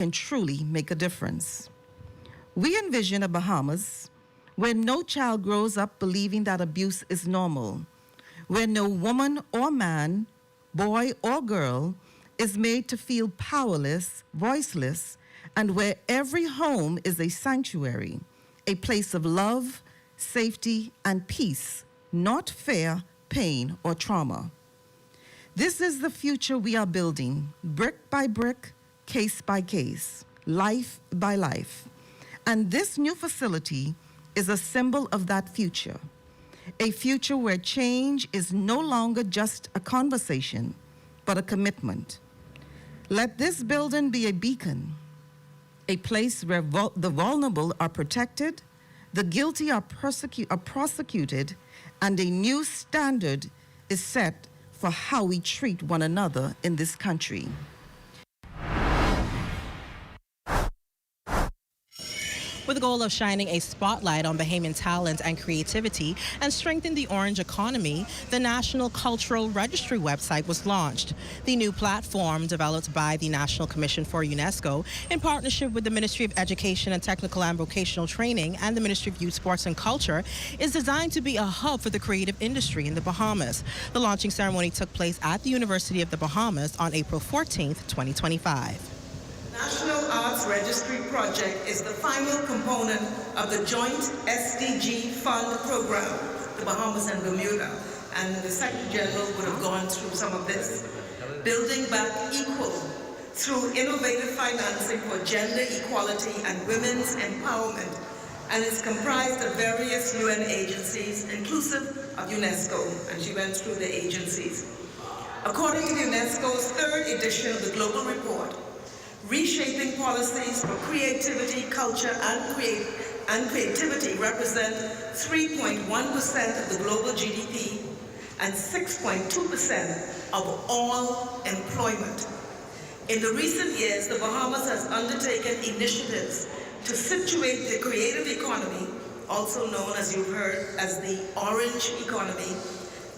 can truly make a difference. We envision a Bahamas where no child grows up believing that abuse is normal, where no woman or man, boy or girl, is made to feel powerless, voiceless, and where every home is a sanctuary, a place of love, safety, and peace, not fear, pain, or trauma. This is the future we are building, brick by brick, case by case, life by life. And this new facility is a symbol of that future, a future where change is no longer just a conversation, but a commitment. Let this building be a beacon, a place where the vulnerable are protected, the guilty are prosecuted, and a new standard is set for how we treat one another in this country. With the goal of shining a spotlight on Bahamian talent and creativity and strengthen the orange economy, the National Cultural Registry website was launched. The new platform, developed by the National Commission for UNESCO in partnership with the Ministry of Education and Technical and Vocational Training and the Ministry of Youth, Sports and Culture, is designed to be a hub for the creative industry in the Bahamas. The launching ceremony took place at the University of the Bahamas on April 14th, 2025. National Arts Registry project is the final component of the joint SDG fund program, the Bahamas and Bermuda, and the Secretary General would have gone through some of this. Building back equal through innovative financing for gender equality and women's empowerment, and is comprised of various UN agencies, inclusive of UNESCO, and she went through the agencies. According to UNESCO's third edition of the Global Report, reshaping policies for creativity, culture, and creativity represent 3.1% of the global GDP and 6.2% of all employment. In the recent years, the Bahamas has undertaken initiatives to situate the creative economy, also known, as you've heard, as the orange economy,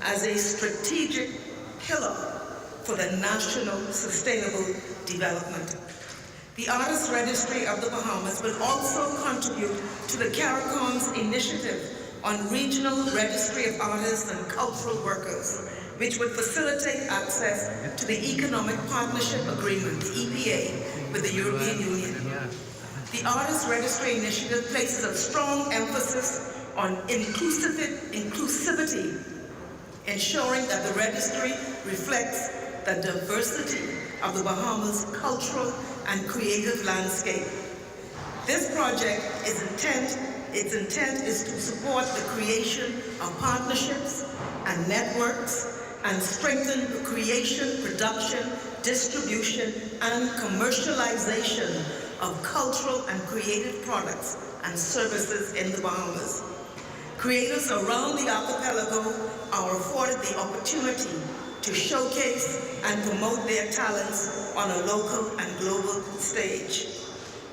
as a strategic pillar for the national sustainable development. The Artist Registry of the Bahamas will also contribute to the CARICOM's initiative on Regional Registry of Artists and Cultural Workers, which would facilitate access to the Economic Partnership Agreement, the EPA, with the European Union. The Artist Registry initiative places a strong emphasis on inclusivity, ensuring that the registry reflects the diversity of the Bahamas' cultural and creative landscape. This project, its intent is to support the creation of partnerships and networks and strengthen the creation, production, distribution, and commercialization of cultural and creative products and services in the Bahamas. Creators around the archipelago are afforded the opportunity to showcase and promote their talents on a local and global stage.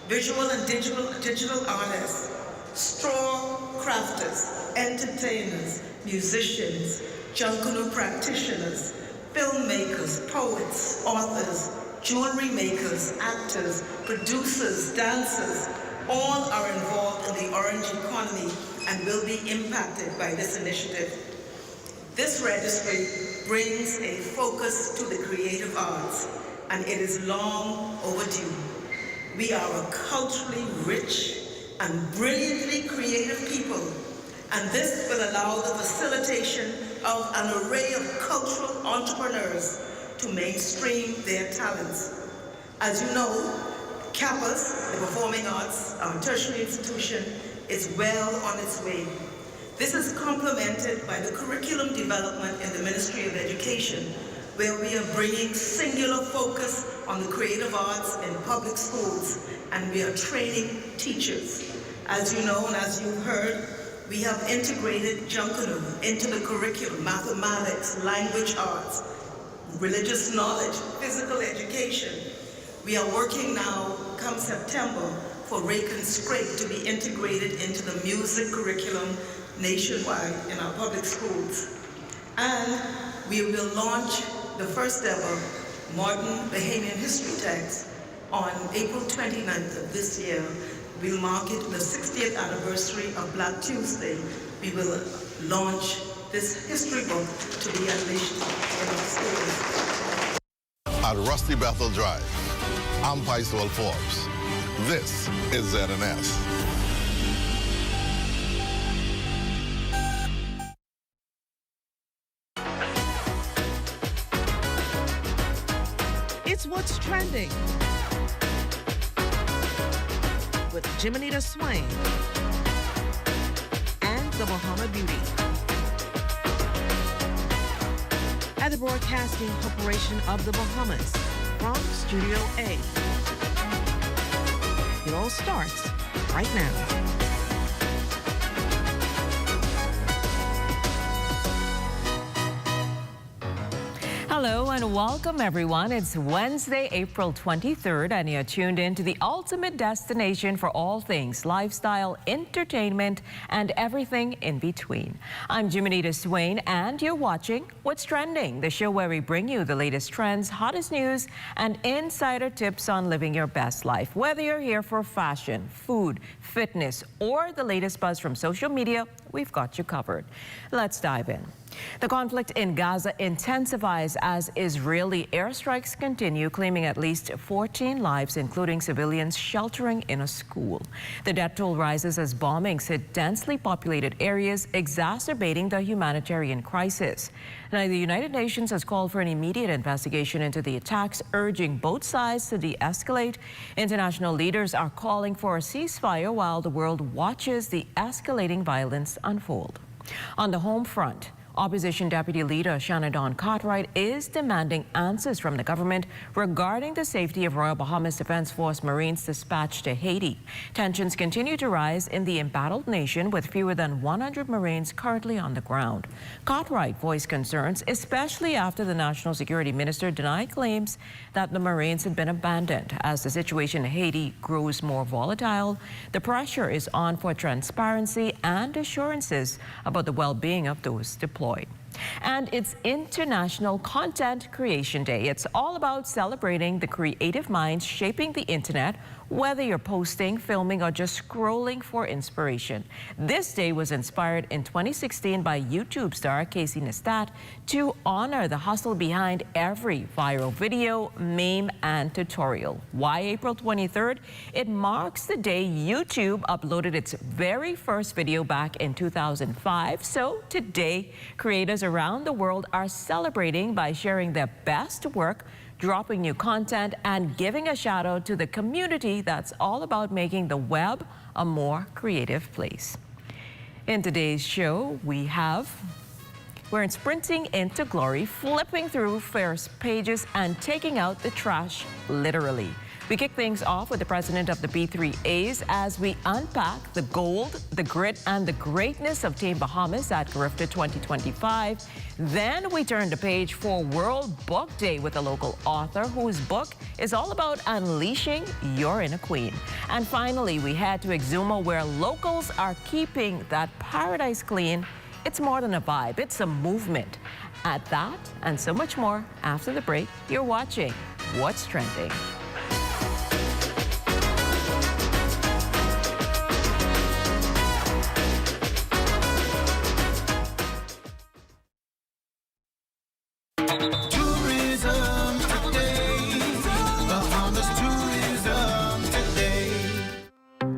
Visual and digital artists, straw crafters, entertainers, musicians, Junkanoo practitioners, filmmakers, poets, authors, jewelry makers, actors, producers, dancers, all are involved in the orange economy and will be impacted by this initiative. This registry brings a focus to the creative arts, and it is long overdue. We are a culturally rich and brilliantly creative people, and this will allow the facilitation of an array of cultural entrepreneurs to mainstream their talents. As you know, CAPAS, the Performing Arts, our tertiary institution, is well on its way. This is complemented by the curriculum development in the Ministry of Education, where we are bringing singular focus on the creative arts in public schools, and we are training teachers. As you know and as you've heard, we have integrated Junkanoo into the curriculum, mathematics, language arts, religious knowledge, physical education. We are working now, come September, for Rake and Scrape to be integrated into the music curriculum nationwide in our public schools. And we will launch the first ever modern Bahamian history text On April 29th of this year, we'll mark it the 60th anniversary of Black Tuesday. We will launch this history book to be unleashed in our schools. At Rusty Bethel Drive, I'm Paisol Forbes. This is ZNS. It's What's Trending with Jiminita Swain and the Bahama Beauty at the Broadcasting Corporation of the Bahamas from Studio A. It all starts right now. Hello and welcome everyone. It's Wednesday, April 23rd, and you're tuned in to the ultimate destination for all things lifestyle, entertainment, and everything in between. I'm Jiminita Swain, and you're watching What's Trending, the show where we bring you the latest trends, hottest news, and insider tips on living your best life. Whether you're here for fashion, food, fitness, or the latest buzz from social media, we've got you covered. Let's dive in. The conflict in Gaza intensifies as Israeli airstrikes continue, claiming at least 14 lives, including civilians sheltering in a school. The death toll rises as bombings hit densely populated areas, exacerbating the humanitarian crisis. Now, the United Nations has called for an immediate investigation into the attacks, urging both sides to de-escalate. International leaders are calling for a ceasefire while the world watches the escalating violence unfold. On the home front, Opposition Deputy Leader Shannon Dawn Cartwright is demanding answers from the government regarding the safety of Royal Bahamas Defense Force Marines dispatched to Haiti. Tensions continue to rise in the embattled nation, with fewer than 100 Marines currently on the ground. Cartwright voiced concerns, especially after the National Security Minister denied claims that the Marines had been abandoned. As the situation in Haiti grows more volatile, the pressure is on for transparency and assurances about the well-being of those deployed. And it's International Content Creation Day. It's all about celebrating the creative minds shaping the internet, whether you're posting, filming, or just scrolling for inspiration. This day was inspired in 2016 by YouTube star Casey Neistat to honor the hustle behind every viral video, meme, and tutorial. Why April 23rd? It marks the day YouTube uploaded its very first video back in 2005. So today, creators around the world are celebrating by sharing their best work, dropping new content, and giving a shout out to the community that's all about making the web a more creative place. In today's show, we're sprinting into glory, flipping through first pages and taking out the trash literally. We kick things off with the president of the B3As as we unpack the gold, the grit, and the greatness of Team Bahamas at Carifta 2025. Then we turn the page for World Book Day with a local author whose book is all about unleashing your inner queen. And finally, we head to Exuma, where locals are keeping that paradise clean. It's more than a vibe, it's a movement. At that and so much more after the break, you're watching What's Trending.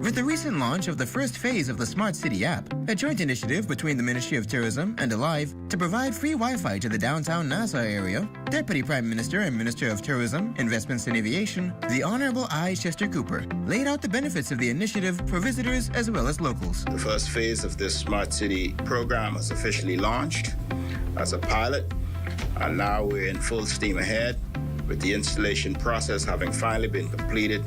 With the recent launch of the first phase of the Smart City app, a joint initiative between the Ministry of Tourism and Alive to provide free Wi-Fi to the downtown Nassau area, Deputy Prime Minister and Minister of Tourism, Investments and Aviation, the Honorable I. Chester Cooper, laid out the benefits of the initiative for visitors as well as locals. The first phase of this Smart City program was officially launched as a pilot, and now we're in full steam ahead with the installation process having finally been completed.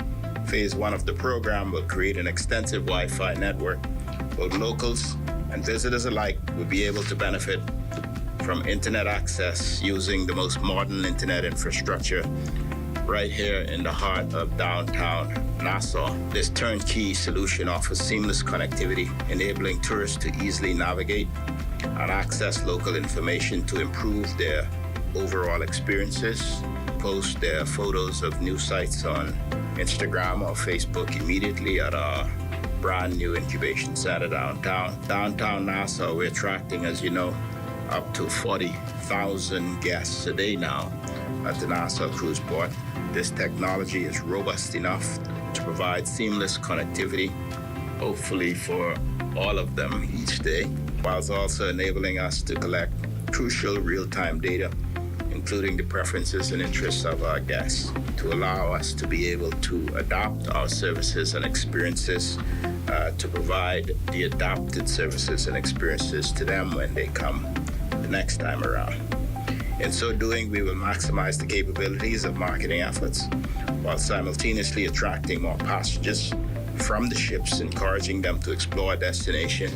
Phase 1 of the program will create an extensive Wi-Fi network. Both locals and visitors alike will be able to benefit from internet access using the most modern internet infrastructure right here in the heart of downtown Nassau. This turnkey solution offers seamless connectivity, enabling tourists to easily navigate and access local information to improve their overall experiences, post their photos of new sites on Instagram or Facebook immediately at our brand new incubation center downtown. Downtown Nassau, we're attracting, as you know, up to 40,000 guests a day now at the Nassau Cruise Port. This technology is robust enough to provide seamless connectivity, hopefully for all of them each day, whilst also enabling us to collect crucial real-time data, including the preferences and interests of our guests, to allow us to be able to adapt our services and experiences to provide the adapted services and experiences to them when they come the next time around. In so doing, we will maximize the capabilities of marketing efforts while simultaneously attracting more passengers from the ships, encouraging them to explore a destination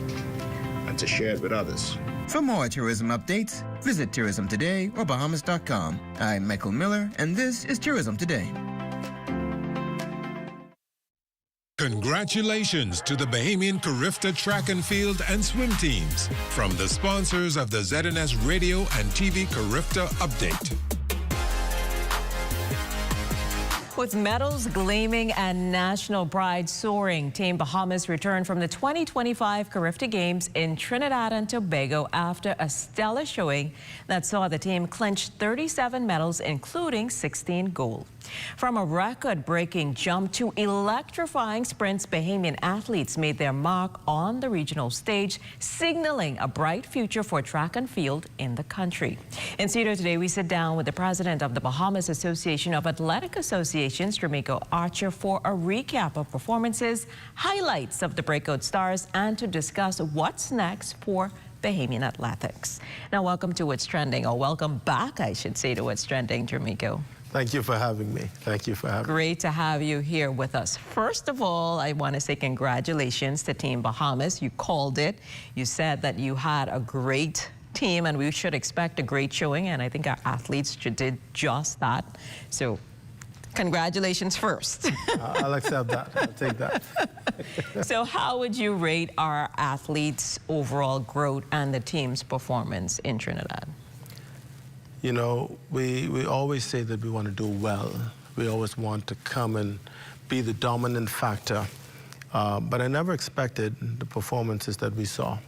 and to share it with others. For more tourism updates, visit Tourism Today or Bahamas.com. I'm Michael Miller, and this is Tourism Today. Congratulations to the Bahamian Carifta track and field and swim teams from the sponsors of the ZNS Radio and TV Carifta Update. With medals gleaming and national pride soaring, Team Bahamas returned from the 2025 Carifta Games in Trinidad and Tobago after a stellar showing that saw the team clinch 37 medals, including 16 gold. From a record-breaking jump to electrifying sprints, Bahamian athletes made their mark on the regional stage, signaling a bright future for track and field in the country. In studio today, we sit down with the president of the Bahamas Association of Athletic Associations, Jamaica Archer, for a recap of performances, highlights of the breakout stars, and to discuss what's next for Bahamian athletics. Now, welcome to What's Trending, or welcome back, I should say, to What's Trending, Jamaica. Thank you for having me. Thank you for having me. Great to have you here with us. First of all, I want to say congratulations to Team Bahamas. You called it. You said that you had a great team, and we should expect a great showing, and I think our athletes did just that. So, congratulations first. I'll accept that. I'll take that. So how would you rate our athletes' overall growth and the team's performance in Trinidad? You know, we always say that we want to do well. We always want to come and be the dominant factor. But I never expected the performances that we saw.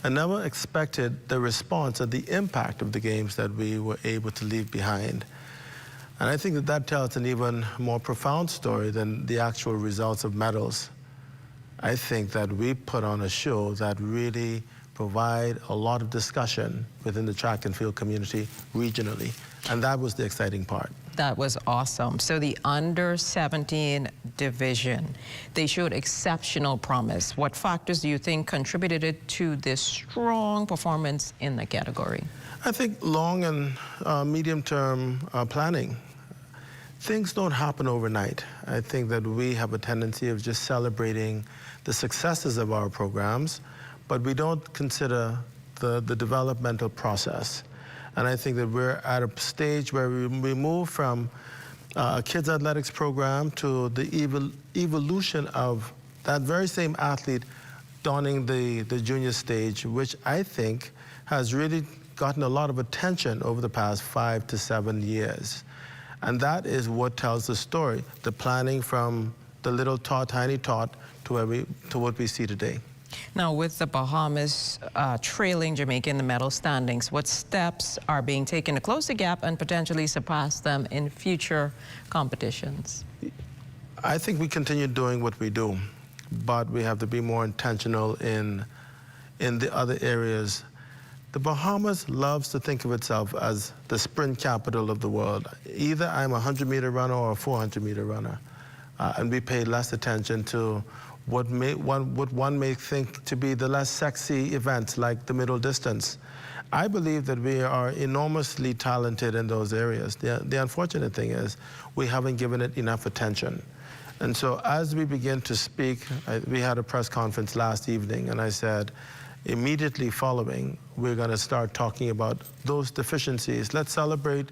I never expected the response and the impact of the games that we were able to leave behind. And I think that that tells an even more profound story than the actual results of medals. I think that we put on a show that really provide a lot of discussion within the track and field community regionally. And that was the exciting part. That was awesome. So the under-17 division, they showed exceptional promise. What factors do you think contributed to this strong performance in the category? I think long and medium-term planning. Things don't happen overnight. I think that we have a tendency of just celebrating the successes of our programs, but we don't consider the developmental process. And I think that we're at a stage where we move from a kids athletics program to the evolution of that very same athlete donning the junior stage, which I think has really gotten a lot of attention over the past 5 to 7 years. And that is what tells the story, the planning from the little tot, tiny tot, to what we see today. Now, with the Bahamas trailing Jamaica in the medal standings, what steps are being taken to close the gap and potentially surpass them in future competitions? I think we continue doing what we do, but we have to be more intentional in the other areas. The Bahamas loves to think of itself as the sprint capital of the world. Either I'm a 100-meter runner or a 400-meter runner, and we pay less attention to what one may think to be the less sexy events like the middle distance. I believe that we are enormously talented in those areas. The unfortunate thing is we haven't given it enough attention. And so as we begin to speak, we had a press conference last evening, and I said, immediately following, we're going to start talking about those deficiencies. Let's celebrate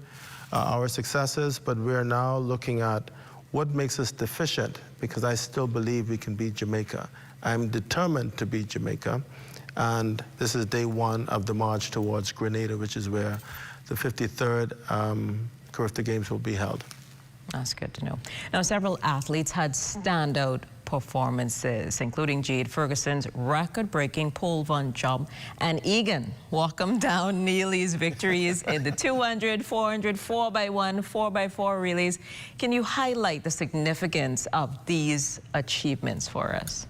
our successes, but we're now looking at what makes us deficient, because I still believe we can beat Jamaica. I'm determined to beat Jamaica, and this is day one of the march towards Grenada, which is where the 53rd Carifta Games will be held. That's good to know. Now, several athletes had standout performances, including Jade Ferguson's record-breaking pole vault jump, and Egan walked down Neely's victories in the 200, 400, 4x1, 4x4 relays. Can you highlight the significance of these achievements for us?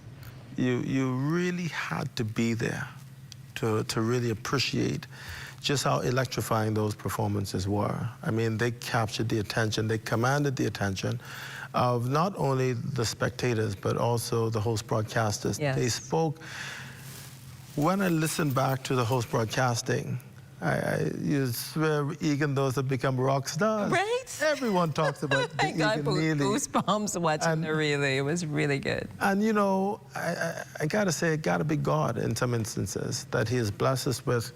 You really had to be there to really appreciate just how electrifying those performances were. I mean, they captured the attention, they commanded the attention of not only the spectators, but also the host broadcasters. Yes. They spoke. When I listened back to the host broadcasting, you swear Egan, those have become rock stars. Right? Everyone talks about the I got Egan Neely. goosebumps watching the relay. It was really good. And you know, I gotta say, it gotta be God in some instances, that He has blessed us with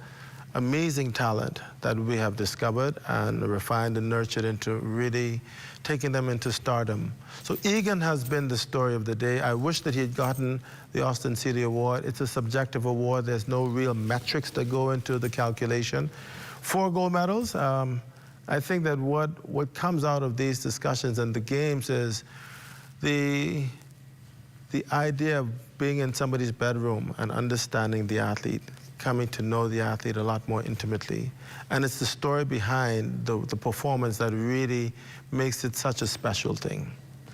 amazing talent that we have discovered and refined and nurtured into really taking them into stardom. So Egan has been the story of the day. I wish that he had gotten the Austin City Award. It's a subjective award. There's no real metrics that go into the calculation. 4 gold medals. I think that what comes out of these discussions and the games is the idea of being in somebody's bedroom and understanding the athlete, coming to know the athlete a lot more intimately. And it's the story behind the performance that really makes it such a special thing.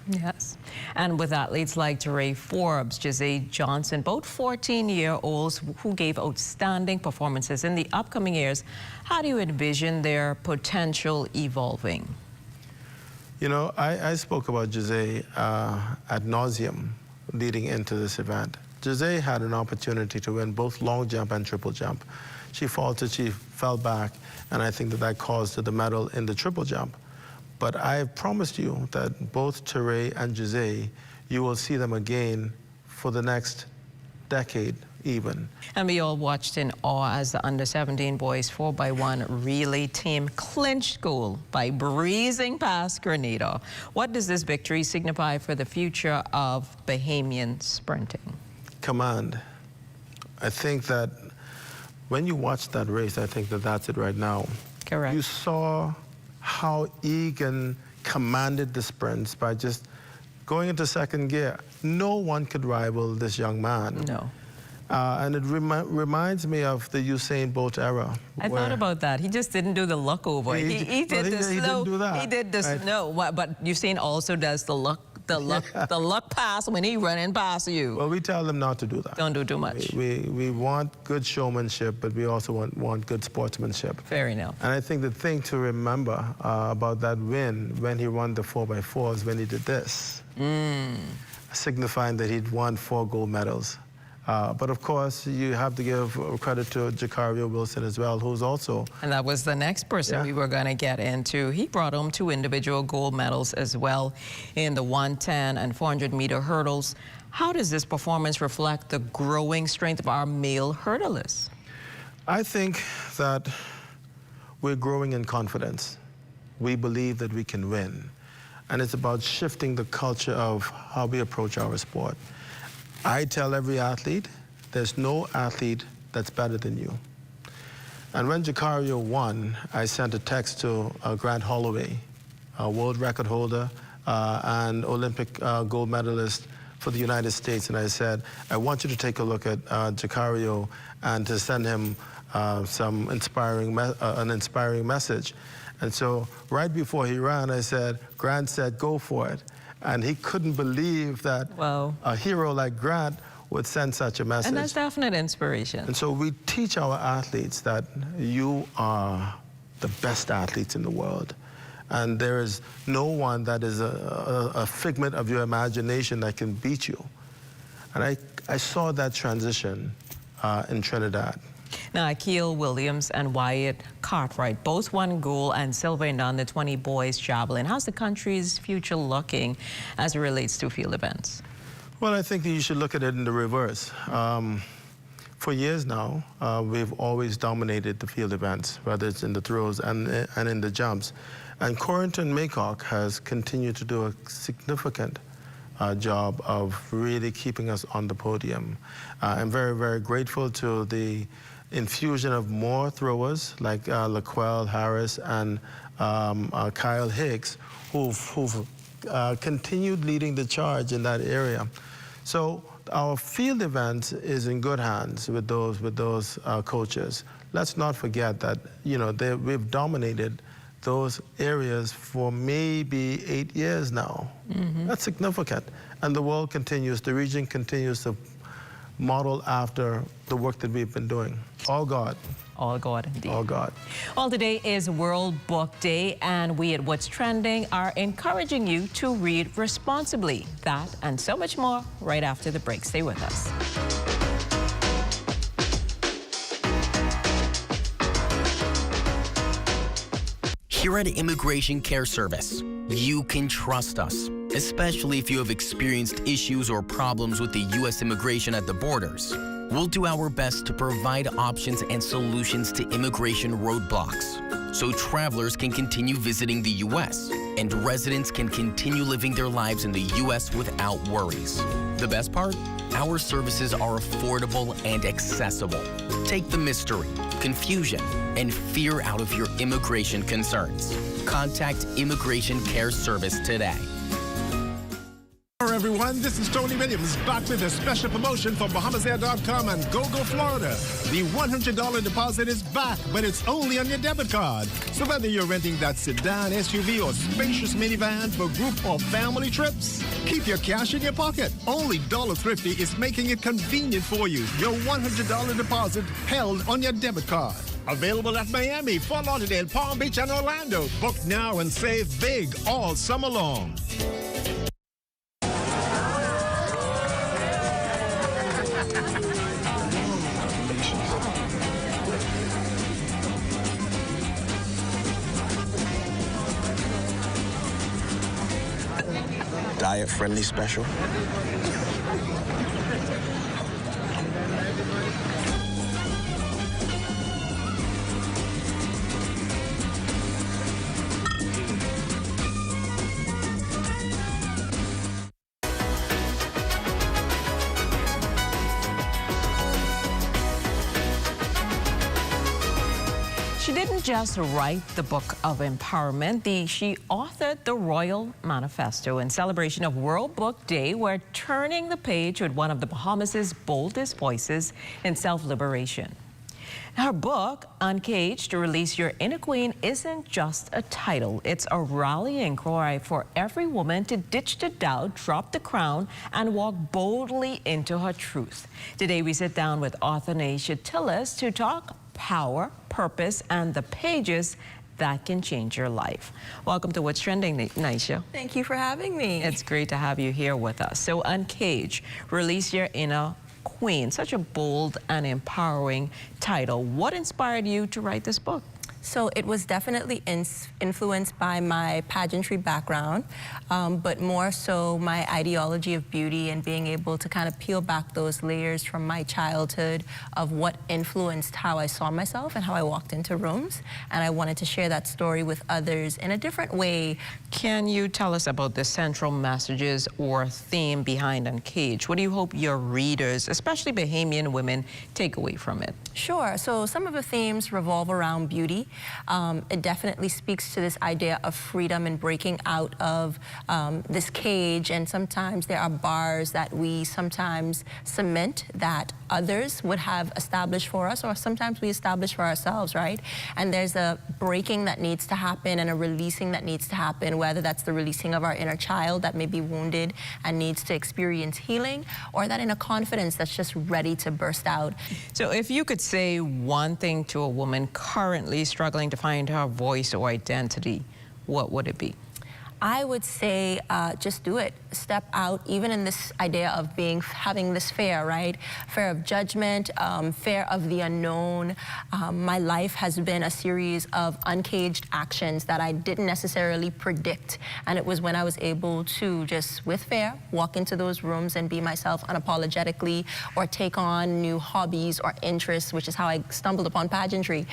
Yes. And with athletes like Teray Forbes, Jose Johnson, both 14-year-olds who gave outstanding performances in the upcoming years, how do you envision their potential evolving? You know, I spoke about Jose ad nauseum leading into this event. Jose had an opportunity to win both long jump and triple jump. She faltered, she fell back, and I think that caused her the medal in the triple jump. But I have promised you that both Teray and Jose, you will see them again for the next decade even. And we all watched in awe as the under-17 boys 4x1 relay team clinched gold by breezing past Grenada. What does this victory signify for the future of Bahamian sprinting? Command. I think that when you watch that race, I think that that's it right now. Correct. You saw how Egan commanded the sprints by just going into second gear. No one could rival this young man. No. And it reminds me of the Usain Bolt era. I thought about that. He just didn't do the look over. He did the slow. He didn't do that. He did the snow. But Usain also does the luck. The luck pass when he running past you. Well, we tell them not to do that. Don't do too much. We want good showmanship, but we also want good sportsmanship. Fair enough. And I think the thing to remember about that win when he won the 4x4 is when he did this, signifying that he'd won 4 gold medals. But of course, you have to give credit to Jacario Wilson as well, who's also... And that was the next person we were going to get into. He brought home 2 individual gold medals as well in the 110 and 400-meter hurdles. How does this performance reflect the growing strength of our male hurdlers? I think that we're growing in confidence. We believe that we can win. And it's about shifting the culture of how we approach our sport. I tell every athlete, there's no athlete that's better than you. And when Jacario won, I sent a text to Grant Holloway, a world record holder and Olympic gold medalist for the United States, and I said, I want you to take a look at Jacario and to send him an inspiring message. And so right before he ran, I said, Grant said, go for it. And he couldn't believe that a hero like Grant would send such a message. And that's definite inspiration. And so we teach our athletes that you are the best athletes in the world. And there is no one that is a figment of your imagination that can beat you. And I saw that transition in Trinidad. Now, Akil Williams and Wyatt Cartwright both won gold and silver in the under-20 boys javelin. How's the country's future looking as it relates to field events? Well, I think that you should look at it in the reverse. For years now, we've always dominated the field events, whether it's in the throws and in the jumps. And Corrington Maycock has continued to do a significant job of really keeping us on the podium. I'm very, very grateful to the infusion of more throwers like Laquel Harris and Kyle Hicks, who've continued leading the charge in that area. So our field event is in good hands with those coaches. Let's not forget that we've dominated those areas for maybe 8 years now. Mm-hmm. That's significant. And the world continues, the region continues to model after the work that we've been doing. All God. All God, indeed. All God. Well, today is World Book Day, and we at What's Trending are encouraging you to read responsibly. That and so much more right after the break. Stay with us. Here at Immigration Care Service, you can trust us, especially if you have experienced issues or problems with the U.S. immigration at the borders. We'll do our best to provide options and solutions to immigration roadblocks, so travelers can continue visiting the U.S. and residents can continue living their lives in the U.S. without worries. The best part? Our services are affordable and accessible. Take the mystery, confusion, and fear out of your immigration concerns. Contact Immigration Care Service today. Hello everyone, this is Tony Williams back with a special promotion for BahamasAir.com and GoGo Florida. The $100 deposit is back, but it's only on your debit card. So whether you're renting that sedan, SUV, or spacious minivan for group or family trips, keep your cash in your pocket. Only Dollar Thrifty is making it convenient for you. Your $100 deposit held on your debit card. Available at Miami, Fort Lauderdale, Palm Beach, and Orlando. Book now and save big all summer long. Diet-friendly special. She didn't just write the book of empowerment, she authored the Royal Manifesto in celebration of World Book Day. We're turning the page with one of the Bahamas' boldest voices in self-liberation. Her book, Uncaged, to Release Your Inner Queen, isn't just a title. It's a rallying cry for every woman to ditch the doubt, drop the crown, and walk boldly into her truth. Today, we sit down with author Naisha Tillis to talk power, purpose, and the pages that can change your life. Welcome to What's Trending, Naisha. Thank you for having me. It's great to have you here with us. So, Uncaged, Release Your Inner Queen, such a bold and empowering title. What inspired you to write this book? So it was definitely influenced by my pageantry background, but more so my ideology of beauty and being able to kind of peel back those layers from my childhood of what influenced how I saw myself and how I walked into rooms. And I wanted to share that story with others in a different way. Can you tell us about the central messages or theme behind Uncaged? What do you hope your readers, especially Bahamian women, take away from it? Sure. So some of the themes revolve around beauty. It definitely speaks to this idea of freedom and breaking out of this cage. And sometimes there are bars that we sometimes cement that others would have established for us, or sometimes we establish for ourselves, right? And there's a breaking that needs to happen and a releasing that needs to happen, whether that's the releasing of our inner child that may be wounded and needs to experience healing, or that inner confidence that's just ready to burst out. So if you could say one thing to a woman currently struggling to find her voice or identity, what would it be? I would say just do it. Step out, even in this idea of having this fear, right? Fear of judgment, fear of the unknown. My life has been a series of uncaged actions that I didn't necessarily predict. And it was when I was able to just, with fear, walk into those rooms and be myself unapologetically, or take on new hobbies or interests, which is how I stumbled upon pageantry,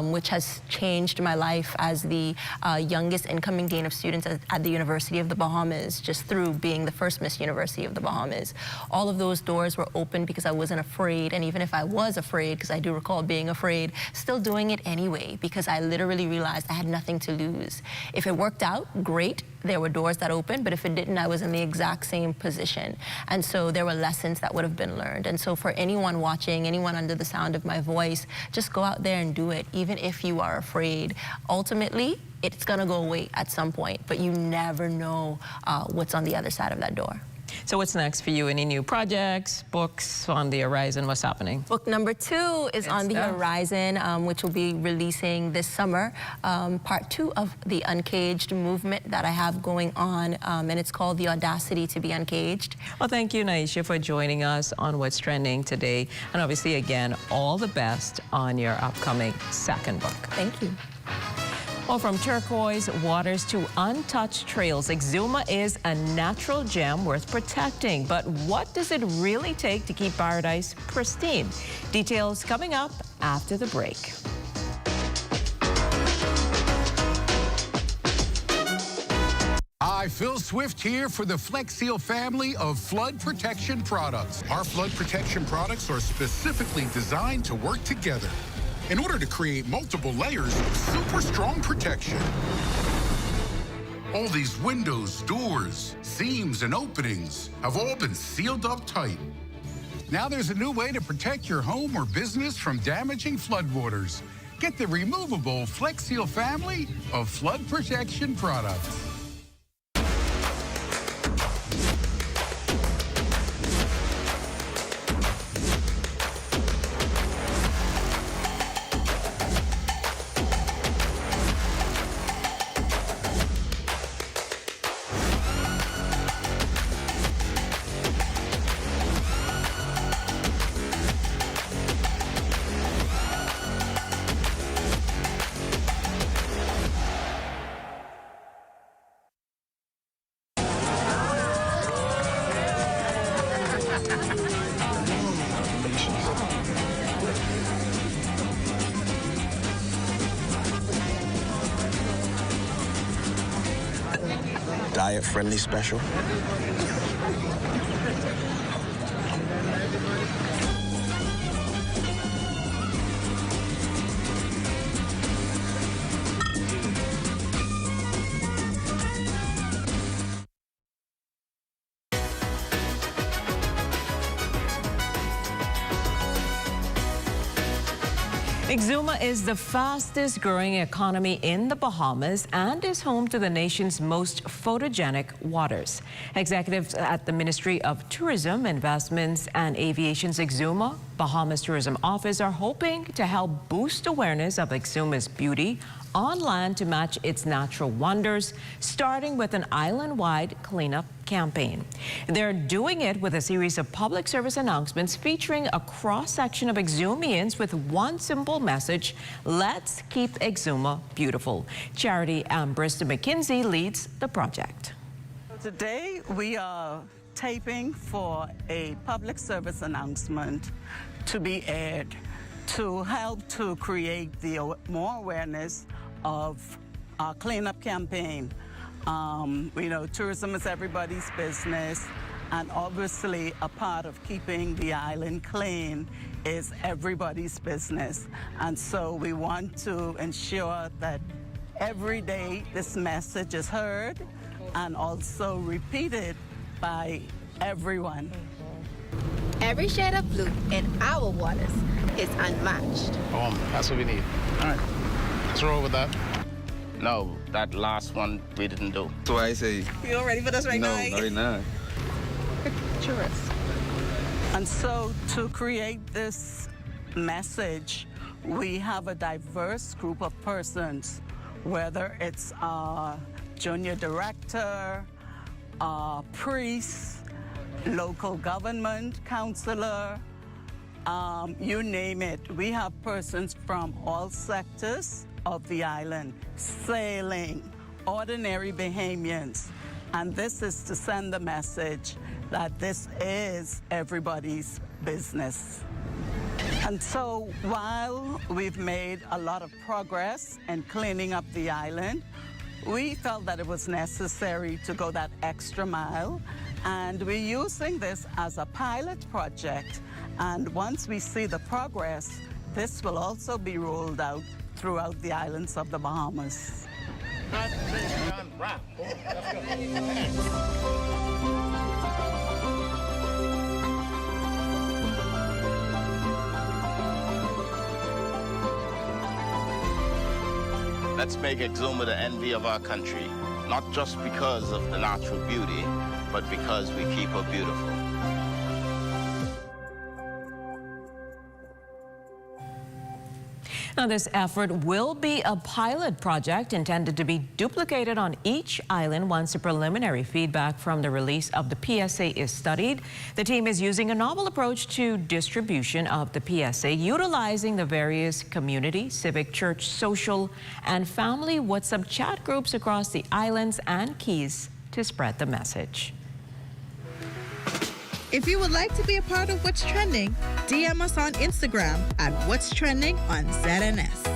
which has changed my life as the youngest incoming dean of students at at the University of the Bahamas just through being the first Miss University of the Bahamas. All of those doors were open because I wasn't afraid, and even if I was afraid, because I do recall being afraid, still doing it anyway because I literally realized I had nothing to lose. If it worked out, great. There were doors that opened, but if it didn't, I was in the exact same position. And so there were lessons that would have been learned. And so for anyone watching, anyone under the sound of my voice, just go out there and do it, even if you are afraid. Ultimately, it's gonna go away at some point, but you never know what's on the other side of that door. So what's next for you? Any new projects, books on the horizon? What's happening? Book number 2 is on the horizon, which will be releasing this summer. Part 2 of the Uncaged movement that I have going on, and it's called The Audacity to be Uncaged. Well, thank you, Naisha, for joining us on What's Trending today. And obviously, again, all the best on your upcoming second book. Thank you. Well, from turquoise waters to untouched trails, Exuma is a natural gem worth protecting. But what does it really take to keep paradise pristine? Details coming up after the break. Hi, Phil Swift here for the Flex Seal family of flood protection products. Our flood protection products are specifically designed to work together in order to create multiple layers of super strong protection. All these windows, doors, seams, and openings have all been sealed up tight. Now there's a new way to protect your home or business from damaging floodwaters. Get the removable Flex Seal family of flood protection products. Diet-friendly special. Exuma is the fastest growing economy in the Bahamas and is home to the nation's most photogenic waters. Executives at the Ministry of Tourism, Investments and Aviation's Exuma Bahamas Tourism Office are hoping to help boost awareness of Exuma's beauty on land to match its natural wonders, starting with an island-wide cleanup campaign. They're doing it with a series of public service announcements featuring a cross-section of Exumians with one simple message: let's keep Exuma beautiful. Charity Ambrose McKinsey leads the project. Today we are taping for a public service announcement to be aired to help to create more awareness of our cleanup campaign. We know tourism is everybody's business, and obviously a part of keeping the island clean is everybody's business. And so we want to ensure that every day this message is heard and also repeated by everyone. Every shade of blue in our waters is unmatched. That's what we need. All right, let's roll with that. No, that last one we didn't do. So I say. You all ready for this right now? No, not right now. Picture us. And so to create this message, we have a diverse group of persons, whether it's a junior director, a priest, local government councillor, you name it. We have persons from all sectors of the island, sailing, ordinary Bahamians. And this is to send the message that this is everybody's business. And so while we've made a lot of progress in cleaning up the island, we felt that it was necessary to go that extra mile, and we're using this as a pilot project. And once we see the progress, this will also be rolled out throughout the islands of the Bahamas. Let's make Exuma the envy of our country, not just because of the natural beauty, but because we keep her beautiful. Now, this effort will be a pilot project intended to be duplicated on each island once the preliminary feedback from the release of the PSA is studied. The team is using a novel approach to distribution of the PSA, utilizing the various community, civic, church, social, and family WhatsApp chat groups across the islands and Keys to spread the message. If you would like to be a part of What's Trending, DM us on Instagram at What's Trending on ZNS.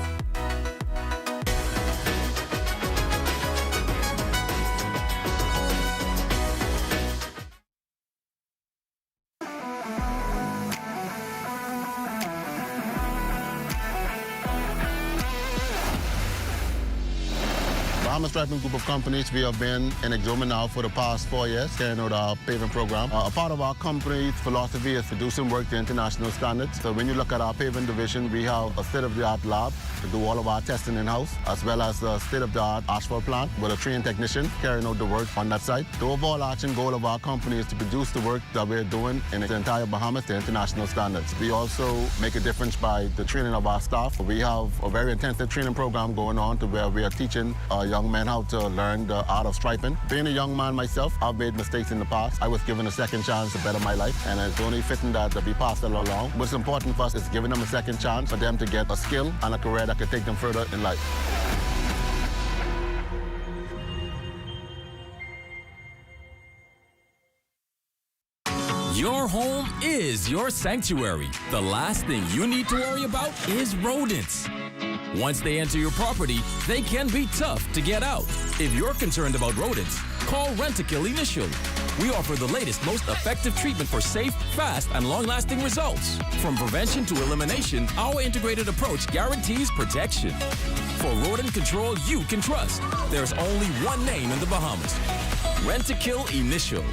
Bahamas Striping Group of Companies, we have been in Exuma now for the past 4 years, carrying out our paving program. A part of our company's philosophy is to do some work to international standards. So when you look at our paving division, we have a state-of-the-art lab to do all of our testing in-house, as well as a state-of-the-art asphalt plant with a trained technician carrying out the work on that site. The overarching goal of our company is to produce the work that we're doing in the entire Bahamas to international standards. We also make a difference by the training of our staff. We have a very intensive training program going on to where we are teaching young men how to learn the art of striping. Being a young man myself, I've made mistakes in the past. I was given a second chance to better my life, and it's only fitting that we pass that along. What's important for us is giving them a second chance for them to get a skill and a career that could take them further in life. Your home is your sanctuary. The last thing you need to worry about is rodents. Once they enter your property, they can be tough to get out. If you're concerned about rodents, call Rent-A-Kill Initial. We offer the latest, most effective treatment for safe, fast, and long-lasting results. From prevention to elimination, our integrated approach guarantees protection. For rodent control you can trust, there's only one name in the Bahamas: Rent-A-Kill Initial.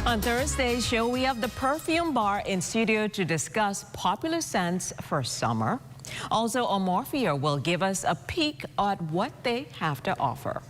On Thursday's show, we have the Perfume Bar in studio to discuss popular scents for summer. Also, Amorphia will give us a peek at what they have to offer.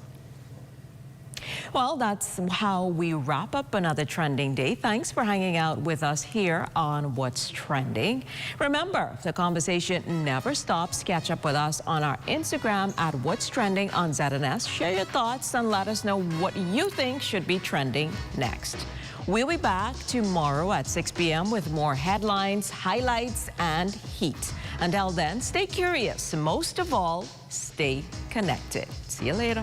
Well, that's how we wrap up another trending day. Thanks for hanging out with us here on What's Trending. Remember, the conversation never stops. Catch up with us on our Instagram at What's Trending on ZNS. Share your thoughts and let us know what you think should be trending next. We'll be back tomorrow at 6 p.m. with more headlines, highlights, and heat. Until then, stay curious. Most of all, stay connected. See you later.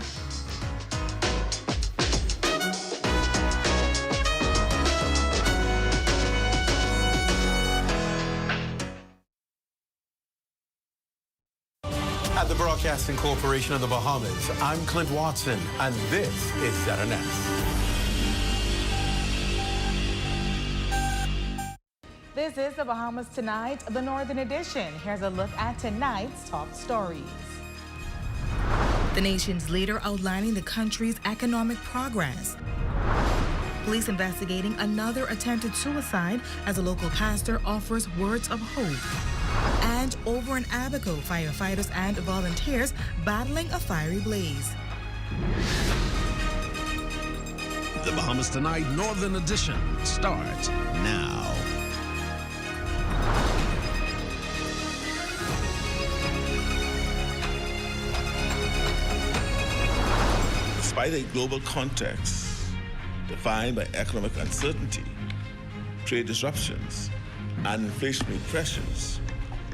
At the Broadcasting Corporation of the Bahamas, I'm Clint Watson, and this is ZNS. This is the Bahamas Tonight, the Northern Edition. Here's a look at tonight's top stories. The nation's leader outlining the country's economic progress. Police investigating another attempted suicide as a local pastor offers words of hope. And over in Abaco, firefighters and volunteers battling a fiery blaze. The Bahamas Tonight Northern Edition starts now. Despite a global context defined by economic uncertainty, trade disruptions, and inflationary pressures,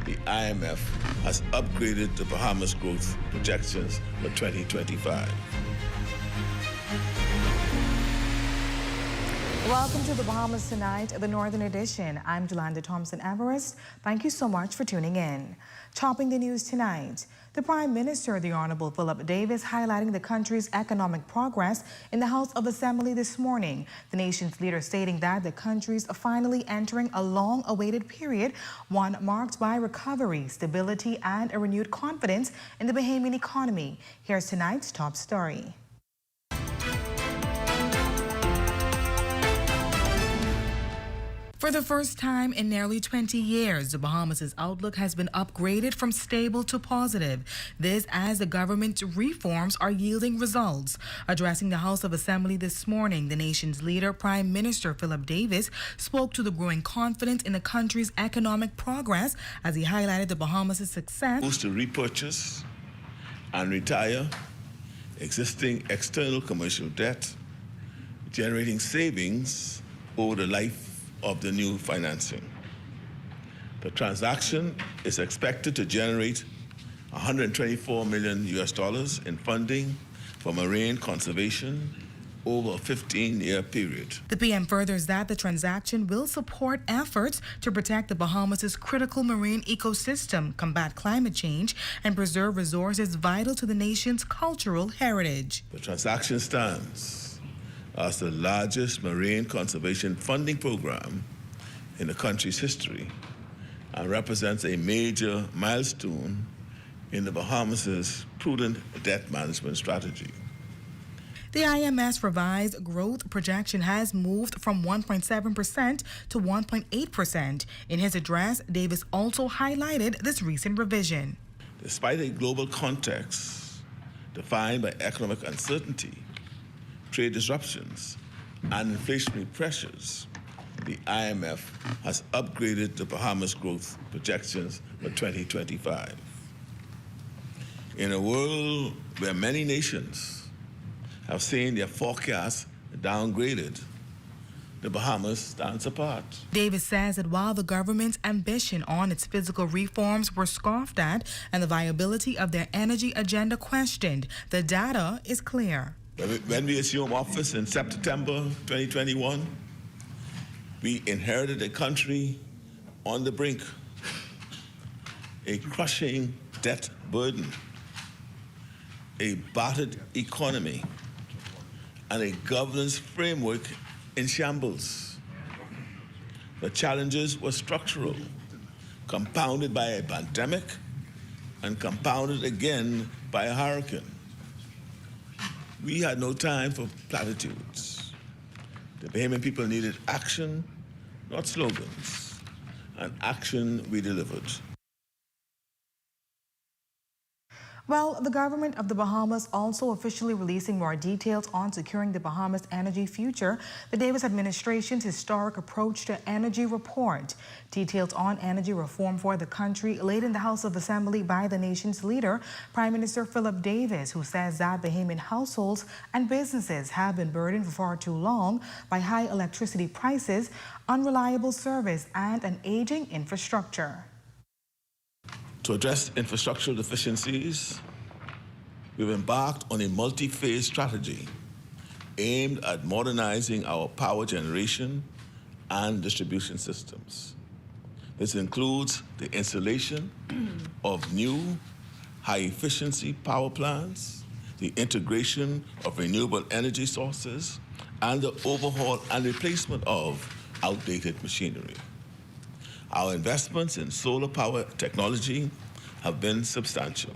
the IMF has upgraded the Bahamas growth projections for 2025. Welcome to the Bahamas Tonight, the Northern Edition. I'm Jolanda Thompson-Everest. Thank you so much for tuning in. Topping the news tonight, the Prime Minister, the Honorable Philip Davis, highlighting the country's economic progress in the House of Assembly this morning. The nation's leader stating that the country's finally entering a long-awaited period, one marked by recovery, stability, and a renewed confidence in the Bahamian economy. Here's tonight's top story. For the first time in nearly 20 years, the Bahamas' outlook has been upgraded from stable to positive. This as the government's reforms are yielding results. Addressing the House of Assembly this morning, the nation's leader, Prime Minister Philip Davis, spoke to the growing confidence in the country's economic progress as he highlighted the Bahamas' success. To repurchase and retire existing external commercial debt, generating savings over the life of the new financing. The transaction is expected to generate $124 million in funding for marine conservation over a 15-year period. The PM furthers that the transaction will support efforts to protect the Bahamas' critical marine ecosystem, combat climate change, and preserve resources vital to the nation's cultural heritage. The transaction stands as the largest marine conservation funding program in the country's history and represents a major milestone in the Bahamas' prudent debt management strategy. The IMF's revised growth projection has moved from 1.7% to 1.8%. In his address, Davis also highlighted this recent revision. Despite a global context defined by economic uncertainty, trade disruptions, and inflationary pressures, the IMF has upgraded the Bahamas growth projections for 2025. In a world where many nations have seen their forecasts downgraded, the Bahamas stands apart. Davis says that while the government's ambition on its physical reforms were scoffed at and the viability of their energy agenda questioned, the data is clear. When we assumed office in September 2021, we inherited a country on the brink, a crushing debt burden, a battered economy, and a governance framework in shambles. The challenges were structural, compounded by a pandemic and compounded again by a hurricane. We had no time for platitudes. The Bahamian people needed action, not slogans, and action we delivered. Well, the government of the Bahamas also officially releasing more details on securing the Bahamas' energy future, the Davis administration's historic approach to energy report. Details on energy reform for the country laid in the House of Assembly by the nation's leader, Prime Minister Philip Davis, who says that Bahamian households and businesses have been burdened for far too long by high electricity prices, unreliable service, and an aging infrastructure. To address infrastructural deficiencies, we've embarked on a multi-phase strategy aimed at modernizing our power generation and distribution systems. This includes the installation of new high-efficiency power plants, the integration of renewable energy sources, and the overhaul and replacement of outdated machinery. Our investments in solar power technology have been substantial.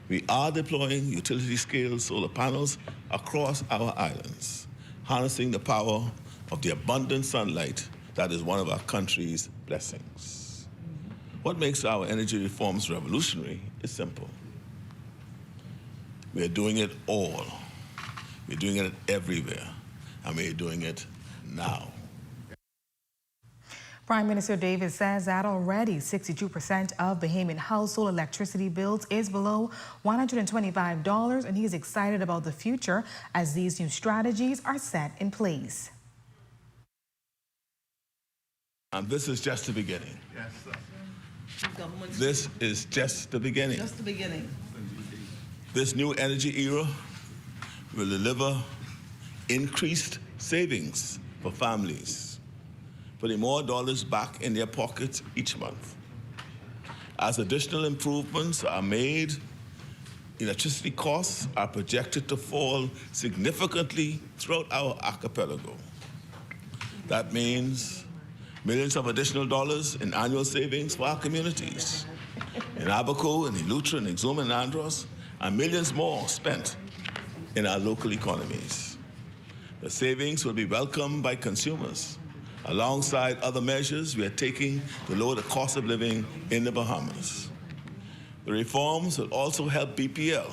We are deploying utility-scale solar panels across our islands, harnessing the power of the abundant sunlight that is one of our country's blessings. What makes our energy reforms revolutionary is simple. We're doing it all. We're doing it everywhere, and we're doing it now. Prime Minister Davis says that already 62% of Bahamian household electricity bills is below $125, and he's excited about the future as these new strategies are set in place. And this is just the beginning. Yes, sir. This is just the beginning. Just the beginning. This new energy era will deliver increased savings for families, putting more dollars back in their pockets each month. As additional improvements are made, electricity costs are projected to fall significantly throughout our archipelago. That means millions of additional dollars in annual savings for our communities. In Abaco, in Eleuthera, in Exuma, and Andros, and millions more spent in our local economies. The savings will be welcomed by consumers, alongside other measures we are taking to lower the cost of living in the Bahamas. The reforms will also help BPL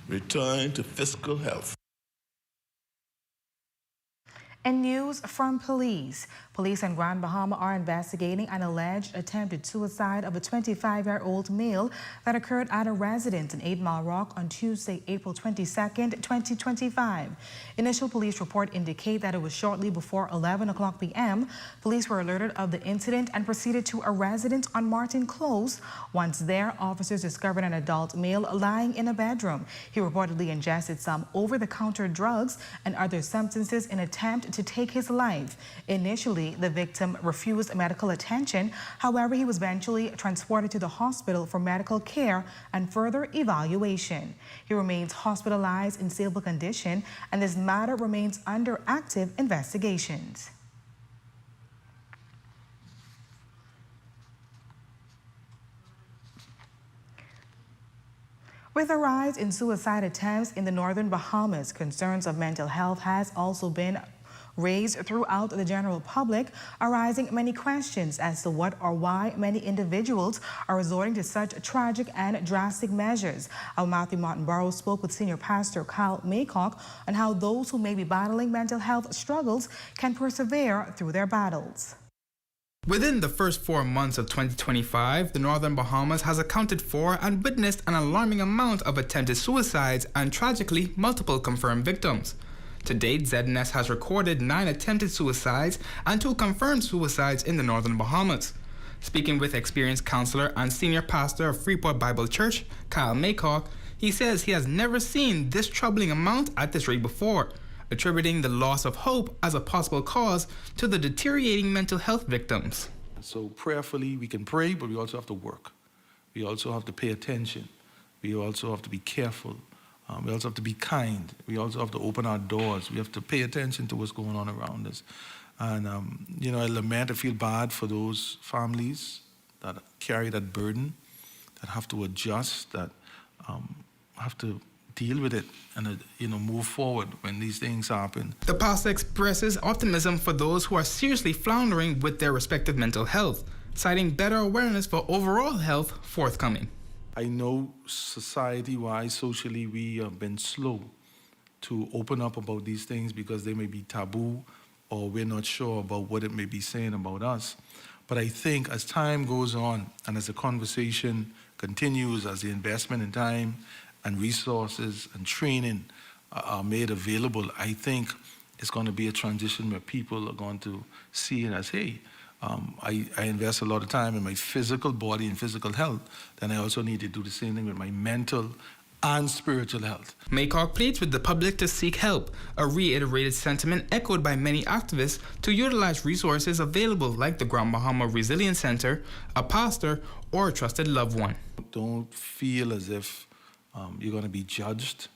return to fiscal health. And news from police. Police in Grand Bahama are investigating an alleged attempted suicide of a 25-year-old male that occurred at a residence in 8 Mile Rock on Tuesday, April 22nd, 2025. Initial police report indicate that it was shortly before 11 o'clock p.m. Police were alerted of the incident and proceeded to a residence on Martin Close. Once there, officers discovered an adult male lying in a bedroom. He reportedly ingested some over-the-counter drugs and other substances in an attempt to take his life. Initially, the victim refused medical attention. However, he was eventually transported to the hospital for medical care and further evaluation. He remains hospitalized in stable condition, and this matter remains under active investigations. With a rise in suicide attempts in the northern Bahamas, concerns of mental health has also been raised throughout the general public, arising many questions as to what or why many individuals are resorting to such tragic and drastic measures. Our Matthew Martin-Burrow spoke with Senior Pastor Kyle Maycock on how those who may be battling mental health struggles can persevere through their battles. Within the first 4 months of 2025, the Northern Bahamas has accounted for and witnessed an alarming amount of attempted suicides and tragically multiple confirmed victims. To date, ZNS has recorded 9 attempted suicides and 2 confirmed suicides in the Northern Bahamas. Speaking with experienced counselor and senior pastor of Freeport Bible Church, Kyle Maycock, he says he has never seen this troubling amount at this rate before, attributing the loss of hope as a possible cause to the deteriorating mental health victims. So prayerfully, we can pray, but we also have to work. We also have to pay attention. We also have to be careful. We also have to be kind. We also have to open our doors. We have to pay attention to what's going on around us. And, I lament, I feel bad for those families that carry that burden, that have to adjust, that have to deal with it and, move forward when these things happen. The pastor expresses optimism for those who are seriously floundering with their respective mental health, citing better awareness for overall health forthcoming. I know society-wise, socially, we have been slow to open up about these things because they may be taboo or we're not sure about what it may be saying about us. But I think as time goes on and as the conversation continues, as the investment in time and resources and training are made available, I think it's going to be a transition where people are going to see it as, hey, I invest a lot of time in my physical body and physical health, then I also need to do the same thing with my mental and spiritual health. Maycock pleads with the public to seek help, a reiterated sentiment echoed by many activists to utilize resources available like the Grand Bahama Resilience Center, a pastor, or a trusted loved one. Don't feel as if you're going to be judged.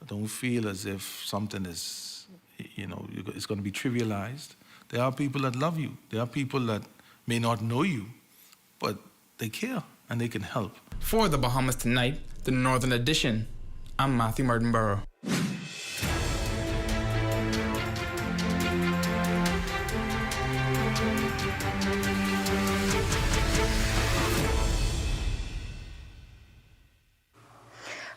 Don't feel as if something is, it's going to be trivialized. There are people that love you. There are people that may not know you, but they care and they can help. For the Bahamas Tonight, the Northern Edition, I'm Matthew Martin-Burrow.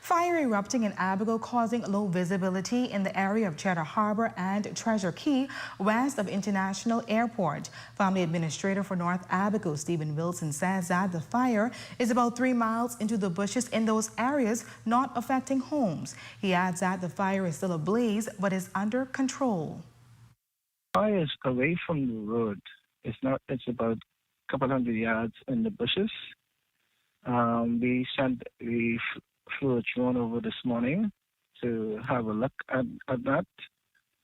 Fire erupting in Abaco causing low visibility in the area of Cheddar Harbor and Treasure Key west of International Airport. Family Administrator for North Abaco, Stephen Wilson, says that the fire is about 3 miles into the bushes in those areas, not affecting homes. He adds that the fire is still ablaze but is under control. Fire is away from the road. It's about a couple hundred yards in the bushes. We flew a drone over this morning to have a look at that.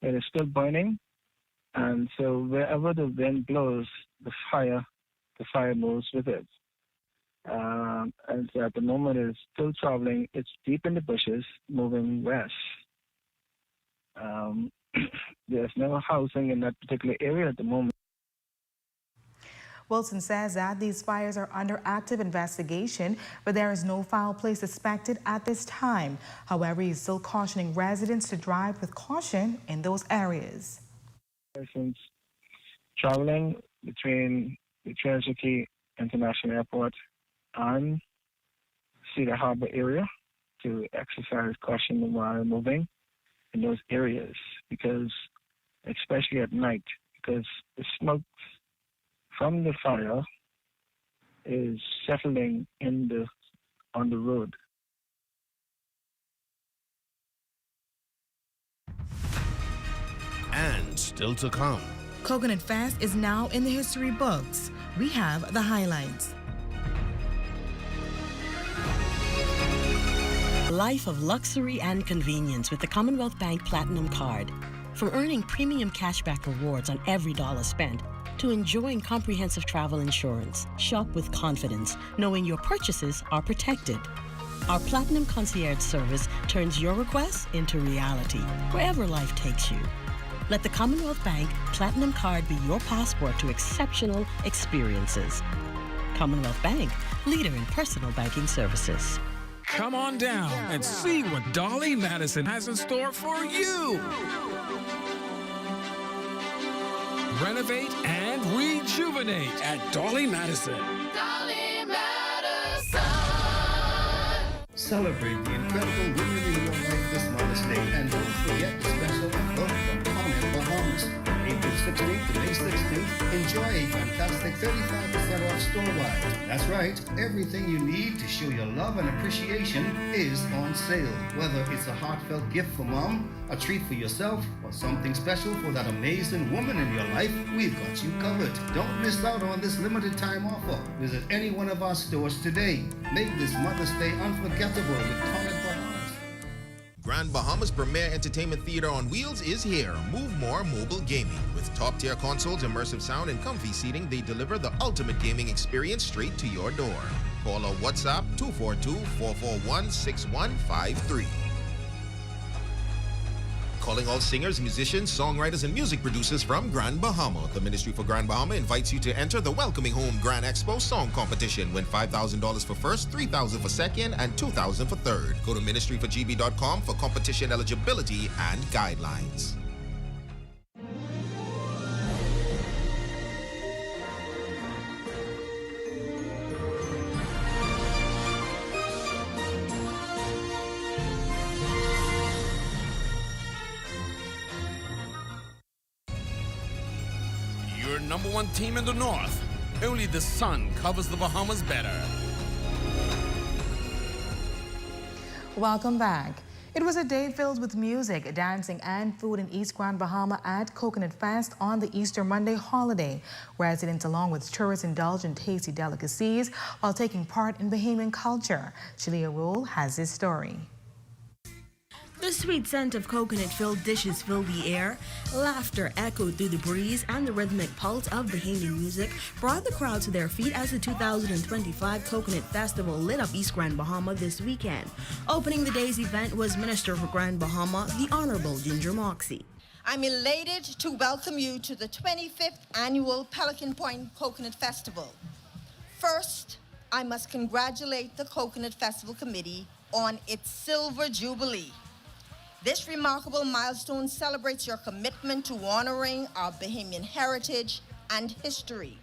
It is still burning, And so wherever the wind blows, the fire moves with it. And so at the moment it's still traveling. It's deep in the bushes, moving west. There's no housing in that particular area at the moment. Wilson says that these fires are under active investigation, but there is no foul play suspected at this time. However, he's still cautioning residents to drive with caution in those areas. Persons traveling between the Cherokee International Airport and Cedar Harbor area to exercise caution while moving in those areas, because especially at night, because the smoke from the fire is settling on the road. And still to come. Coconut Fest is now in the history books. We have the highlights. Life of luxury and convenience with the Commonwealth Bank Platinum Card. From earning premium cashback rewards on every dollar spent to enjoying comprehensive travel insurance, shop with confidence, knowing your purchases are protected. Our Platinum Concierge service turns your requests into reality, wherever life takes you. Let the Commonwealth Bank Platinum Card be your passport to exceptional experiences. Commonwealth Bank, leader in personal banking services. Come on down and see what Dolly Madison has in store for you. Renovate and rejuvenate at Dolly Madison. Dolly Madison. Celebrate the incredible women in your life this Mother's Day, and don't forget the special offer from Connet Bahamas. April 16th to May 16th, enjoy a fantastic 35% off store-wide. That's right, everything you need to show your love and appreciation is on sale. Whether it's a heartfelt gift for mom, a treat for yourself, or something special for that amazing woman in your life, we've got you covered. Don't miss out on this limited time offer. Visit any one of our stores today. Make this Mother's Day unforgettable with Connet Bahamas. Grand Bahama's premier entertainment theater on wheels is here. Move More Mobile Gaming. With top-tier consoles, immersive sound, and comfy seating, they deliver the ultimate gaming experience straight to your door. Call or WhatsApp 242-441-6153. Calling all singers, musicians, songwriters, and music producers from Grand Bahama. The Ministry for Grand Bahama invites you to enter the Welcoming Home Grand Expo Song Competition. Win $5,000 for first, $3,000 for second, and $2,000 for third. Go to ministryforgb.com for competition eligibility and guidelines. Number one team in the North. Only the sun covers the Bahamas better. Welcome back. It was a day filled with music, dancing, and food in East Grand Bahama at Coconut Fest on the Easter Monday holiday. Residents, along with tourists, indulged in tasty delicacies while taking part in Bahamian culture. Shalia Rule has this story. The sweet scent of coconut-filled dishes filled the air, laughter echoed through the breeze, and the rhythmic pulse of Bahamian music brought the crowd to their feet as the 2025 Coconut Festival lit up East Grand Bahama this weekend. Opening the day's event was Minister for Grand Bahama, the Honorable Ginger Moxie. I'm elated to welcome you to the 25th Annual Pelican Point Coconut Festival. First, I must congratulate the Coconut Festival Committee on its Silver Jubilee. This remarkable milestone celebrates your commitment to honoring our Bahamian heritage and history.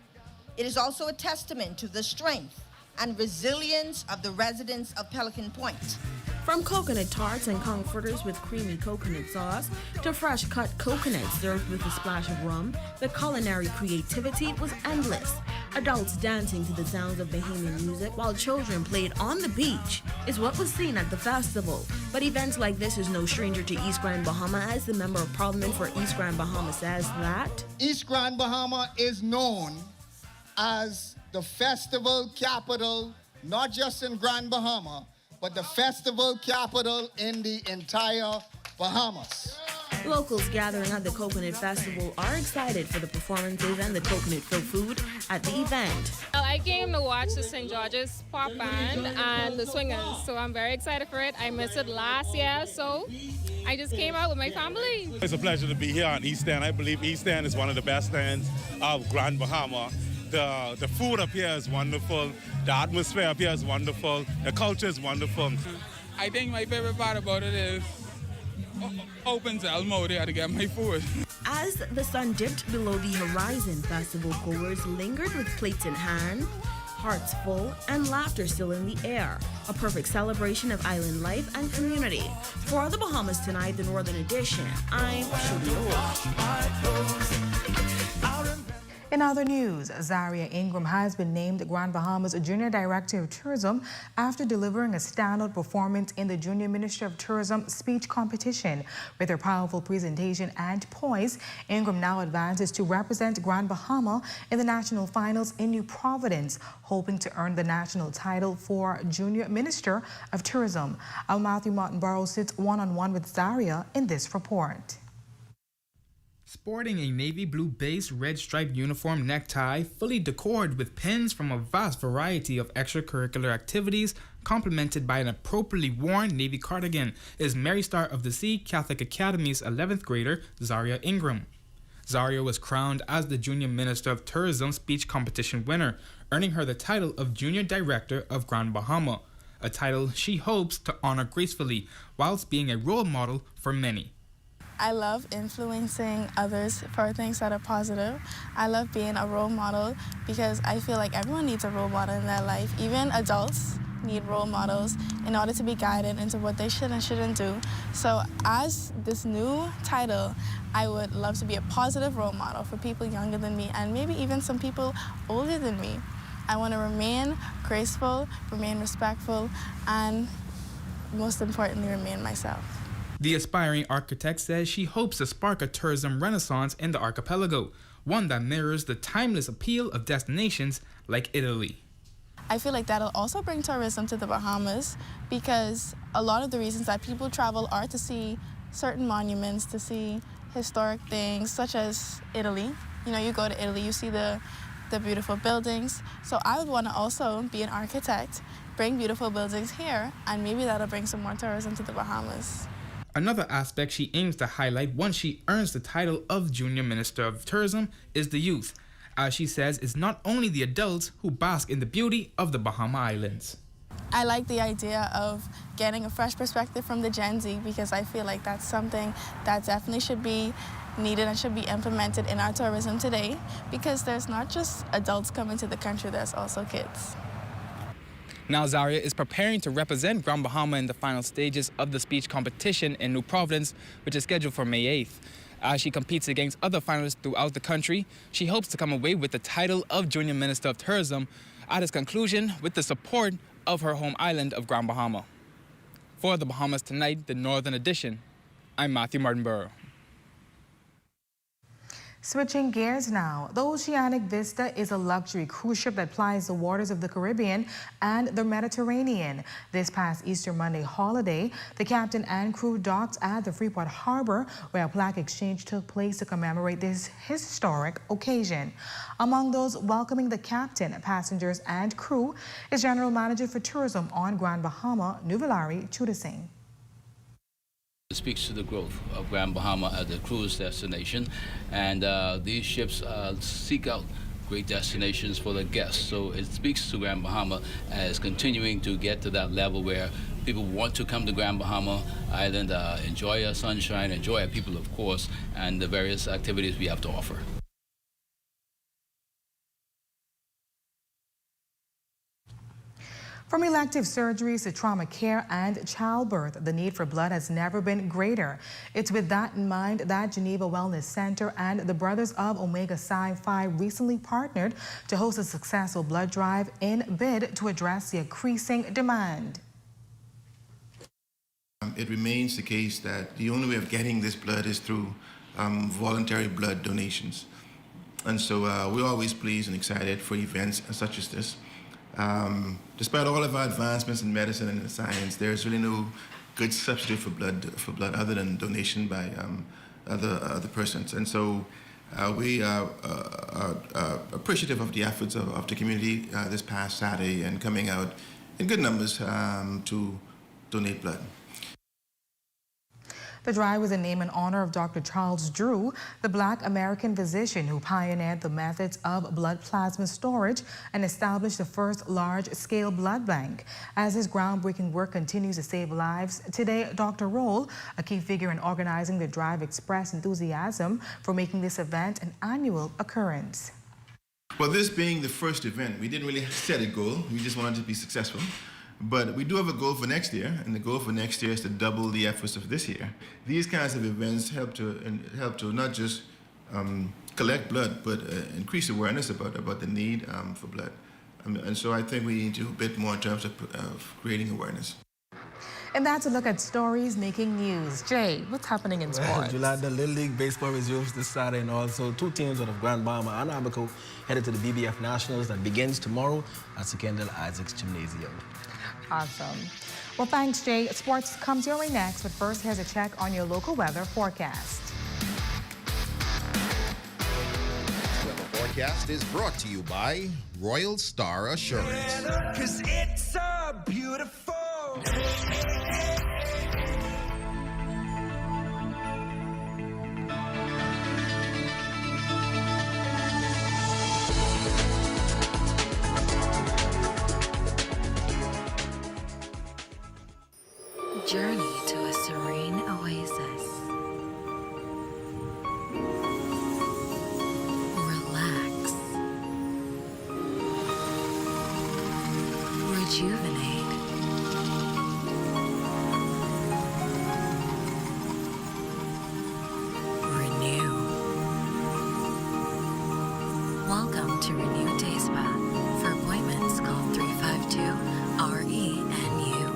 It is also a testament to the strength and resilience of the residents of Pelican Point. From coconut tarts and comforters with creamy coconut sauce to fresh-cut coconuts served with a splash of rum, the culinary creativity was endless. Adults dancing to the sounds of Bahamian music while children played on the beach is what was seen at the festival. But events like this is no stranger to East Grand Bahama, as the Member of Parliament for East Grand Bahama says that East Grand Bahama is known as the festival capital, not just in Grand Bahama, but the festival capital in the entire Bahamas. Locals gathering at the Coconut Festival are excited for the performances and the coconut-filled food at the event. I came to watch the St. George's Pop Band and the Swingers, so I'm very excited for it. I missed it last year, so I just came out with my family. It's a pleasure to be here on East End. I believe East End is one of the best ends of Grand Bahama. The food up here is wonderful. The atmosphere up here is wonderful. The culture is wonderful. I think my favorite part about it is open to Elmo there to get my food. As the sun dipped below the horizon, festival goers lingered with plates in hand, hearts full, and laughter still in the air. A perfect celebration of island life and community. For the Bahamas Tonight, the Northern Edition, I'm Shulia. In other news, Zaria Ingram has been named Grand Bahama's Junior Director of Tourism after delivering a standout performance in the Junior Minister of Tourism speech competition. With her powerful presentation and poise, Ingram now advances to represent Grand Bahama in the national finals in New Providence, hoping to earn the national title for Junior Minister of Tourism. Our Matthew Martin-Burrows sits one-on-one with Zaria in this report. Sporting a navy blue base red striped uniform necktie, fully decorated with pins from a vast variety of extracurricular activities, complemented by an appropriately worn navy cardigan, is Mary Star of the Sea Catholic Academy's 11th grader, Zaria Ingram. Zaria was crowned as the Junior Minister of Tourism speech competition winner, earning her the title of Junior Director of Grand Bahama, a title she hopes to honor gracefully, whilst being a role model for many. I love influencing others for things that are positive. I love being a role model because I feel like everyone needs a role model in their life. Even adults need role models in order to be guided into what they should and shouldn't do. So as this new title, I would love to be a positive role model for people younger than me and maybe even some people older than me. I want to remain graceful, remain respectful, and most importantly, remain myself. The aspiring architect says she hopes to spark a tourism renaissance in the archipelago, one that mirrors the timeless appeal of destinations like Italy. I feel like that'll also bring tourism to the Bahamas because a lot of the reasons that people travel are to see certain monuments, to see historic things such as Italy. You know, you go to Italy, you see the beautiful buildings. So I would want to also be an architect, bring beautiful buildings here, and maybe that'll bring some more tourism to the Bahamas. Another aspect she aims to highlight once she earns the title of Junior Minister of Tourism is the youth. As she says, it's not only the adults who bask in the beauty of the Bahama Islands. I like the idea of getting a fresh perspective from the Gen Z because I feel like that's something that definitely should be needed and should be implemented in our tourism today because there's not just adults coming to the country, there's also kids. Now Zaria is preparing to represent Grand Bahama in the final stages of the speech competition in New Providence, which is scheduled for May 8th. As she competes against other finalists throughout the country, she hopes to come away with the title of Junior Minister of Tourism at its conclusion with the support of her home island of Grand Bahama. For the Bahamas Tonight, the Northern Edition, I'm Matthew Martin-Burrows. Switching gears now, the Oceanic Vista is a luxury cruise ship that plies the waters of the Caribbean and the Mediterranean. This past Easter Monday holiday, the captain and crew docked at the Freeport Harbor, where a plaque exchange took place to commemorate this historic occasion. Among those welcoming the captain, passengers, and crew is General Manager for Tourism on Grand Bahama, Nuvolari Chudasing. It speaks to the growth of Grand Bahama as a cruise destination, and these ships seek out great destinations for the guests. So it speaks to Grand Bahama as continuing to get to that level where people want to come to Grand Bahama Island, enjoy our sunshine, enjoy our people, of course, and the various activities we have to offer. From elective surgeries to trauma care and childbirth, the need for blood has never been greater. It's with that in mind that Geneva Wellness Center and the Brothers of Omega Psi Phi recently partnered to host a successful blood drive in bid to address the increasing demand. It remains the case that the only way of getting this blood is through voluntary blood donations. And so we're always pleased and excited for events such as this. Despite all of our advancements in medicine and in science, there's really no good substitute for blood other than donation by other persons. And so we are appreciative of the efforts of the community this past Saturday and coming out in good numbers to donate blood. The drive was a name in honor of Dr. Charles Drew, the Black American physician who pioneered the methods of blood plasma storage and established the first large-scale blood bank. As his groundbreaking work continues to save lives, today Dr. Roll, a key figure in organizing the drive, expressed enthusiasm for making this event an annual occurrence. Well, this being the first event, we didn't really set a goal. We just wanted to be successful. But we do have a goal for next year, and the goal for next year is to double the efforts of this year. These kinds of events help to not just collect blood, but increase awareness about the need for blood. And so I think we need to do a bit more in terms of creating awareness. And that's a look at stories making news. Jay, what's happening in sports? July, the Little League Baseball resumes this Saturday, and also two teams out of Grand Bahama and Abaco headed to the BBF Nationals that begins tomorrow at Kendall Isaacs Gymnasium. Awesome. Well, thanks, Jay. Sports comes your way next, but first, here's a check on your local weather forecast. Weather forecast is brought to you by Royal Star Assurance. 'Cause it's so beautiful. Journey to a serene oasis. Relax. Rejuvenate. Renew. Welcome to Renew Day Spa. For appointments, call 352-RENU.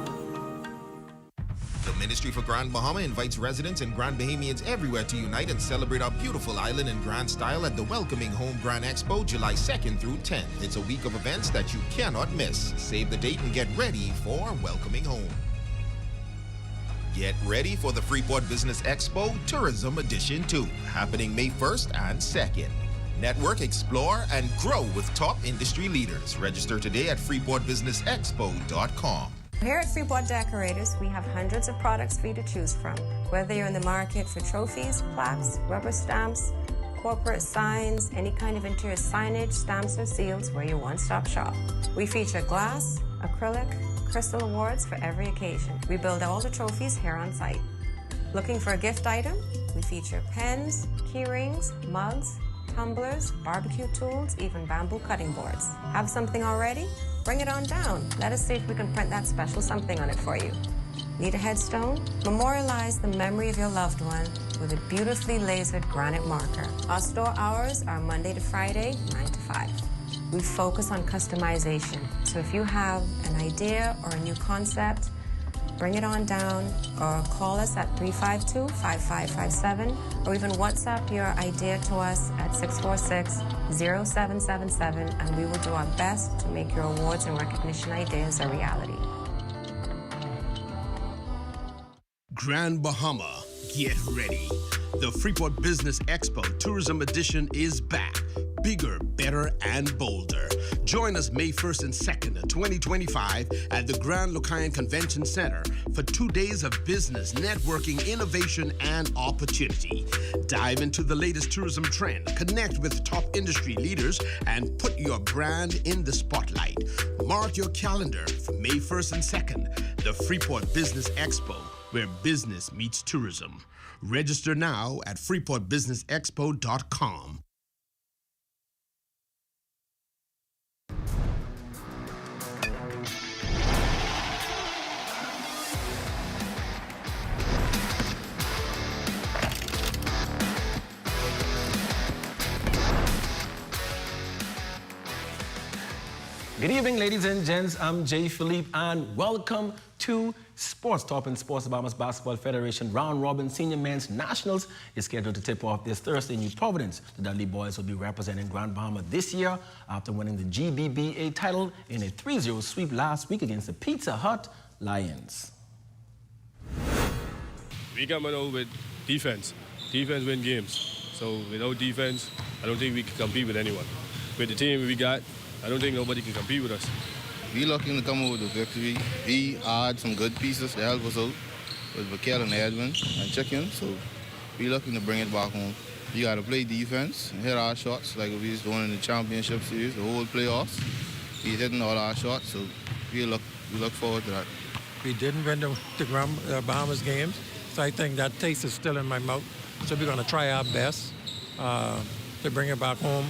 The Ministry for Grand Bahama invites residents and Grand Bahamians everywhere to unite and celebrate our beautiful island in grand style at the Welcoming Home Grand Expo, July 2nd through 10th. It's a week of events that you cannot miss. Save the date and get ready for Welcoming Home. Get ready for the Freeport Business Expo Tourism Edition 2, happening May 1st and 2nd. Network, explore, and grow with top industry leaders. Register today at freeportbusinessexpo.com. Here at Freeport Decorators, we have hundreds of products for you to choose from. Whether you're in the market for trophies, plaques, rubber stamps, corporate signs, any kind of interior signage, stamps, or seals, we're your one-stop shop. We feature glass, acrylic, crystal awards for every occasion. We build all the trophies here on site. Looking for a gift item? We feature pens, key rings, mugs, tumblers, barbecue tools, even bamboo cutting boards. Have something already? Bring it on down. Let us see if we can print that special something on it for you. Need a headstone? Memorialize the memory of your loved one with a beautifully lasered granite marker. Our store hours are Monday to Friday, 9 to 5. We focus on customization. So if you have an idea or a new concept, bring it on down or call us at 352-5557 or even WhatsApp your idea to us at 646-0777 and we will do our best to make your awards and recognition ideas a reality. Grand Bahama, get ready. The Freeport Business Expo Tourism Edition is back. Bigger, better, and bolder. Join us May 1st and 2nd, 2025 at the Grand Locayan Convention Center for 2 days of business, networking, innovation, and opportunity. Dive into the latest tourism trend, connect with top industry leaders, and put your brand in the spotlight. Mark your calendar for May 1st and 2nd, the Freeport Business Expo, where business meets tourism. Register now at freeportbusinessexpo.com. Good evening, ladies and gents. I'm Jay Philippe, and welcome to Sports Top and Sports Bahamas Basketball Federation Round Robin Senior Men's Nationals is scheduled to tip off this Thursday in New Providence. The Dudley boys will be representing Grand Bahama this year after winning the GBBA title in a 3-0 sweep last week against the Pizza Hut Lions. We come out with defense. Defense win games. So without defense, I don't think we can compete with anyone. With the team we got, I don't think nobody can compete with us. We're looking to come out with a victory. We add some good pieces to help us out with Vaquel and Edwin and Chicken. So we're looking to bring it back home. We got to play defense and hit our shots like we was doing in the championship series, the whole playoffs. We're hitting all our shots, so we look forward to that. We didn't win the Bahamas games, so I think that taste is still in my mouth. So we're going to try our best to bring it back home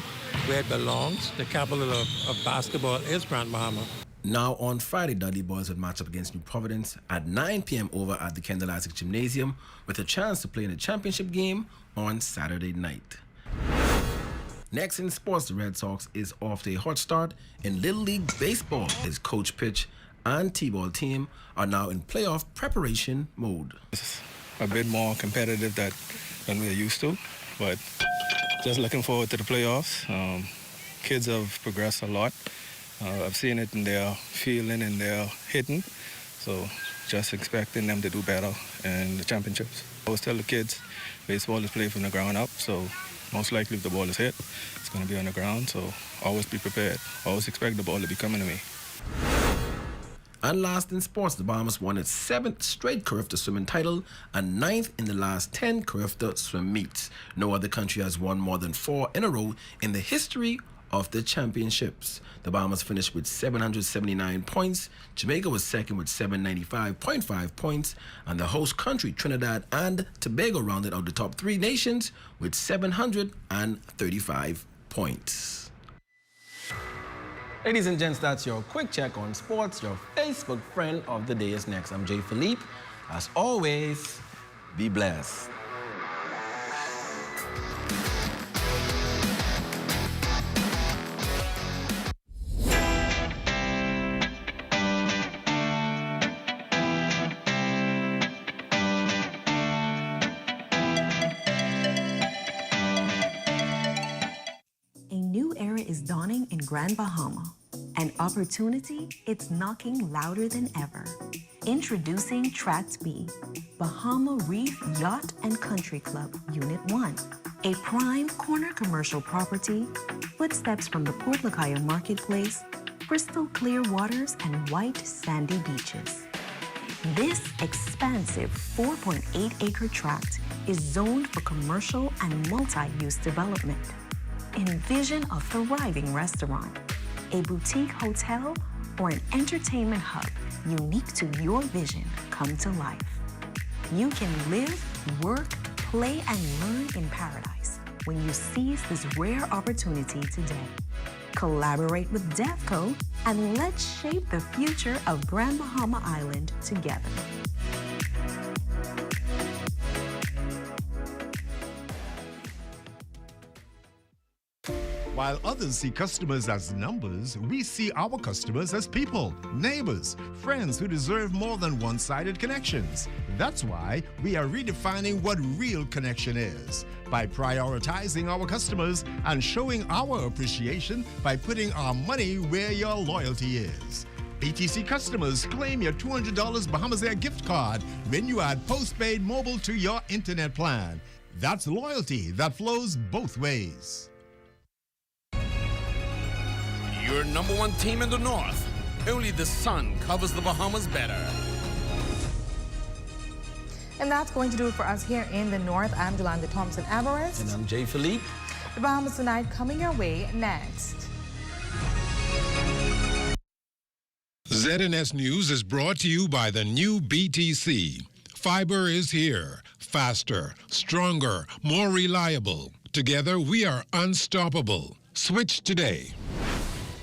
where it belongs. The capital of basketball is Grand Bahama. Now on Friday, Dudley Boys would match up against New Providence at 9 p.m. over at the Kendall Isaac Gymnasium with a chance to play in the championship game on Saturday night. Next in sports, the Red Sox is off to a hot start in Little League Baseball. His coach pitch and T-ball team are now in playoff preparation mode. It's a bit more competitive than we're used to, but just looking forward to the playoffs. Kids have progressed a lot. I've seen it in their fielding and their hitting, so just expecting them to do better in the championships. I always tell the kids, baseball is played from the ground up, so most likely if the ball is hit, it's going to be on the ground, so always be prepared. Always expect the ball to be coming to me. And last in sports, the Bahamas won its 7th straight Carifta swimming title and 9th in the last 10 Carifta swim meets. No other country has won more than 4 in a row in the history of the championships. The Bahamas finished with 779 points, Jamaica was second with 795.5 points, and the host country Trinidad and Tobago rounded out the top 3 nations with 735 points. Ladies and gents, that's your quick check on sports. Your Facebook friend of the day is next. I'm Jay Philippe. As always, be blessed. Dawning in Grand Bahama. An opportunity, it's knocking louder than ever. Introducing Tract B, Bahama Reef Yacht and Country Club, Unit 1. A prime corner commercial property, footsteps from the Port Lacaya Marketplace, crystal clear waters and white sandy beaches. This expansive 4.8-acre tract is zoned for commercial and multi-use development. Envision a thriving restaurant, a boutique hotel, or an entertainment hub unique to your vision come to life. You can live, work, play, and learn in paradise when you seize this rare opportunity today. Collaborate with DEFCO and let's shape the future of Grand Bahama Island together. While others see customers as numbers, we see our customers as people, neighbors, friends who deserve more than one-sided connections. That's why we are redefining what real connection is by prioritizing our customers and showing our appreciation by putting our money where your loyalty is. BTC customers, claim your $200 Bahamas Air gift card when you add postpaid mobile to your internet plan. That's loyalty that flows both ways. Your number one team in the North. Only the sun covers the Bahamas better. And that's going to do it for us here in the North. I'm Jolanda Thompson-Alvarez. And I'm Jay Philippe. The Bahamas Tonight coming your way next. ZNS News is brought to you by the new BTC. Fiber is here. Faster, stronger, more reliable. Together we are unstoppable. Switch today.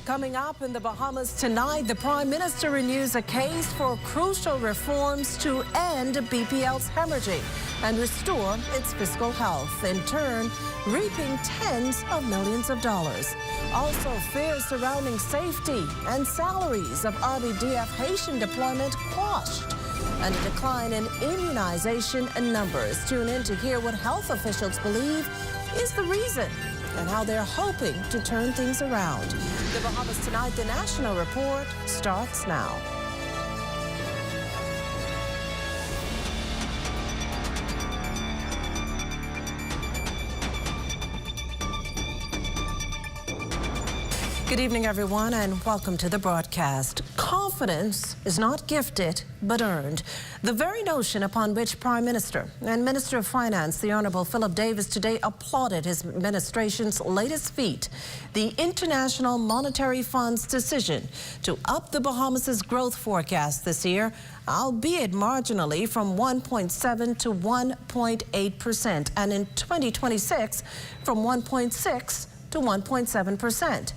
Coming up in the Bahamas tonight, the Prime Minister renews a case for crucial reforms to end BPL's hemorrhaging and restore its fiscal health, in turn reaping tens of millions of dollars. Also, fears surrounding safety and salaries of RBDF Haitian deployment quashed, and a decline in immunization numbers. Tune in to hear what health officials believe is the reason and how they're hoping to turn things around. The Bahamas Tonight, the National Report, starts now. Good evening, everyone, and welcome to the broadcast. Confidence is not gifted, but earned. The very notion upon which Prime Minister and Minister of Finance, the Honourable Philip Davis, today applauded his administration's latest feat, the International Monetary Fund's decision to up the Bahamas' growth forecast this year, albeit marginally from 1.7 to 1.8%, and in 2026 from 1.6 to 1.7%.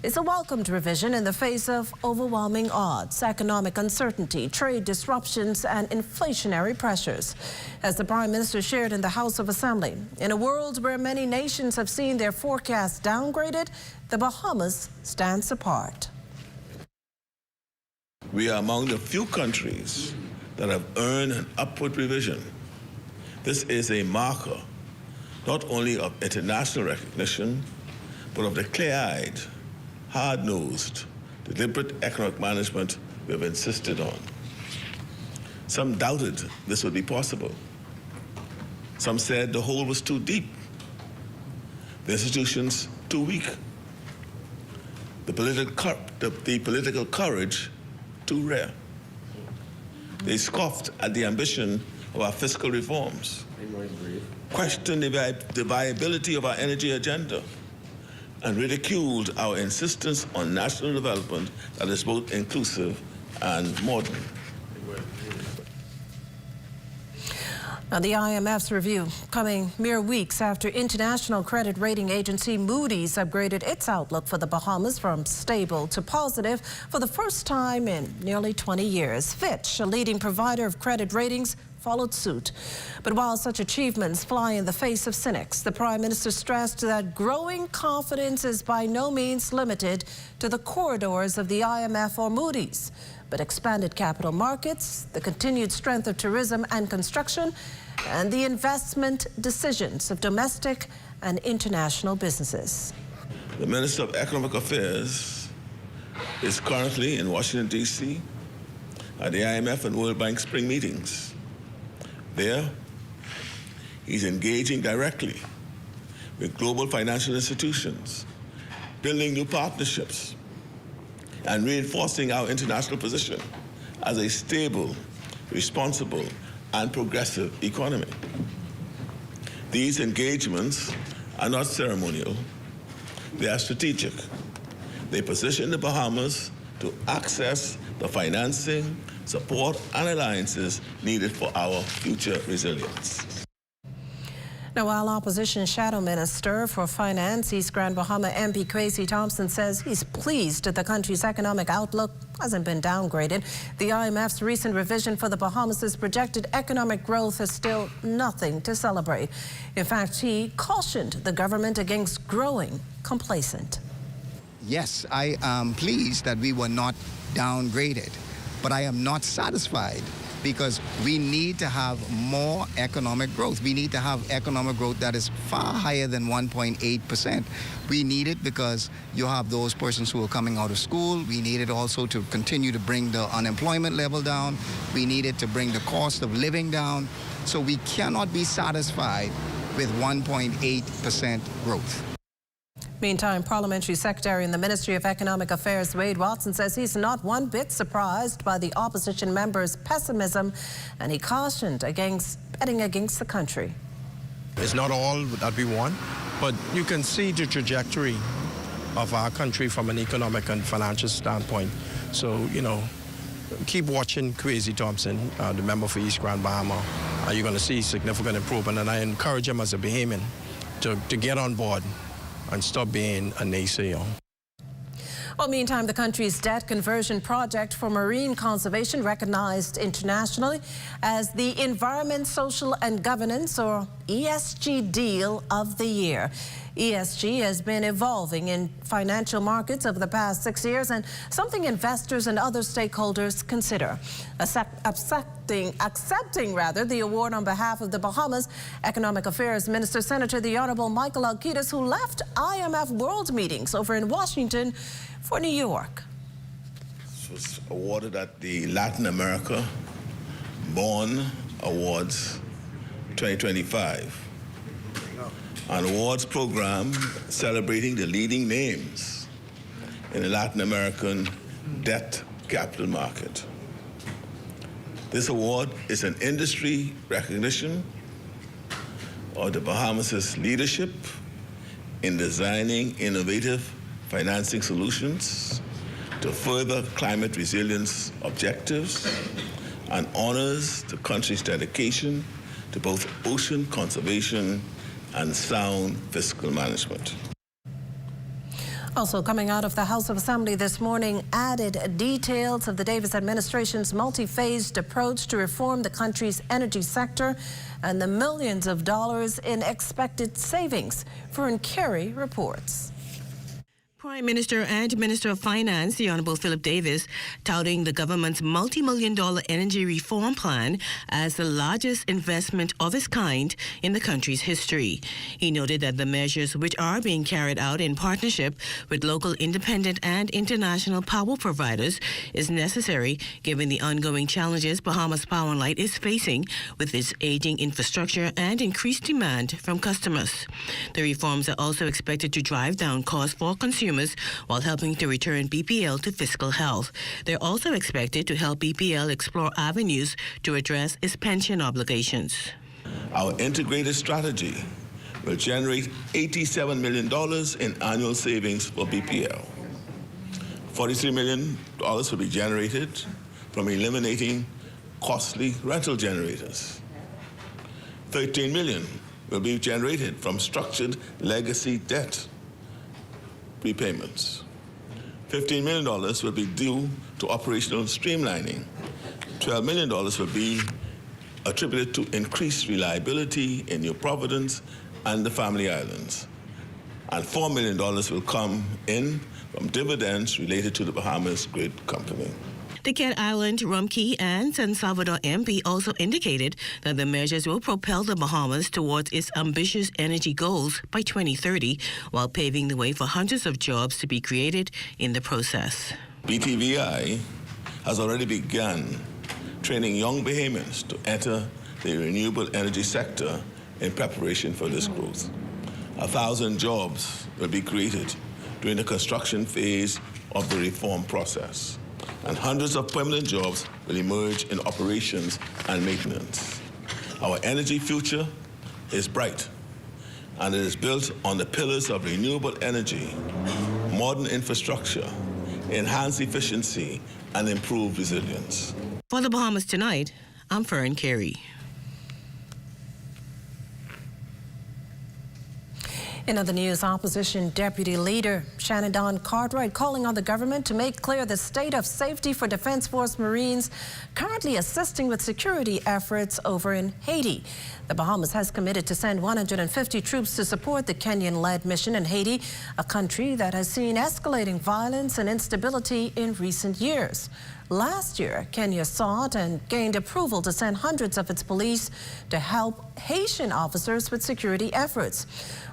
It's a welcomed revision in the face of overwhelming odds, economic uncertainty, trade disruptions, and inflationary pressures. As the Prime Minister shared in the House of Assembly, in a world where many nations have seen their forecasts downgraded, the Bahamas stands apart. We are among the few countries that have earned an upward revision. This is a marker not only of international recognition, but of the clear-eyed, hard-nosed, deliberate economic management we have insisted on. Some doubted this would be possible. Some said the hole was too deep, the institutions too weak, the political courage too rare. They scoffed at the ambition of our fiscal reforms, questioned the viability of our energy agenda, and ridiculed our insistence on national development that is both inclusive and modern. Now, the IMF's review coming mere weeks after international credit rating agency Moody's upgraded its outlook for the Bahamas from stable to positive for the first time in nearly 20 years. Fitch, a leading provider of credit ratings, followed suit. But while such achievements fly in the face of cynics, the Prime Minister stressed that growing confidence is by no means limited to the corridors of the IMF or Moody's, but expanded capital markets, the continued strength of tourism and construction, and the investment decisions of domestic and international businesses. The Minister of Economic Affairs is currently in Washington, D.C. at the IMF and World Bank spring meetings. There, he's engaging directly with global financial institutions, building new partnerships, and reinforcing our international position as a stable, responsible, and progressive economy. These engagements are not ceremonial, they are strategic. They position the Bahamas to access the financing, support, and alliances needed for our future resilience. Now, while Opposition Shadow Minister for Finance, East Grand Bahama MP Kwesi Thompson says he's pleased that the country's economic outlook hasn't been downgraded, the IMF's recent revision for the Bahamas' projected economic growth is still nothing to celebrate. In fact, he cautioned the government against growing complacent. Yes, I am pleased that we were not downgraded, but I am not satisfied because we need to have more economic growth. We need to have economic growth that is far higher than 1.8%. We need it because you have those persons who are coming out of school. We need it also to continue to bring the unemployment level down. We need it to bring the cost of living down. So we cannot be satisfied with 1.8% growth. Meantime, Parliamentary Secretary in the Ministry of Economic Affairs, Wade Watson, says he's not one bit surprised by the opposition members' pessimism, and he cautioned against betting against the country. It's not all that we want, but you can see the trajectory of our country from an economic and financial standpoint. So, you know, keep watching Kwesi Thompson, the member for East Grand Bahama. You're going to see significant improvement, and I encourage him as a Bahamian to get on board and stop being a naysayer. Well, meantime, the country's debt conversion project for marine conservation, recognized internationally as the Environment, Social and Governance, or ESG Deal of the Year. ESG has been evolving in financial markets over the past 6 years, and something investors and other stakeholders consider. Accepting the award on behalf of the Bahamas Economic Affairs Minister, Senator the Honorable Michael Alquitas, who left IMF World meetings over in Washington for New York. This was awarded at the Latin America Bond Awards 2025, an awards program celebrating the leading names in the Latin American debt capital market. This award is an industry recognition of the Bahamas' leadership in designing innovative financing solutions to further climate resilience objectives and honors the country's dedication to both ocean conservation and sound fiscal management. Also coming out of the House of Assembly this morning, added details of the Davis administration's multi-phased approach to reform the country's energy sector and the millions of dollars in expected savings. Fern Carey reports. Prime Minister and Minister of Finance, the Honourable Philip Davis, touting the government's multi-million-dollar energy reform plan as the largest investment of its kind in the country's history. He noted that the measures, which are being carried out in partnership with local independent and international power providers, is necessary given the ongoing challenges Bahamas Power and Light is facing with its aging infrastructure and increased demand from customers. The reforms are also expected to drive down costs for consumers while helping to return BPL to fiscal health. They're also expected to help BPL explore avenues to address its pension obligations. Our integrated strategy will generate $87 million in annual savings for BPL. $43 million will be generated from eliminating costly rental generators. $13 million will be generated from structured legacy debt repayments. $15 million will be due to operational streamlining. $12 million will be attributed to increased reliability in New Providence and the Family Islands. And $4 million will come in from dividends related to the Bahamas Grid Company. The Cat Island, Rumkey, and San Salvador MP also indicated that the measures will propel the Bahamas towards its ambitious energy goals by 2030, while paving the way for hundreds of jobs to be created in the process. BTVI has already begun training young Bahamians to enter the renewable energy sector in preparation for this growth. 1,000 jobs will be created during the construction phase of the reform process, and hundreds of permanent jobs will emerge in operations and maintenance. Our energy future is bright, and it is built on the pillars of renewable energy, modern infrastructure, enhanced efficiency, and improved resilience. For the Bahamas Tonight, I'm Fern Carey. In other news, opposition deputy leader Shannon Don Cartwright calling on the government to make clear the state of safety for Defense Force Marines currently assisting with security efforts over in Haiti. The Bahamas has committed to send 150 troops to support the Kenyan-led mission in Haiti, a country that has seen escalating violence and instability in recent years. Last year, Kenya sought and gained approval to send hundreds of its police to help Haitian officers with security efforts.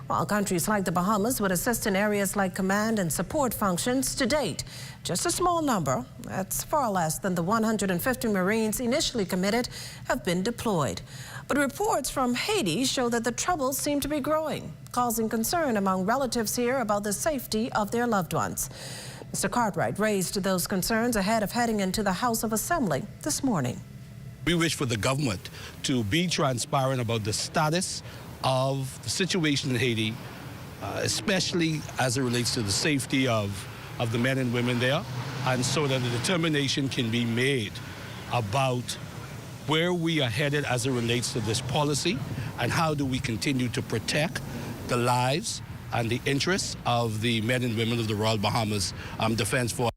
While countries like the Bahamas would assist in areas like command and support functions, to date, just a small number, that's far less than the 150 Marines initially committed, have been deployed. But reports from Haiti show that the troubles seem to be growing, causing concern among relatives here about the safety of their loved ones. Mr. Cartwright raised those concerns ahead of heading into the House of Assembly this morning. We wish for the government to be transparent about the status of the situation in Haiti, especially as it relates to the safety of the men and women there, and so that a determination can be made about where we are headed as it relates to this policy and how do we continue to protect the lives and the interests of the men and women of the Royal Bahamas Defense Force.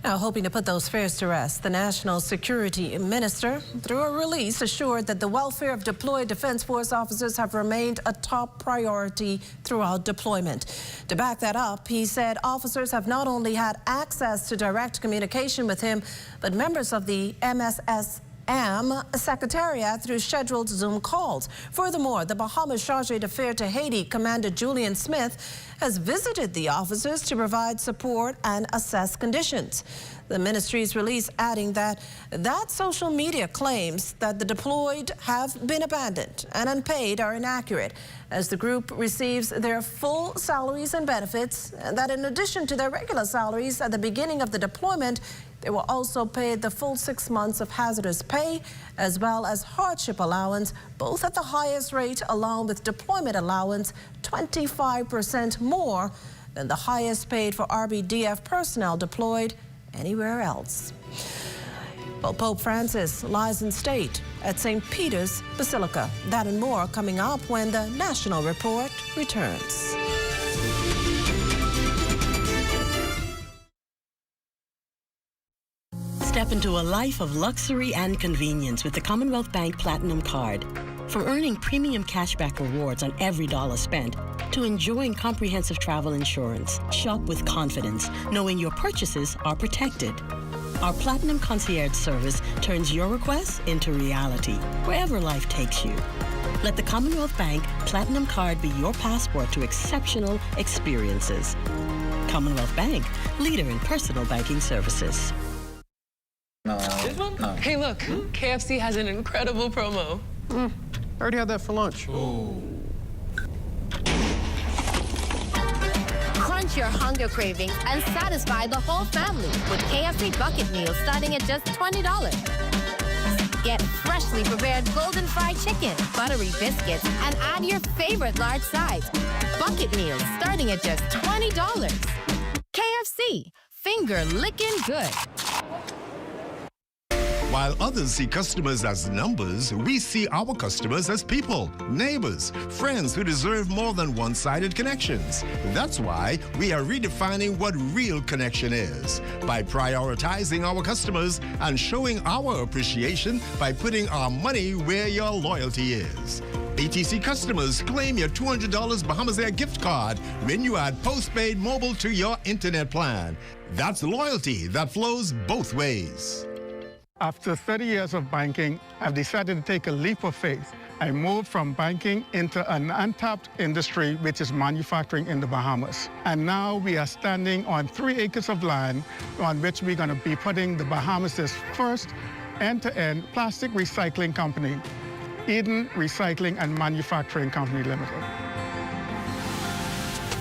Now, hoping to put those fears to rest, the National Security Minister, through a release, assured that the welfare of deployed Defense Force officers have remained a top priority throughout deployment. To back that up, he said officers have not only had access to direct communication with him, but members of the MSS Secretariat through scheduled Zoom calls. Furthermore, the Bahamas Chargé d'Affaires to Haiti, Commander Julian Smith, has visited the officers to provide support and assess conditions. The ministry's release adding that social media claims that the deployed have been abandoned and unpaid are inaccurate, as the group receives their full salaries and benefits, and that in addition to their regular salaries at the beginning of the deployment, they were also paid the full 6 months of hazardous pay as well as hardship allowance, both at the highest rate, along with deployment allowance 25% more than the highest paid for RBDF personnel deployed anywhere else. Well, Pope Francis lies in state at St. Peter's Basilica. That and more coming up when the National Report returns. Step into a life of luxury and convenience with the Commonwealth Bank Platinum Card. From earning premium cashback rewards on every dollar spent to enjoying comprehensive travel insurance, shop with confidence, knowing your purchases are protected. Our Platinum Concierge service turns your requests into reality, wherever life takes you. Let the Commonwealth Bank Platinum Card be your passport to exceptional experiences. Commonwealth Bank, leader in personal banking services. This one? No. Hey, look, KFC has an incredible promo. I already had that for lunch. Crunch your hunger cravings and satisfy the whole family with KFC bucket meals starting at just $20. Get freshly prepared golden fried chicken, buttery biscuits, and add your favorite large size. Bucket meals starting at just $20. KFC, finger licking good. While others see customers as numbers, we see our customers as people, neighbors, friends who deserve more than one-sided connections. That's why we are redefining what real connection is by prioritizing our customers and showing our appreciation by putting our money where your loyalty is. ATC customers, claim your $200 Bahamas Air gift card when you add postpaid mobile to your internet plan. That's loyalty that flows both ways. After 30 years of banking, I've decided to take a leap of faith. I moved from banking into an untapped industry, which is manufacturing in the Bahamas. And now we are standing on 3 acres of land on which we're going to be putting the Bahamas' first end-to-end plastic recycling company, Eden Recycling and Manufacturing Company Limited.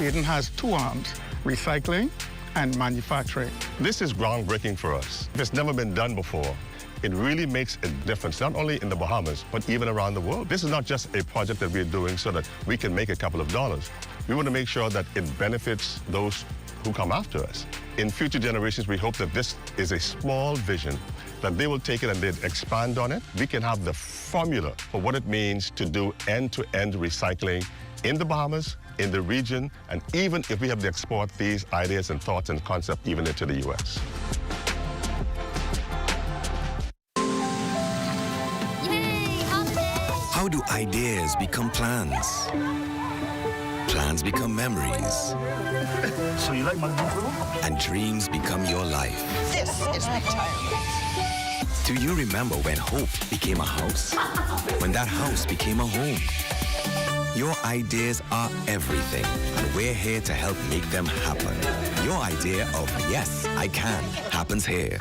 Eden has 2 arms, recycling and manufacturing. This is groundbreaking for us. It's never been done before. It really makes a difference, not only in the Bahamas, but even around the world. This is not just a project that we're doing so that we can make a couple of dollars. We want to make sure that it benefits those who come after us. In future generations, we hope that this is a small vision, that they will take it and they'll expand on it. We can have the formula for what it means to do end-to-end recycling in the Bahamas, in the region, and even if we have to export these ideas and thoughts and concepts even into the U.S. How do ideas become plans? Plans become memories. So you like my new? And dreams become your life. This is my child. Do you remember when hope became a house? When that house became a home? Your ideas are everything, and we're here to help make them happen. Your idea of yes, I can happens here.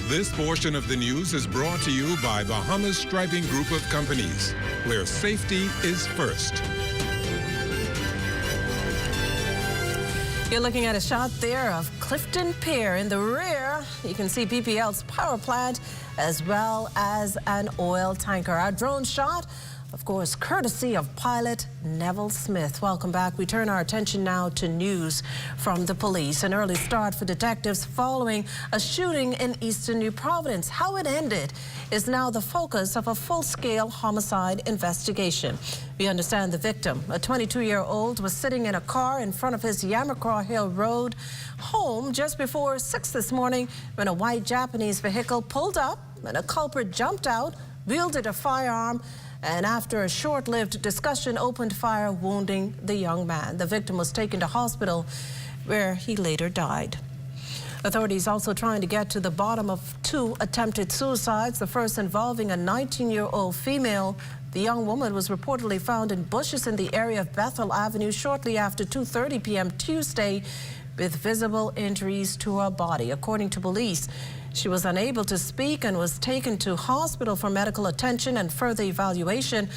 This portion of the news is brought to you by Bahamas Striping Group of Companies, where safety is first. You're looking at a shot there of Clifton Pier. In the rear, you can see BPL's power plant as well as an oil tanker. Our drone shot, of course, courtesy of pilot Neville Smith. Welcome back. We turn our attention now to news from the police. An early start for detectives following a shooting in eastern New Providence. How it ended is now the focus of a full-scale homicide investigation. We understand the victim, a 22-year-old, was sitting in a car in front of his Yamacraw Hill Road home just before 6 this morning when a white Japanese vehicle pulled up and a culprit jumped out, wielded a firearm, and after a short-lived discussion, opened fire, wounding the young man. The victim was taken to hospital where he later died. Authorities also trying to get to the bottom of 2 attempted suicides, the first involving a 19-year-old female. The young woman was reportedly found in bushes in the area of Bethel Avenue shortly after 2:30 p.m. Tuesday with visible injuries to her body. According to police, she was unable to speak and was taken to hospital for medical attention and further evaluation.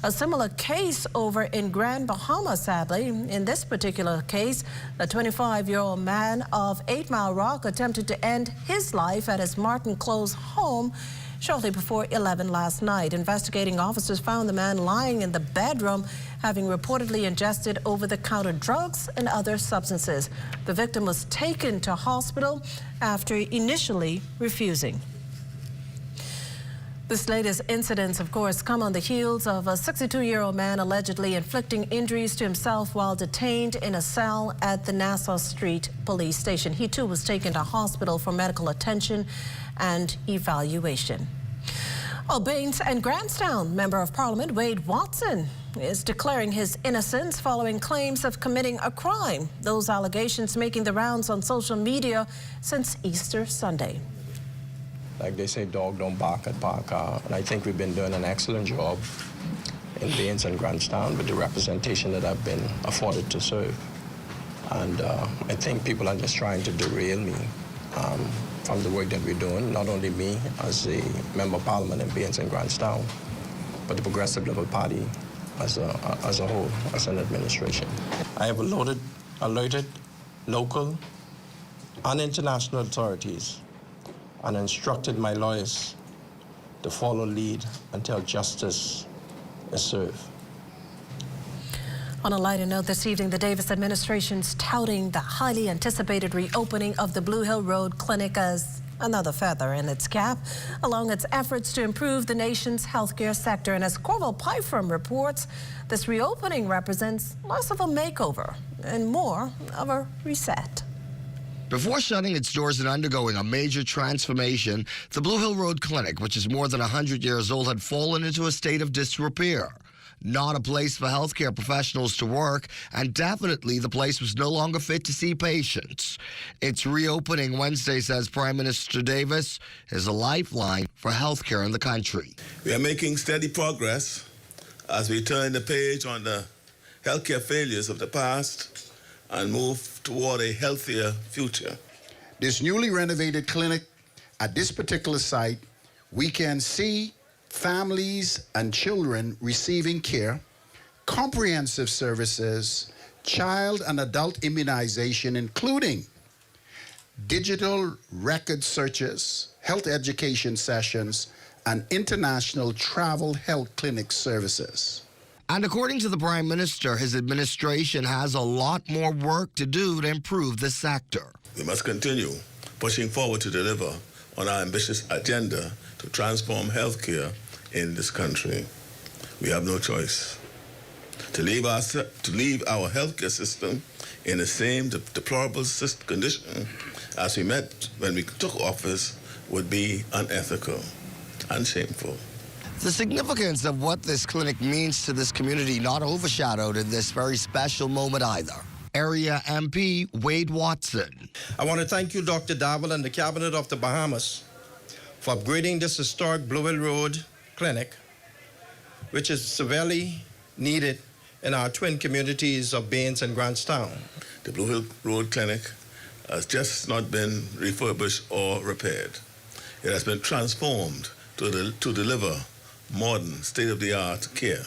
A similar case over in Grand Bahama, sadly. In this particular case, a 25-year-old man of 8 Mile Rock attempted to end his life at his Martin Close home shortly before 11 last night. Investigating officers found the man lying in the bedroom, having reportedly ingested over-the-counter drugs and other substances. The victim was taken to hospital after initially refusing. This latest incidents, of course, come on the heels of a 62-year-old man allegedly inflicting injuries to himself while detained in a cell at the Nassau Street police station. He too was taken to hospital for medical attention and evaluation. Baines and Grahamstown Member of Parliament Wade Watson is declaring his innocence following claims of committing a crime. Those allegations making the rounds on social media since Easter Sunday. Like they say, dog don't bark at park. And I think we've been doing an excellent job in Baines and Grahamstown with the representation that I've been afforded to serve. And I think people are just trying to derail me from the work that we're doing, not only me as a Member of Parliament in Baines and Grahamstown, but the Progressive Liberal Party as a whole, as an administration. I have alerted local and international authorities and instructed my lawyers to follow lead until justice is served. On a lighter note, this evening, the Davis administration's touting the highly anticipated reopening of the Blue Hill Road Clinic as another feather in its cap, along its efforts to improve the nation's healthcare sector. And as Corval Pyfrom reports, this reopening represents less of a makeover and more of a reset. Before shutting its doors and undergoing a major transformation, the Blue Hill Road Clinic, which is more than 100 years old, had fallen into a state of disrepair. Not a place for healthcare professionals to work, and definitely the place was no longer fit to see patients. Its reopening Wednesday, says Prime Minister Davis, is a lifeline for healthcare in the country. We are making steady progress as we turn the page on the healthcare failures of the past and move toward a healthier future. This newly renovated clinic at this particular site, we can see families and children receiving care, comprehensive services, child and adult immunization, including digital record searches, health education sessions, and international travel health clinic services. And according to the Prime Minister, his administration has a lot more work to do to improve the sector. We must continue pushing forward to deliver on our ambitious agenda to transform healthcare in this country. We have no choice. To leave our healthcare system in the same deplorable condition as we met when we took office would be unethical and shameful. The significance of what this clinic means to this community not overshadowed in this very special moment either. Area MP Wade Watson. I want to thank you, Dr. Darwell, and the Cabinet of the Bahamas for upgrading this historic Blue Hill Road Clinic, which is severely needed in our twin communities of Baines and Grahamstown. The Blue Hill Road Clinic has just not been refurbished or repaired. It has been transformed to deliver modern, state-of-the-art care.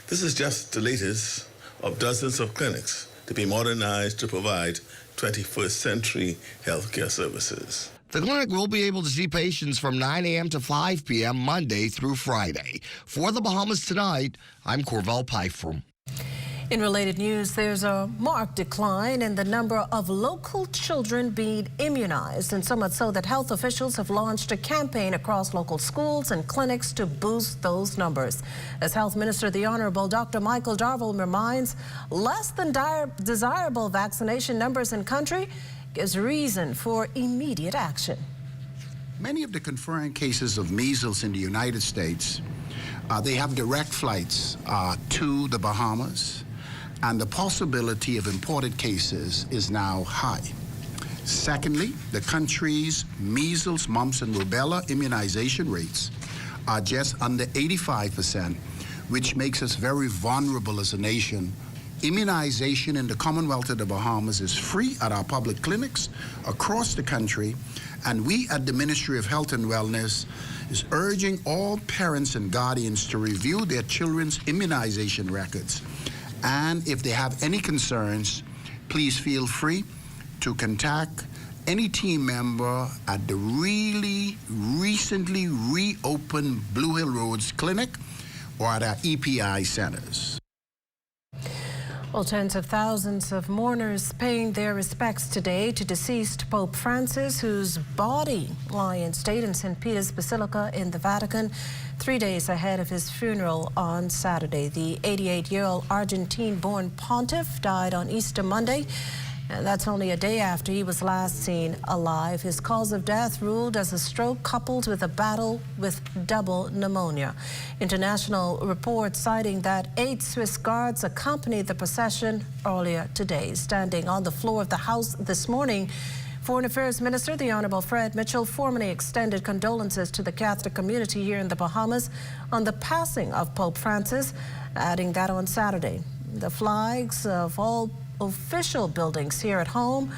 This is just the latest of dozens of clinics to be modernized to provide 21st century healthcare services. The clinic will be able to see patients from 9 a.m. to 5 p.m. Monday through Friday. For the Bahamas Tonight, I'm Corval Pyfrom. In related news, there's a marked decline in the number of local children being immunized, and so much so that health officials have launched a campaign across local schools and clinics to boost those numbers. As Health Minister, the Honorable Dr. Michael Darwell reminds, less than desirable vaccination numbers in country gives reason for immediate action. Many of the confirmed cases of measles in the United States, they have direct flights to the Bahamas, and the possibility of imported cases is now high. Secondly, the country's measles, mumps, and rubella immunization rates are just under 85%, which makes us very vulnerable as a nation. Immunization in the Commonwealth of the Bahamas is free at our public clinics across the country, and we at the Ministry of Health and Wellness is urging all parents and guardians to review their children's immunization records. And if they have any concerns, please feel free to contact any team member at the recently reopened Blue Hill Roads Clinic or at our EPI centers. Well, tens of thousands of mourners paying their respects today to deceased Pope Francis, whose body lie in state in St. Peter's Basilica in the Vatican, 3 days ahead of his funeral on Saturday. The 88-year-old Argentine-born pontiff died on Easter Monday, and that's only a day after he was last seen alive. His cause of death ruled as a stroke coupled with a battle with double pneumonia. International reports citing that 8 Swiss guards accompanied the procession earlier today. Standing on the floor of the House this morning, Foreign Affairs Minister, the Honorable Fred Mitchell, formally extended condolences to the Catholic community here in the Bahamas on the passing of Pope Francis, adding that on Saturday, the flags of all official buildings here at home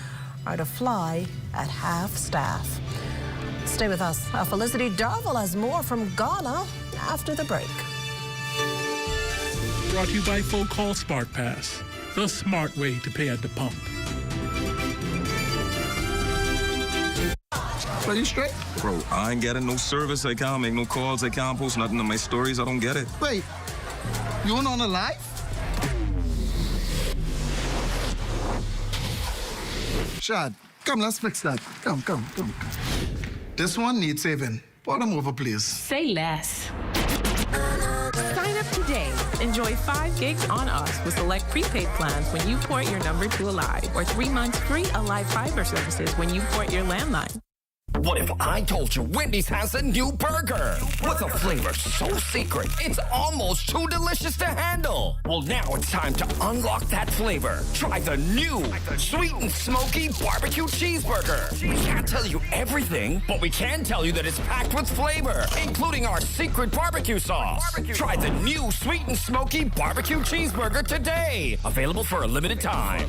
are to fly at half-staff. Stay with us. Felicity Darville has more from Ghana after the break. Brought to you by Folk Call Smart Pass, the smart way to pay at the pump. Are you straight? Bro, I ain't getting no service. I can't make no calls. I can't post nothing on my stories. I don't get it. Wait, you on a live? Shad, come, let's fix that. Come. This one needs saving. Put them over, please. Say less. Sign up today. Enjoy 5 gigs on us with select prepaid plans when you port your number to Alive, or 3 months free Alive Fiber services when you port your landline. What if I told you Wendy's has a new burger? With a flavor so secret, it's almost too delicious to handle. Well, now it's time to unlock that flavor. Try the new sweet and smoky barbecue cheeseburger. We can't tell you everything, but we can tell you that it's packed with flavor, including our secret barbecue sauce. Try the new sweet and smoky barbecue cheeseburger today. Available for a limited time.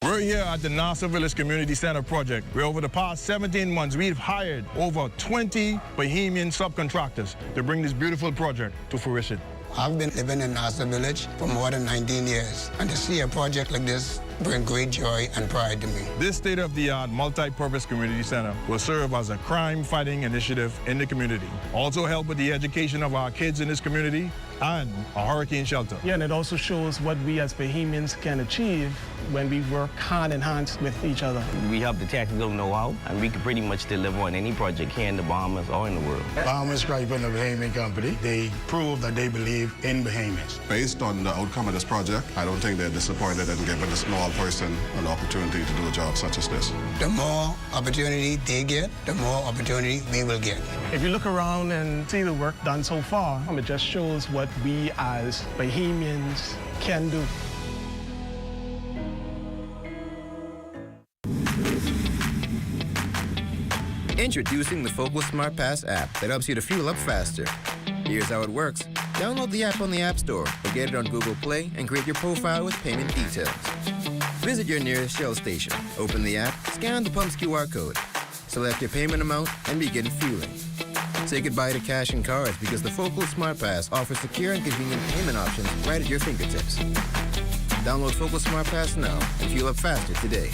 We're here at the Nassau Village Community Center project, where over the past 17 months, we've hired over 20 Bahamian subcontractors to bring this beautiful project to fruition. I've been living in Nassau Village for more than 19 years, and to see a project like this bring great joy and pride to me. This state-of-the-art multi-purpose community center will serve as a crime-fighting initiative in the community. Also help with the education of our kids in this community and a hurricane shelter. Yeah, and it also shows what we as Bahamians can achieve when we work hand in hand with each other. We have the technical know-how, and we can pretty much deliver on any project here in the Bahamas or in the world. Bahamas Stripe and the Bahamian Company, they prove that they believe in Bahamians. Based on the outcome of this project, I don't think they're disappointed in giving a small person an opportunity to do a job such as this. The more opportunity they get, the more opportunity we will get. If you look around and see the work done so far, it just shows what we as Bahamians can do. Introducing the Focal Smart Pass app that helps you to fuel up faster. Here's how it works. Download the app on the App Store or get it on Google Play and create your profile with payment details. Visit your nearest Shell station, open the app, scan the pump's QR code, select your payment amount, and begin fueling. Say goodbye to cash and cards because the Focal Smart Pass offers secure and convenient payment options right at your fingertips. Download Focal Smart Pass now and fuel up faster today.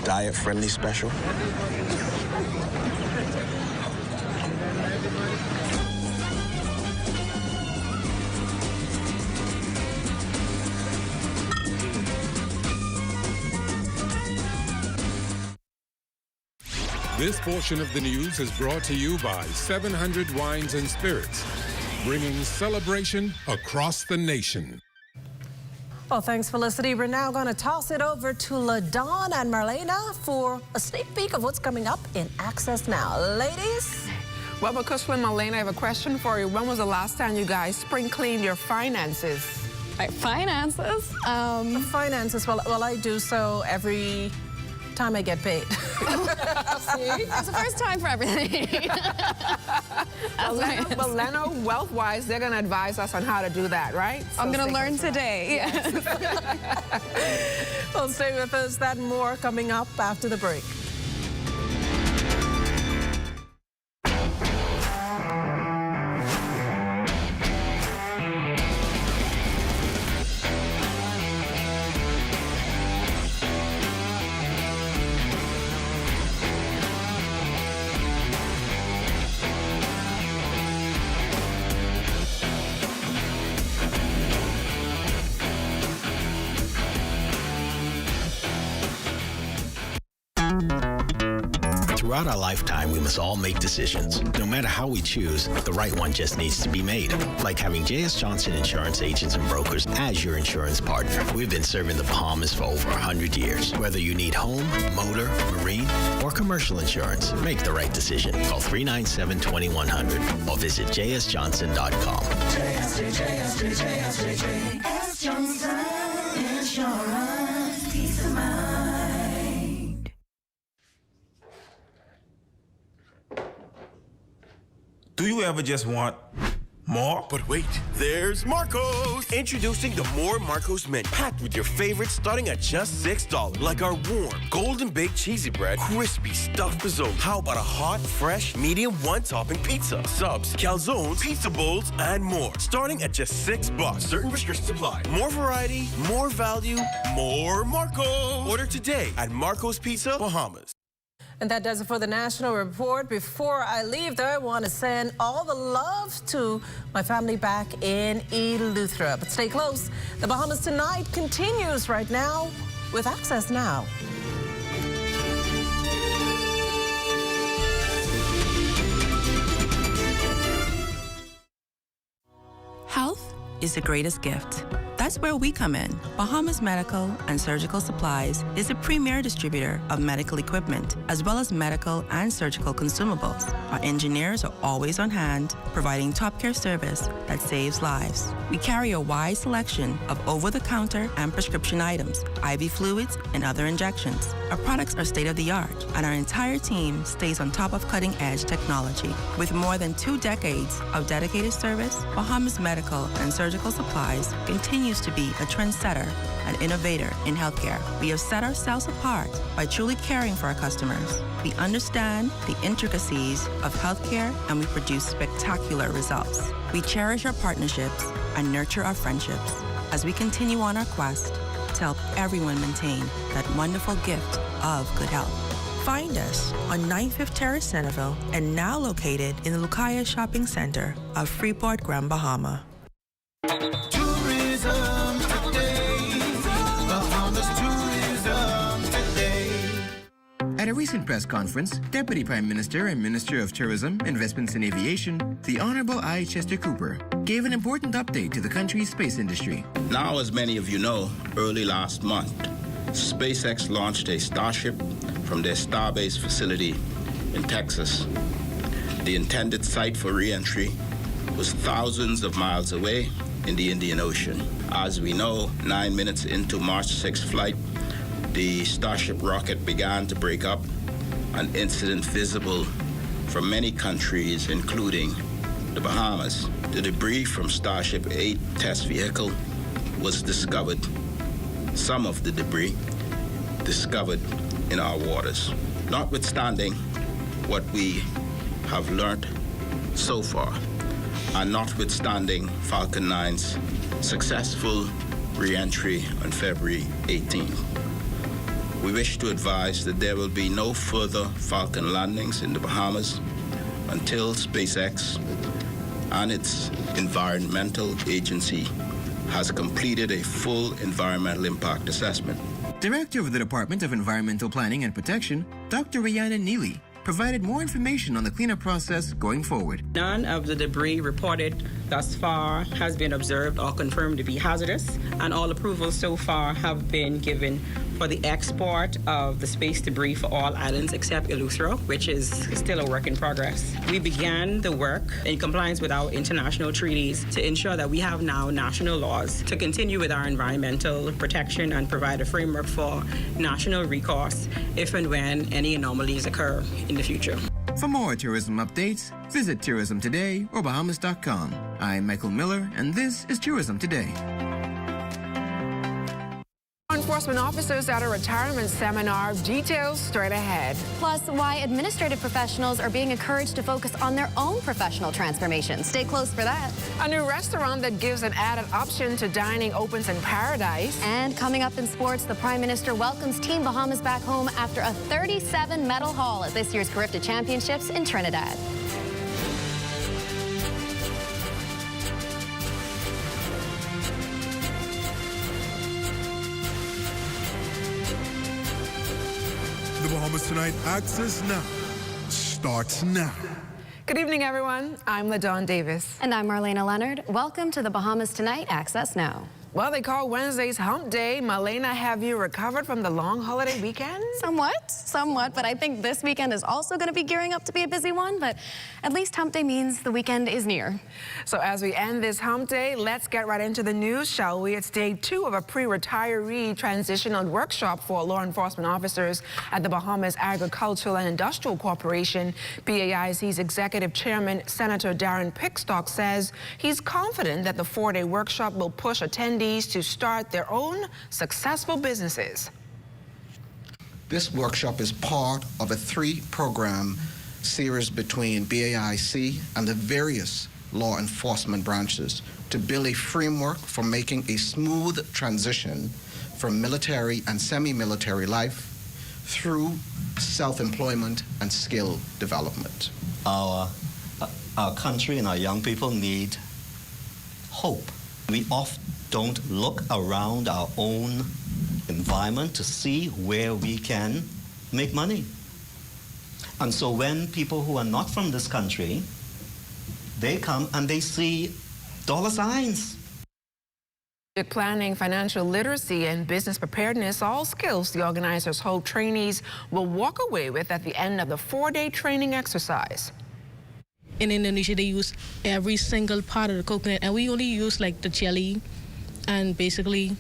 Diet-friendly special. This portion of the news is brought to you by 700 Wines and Spirits, bringing celebration across the nation. Well, thanks, Felicity. We're now going to toss it over to LaDawn and Marlena for a sneak peek of what's coming up in Access Now. Ladies? Well, because when Marlena, I have a question for you. When was the last time you guys spring cleaned your finances? Like finances? Finances, well, I do so every time I get paid. See? It's the first time for everything. Well, Leno, wealth-wise, they're going to advise us on how to do that, right? I'm going to learn today. Yes. Well, stay with us. That and more coming up after the break. Throughout our lifetime, we must all make decisions. No matter how we choose, the right one just needs to be made. Like having J.S. Johnson Insurance Agents and Brokers as your insurance partner. We've been serving the Bahamas for over 100 years. Whether you need home, motor, marine, or commercial insurance, make the right decision. Call 397-2100 or visit jsjohnson.com. JS Johnson Insurance. Peace of mind. Do you ever just want more? But wait, there's Marco's! Introducing the More Marco's menu, packed with your favorites starting at just $6. Like our warm, golden baked cheesy bread, crispy stuffed pozole. How about a hot, fresh, medium one-topping pizza, subs, calzones, pizza bowls, and more. Starting at just $6. Certain restrictions apply. More variety, more value, more Marco's. Order today at Marco's Pizza, Bahamas. And that does it for the National Report. Before I leave, though, I want to send all the love to my family back in Eleuthera. But stay close. The Bahamas Tonight continues right now with Access Now. Health is the greatest gift. That's where we come in. Bahamas Medical and Surgical Supplies is a premier distributor of medical equipment, as well as medical and surgical consumables. Our engineers are always on hand, providing top care service that saves lives. We carry a wide selection of over-the-counter and prescription items, IV fluids, and other injections. Our products are state-of-the-art, and our entire team stays on top of cutting-edge technology. With more than 2 decades of dedicated service, Bahamas Medical and Surgical Supplies continues to be a trendsetter and innovator in healthcare. We have set ourselves apart by truly caring for our customers. We understand the intricacies of healthcare, and we produce spectacular results. We cherish our partnerships and nurture our friendships as we continue on our quest to help everyone maintain that wonderful gift of good health. Find us on 95th Terrace, Centerville, and now located in the Lucaya Shopping Center of Freeport, Grand Bahama. Tourism today. Bahamas tourism today. At a recent press conference, Deputy Prime Minister and Minister of Tourism, Investments and Aviation, the Honorable I. Chester Cooper, gave an important update to the country's space industry. Now, as many of you know, early last month, SpaceX launched a Starship from their Starbase facility in Texas. The intended site for re-entry was thousands of miles away in the Indian Ocean. As we know, 9 minutes into March 6th flight, the Starship rocket began to break up, an incident visible from many countries, including the Bahamas. The debris from Starship 8 test vehicle was discovered, some of the debris discovered in our waters. Notwithstanding what we have learned so far, and notwithstanding Falcon 9's successful re-entry on February 18th, we wish to advise that there will be no further Falcon landings in the Bahamas until SpaceX and its environmental agency has completed a full environmental impact assessment. Director of the Department of Environmental Planning and Protection, Dr. Rihanna Neely, provided more information on the cleanup process going forward. None of the debris reported thus far has been observed or confirmed to be hazardous, and all approvals so far have been given for the export of the space debris for all islands except Eleuthero, which is still a work in progress. We began the work in compliance with our international treaties to ensure that we have now national laws to continue with our environmental protection and provide a framework for national recourse if and when any anomalies occur in the future. For more tourism updates, visit Tourism Today or Bahamas.com. I'm Michael Miller, and this is Tourism Today. Enforcement officers at a retirement seminar. Details straight ahead. Plus, why administrative professionals are being encouraged to focus on their own professional transformation. Stay close for that. A new restaurant that gives an added option to dining opens in Paradise. And coming up in sports, the Prime Minister welcomes Team Bahamas back home after a 37-medal haul at this year's Carifta Championships in Trinidad. The Bahamas Tonight Access Now starts now. Good evening, everyone. I'm LaDawn Davis. And I'm Marlena Leonard. Welcome to the Bahamas Tonight Access Now. Well, they call Wednesday's Hump Day. Marlena, have you recovered from the long holiday weekend? Somewhat, but I think this weekend is also going to be gearing up to be a busy one, but at least Hump Day means the weekend is near. So as we end this Hump Day, let's get right into the news, shall we? It's day 2 of a pre-retiree transitional workshop for law enforcement officers at the Bahamas Agricultural and Industrial Corporation. BAIC's executive chairman, Senator Darren Pickstock, says he's confident that the 4-day workshop will push attendees to start their own successful businesses. This workshop is part of a 3-program series between BAIC and the various law enforcement branches to build a framework for making a smooth transition from military and semi-military life through self-employment and skill development. Our country and our young people need hope. We often don't look around our own environment to see where we can make money. And so when people who are not from this country, they come and they see dollar signs. Planning, financial literacy, and business preparedness, all skills the organizers hope trainees will walk away with at the end of the 4-day training exercise. In Indonesia, they use every single part of the coconut, and we only use like the jelly and basically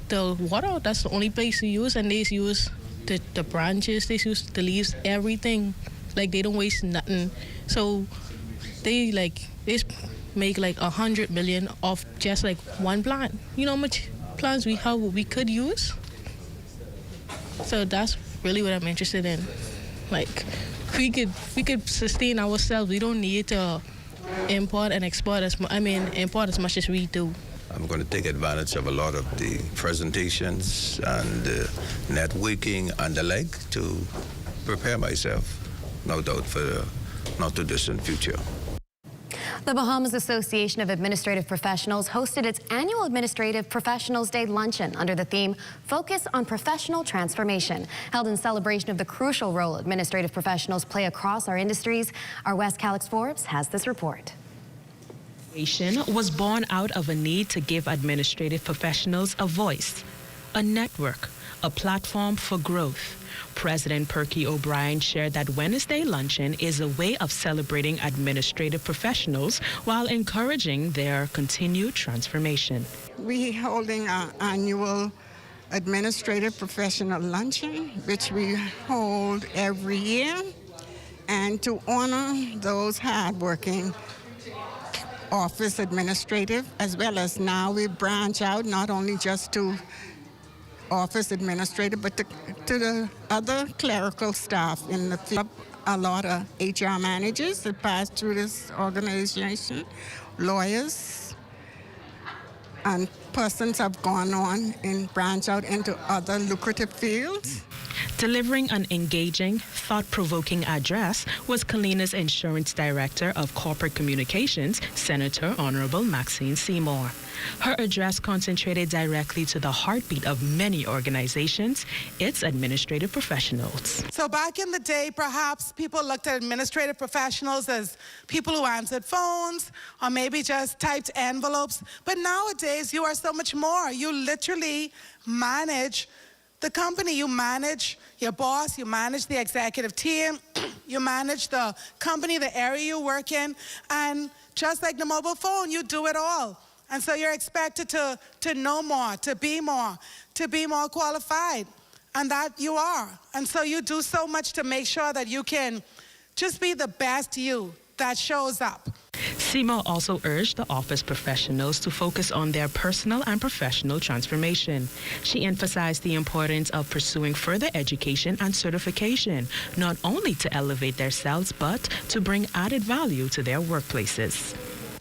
the water. That's the only place we use, and they use the branches, they use the leaves, everything. Like, they don't waste nothing. So they make like 100 million off just like one plant. You know how much plants we could use? So that's really what I'm interested in. Like, we could sustain ourselves. We don't need to import and export import as much as we do. I'm going to take advantage of a lot of the presentations and networking and the like to prepare myself, no doubt, for the not too distant future. The Bahamas Association of Administrative Professionals hosted its annual Administrative Professionals Day luncheon under the theme Focus on Professional Transformation, held in celebration of the crucial role administrative professionals play across our industries. Our West Calix Forbes has this report. Was born out of a need to give administrative professionals a voice, a network, a platform for growth. President Perky O'Brien shared that Wednesday luncheon is a way of celebrating administrative professionals while encouraging their continued transformation. We're holding our annual administrative professional luncheon, which we hold every year, and to honor those hardworking office administrative, as well as now we branch out not only just to office administrative, but to the other clerical staff in the field. A lot of HR managers that pass through this organization, lawyers, and persons have gone on and branch out into other lucrative fields. Delivering an engaging, thought-provoking address was Kalina's Insurance Director of Corporate Communications, Senator Honorable Maxine Seymour. Her address concentrated directly to the heartbeat of many organizations, its administrative professionals. So back in the day, perhaps people looked at administrative professionals as people who answered phones or maybe just typed envelopes. But nowadays, you are so much more. You literally manage the company. You manage your boss, you manage the executive team, you manage the company, the area you work in, and just like the mobile phone, you do it all. And so you're expected to know more, to be more qualified, and that you are. And so you do so much to make sure that you can just be the best you that shows up. Seymour also urged the office professionals to focus on their personal and professional transformation. She emphasized the importance of pursuing further education and certification, not only to elevate themselves, but to bring added value to their workplaces.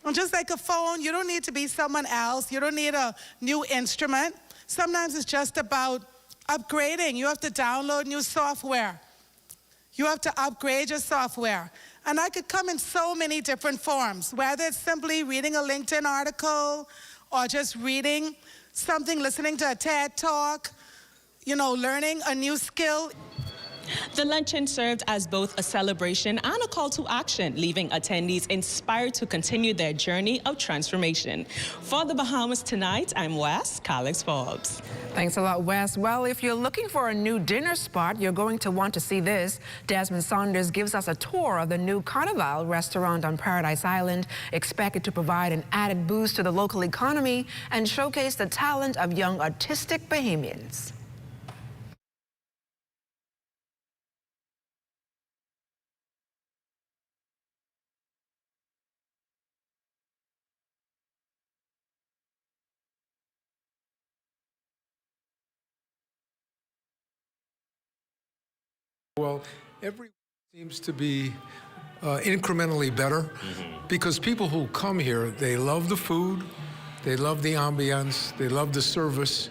And just like a phone, you don't need to be someone else. You don't need a new instrument. Sometimes it's just about upgrading. You have to download new software. You have to upgrade your software. And that could come in so many different forms, whether it's simply reading a LinkedIn article or just reading something, listening to a TED Talk, learning a new skill. The luncheon served as both a celebration and a call to action, leaving attendees inspired to continue their journey of transformation. For the Bahamas Tonight, I'm Wes Calix Forbes. Thanks a lot, Wes. Well, if you're looking for a new dinner spot, you're going to want to see this. Desmond Saunders gives us a tour of the new Carnival restaurant on Paradise Island, expected to provide an added boost to the local economy and showcase the talent of young artistic Bahamians. Well, every seems to be incrementally better because people who come here, they love the food, they love the ambiance, they love the service,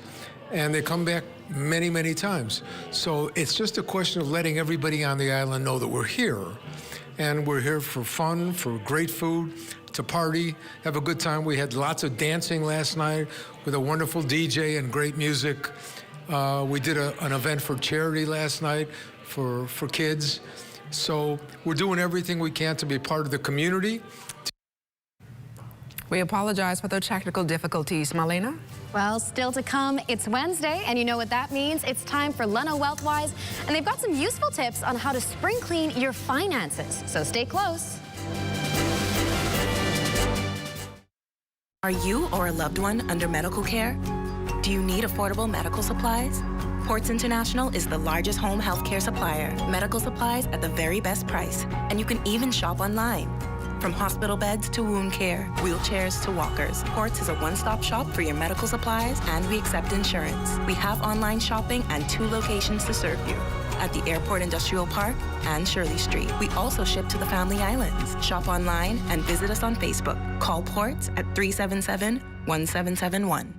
and they come back many, many times. So it's just a question of letting everybody on the island know that we're here. And we're here for fun, for great food, to party, have a good time. We had lots of dancing last night with a wonderful DJ and great music. We did an event for charity last night for kids. So we're doing everything we can to be part of the community. We apologize for the technical difficulties. Marlena? Well, still to come, it's Wednesday, and you know what that means. It's time for Leno Wealthwise, and they've got some useful tips on how to spring clean your finances. So stay close. Are you or a loved one under medical care? Do you need affordable medical supplies? Ports International is the largest home health care supplier. Medical supplies at the very best price. And you can even shop online. From hospital beds to wound care, wheelchairs to walkers, Ports is a one-stop shop for your medical supplies, and we accept insurance. We have online shopping and 2 locations to serve you, at the Airport Industrial Park and Shirley Street. We also ship to the Family Islands. Shop online and visit us on Facebook. Call Ports at 377-1771.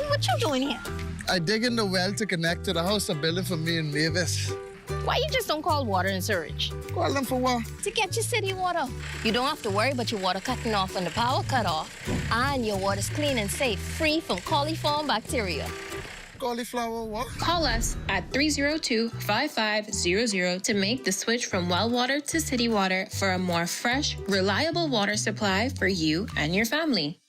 What you doing here? I dig in the well to connect to the house I'm building for me and Mavis. Why you just don't call water and sewage? Call them for what? To get your city water. You don't have to worry about your water cutting off when the power cut off. And your water's clean and safe, free from coliform bacteria. Cauliflower what? Call us at 302-5500 to make the switch from well water to city water for a more fresh, reliable water supply for you and your family.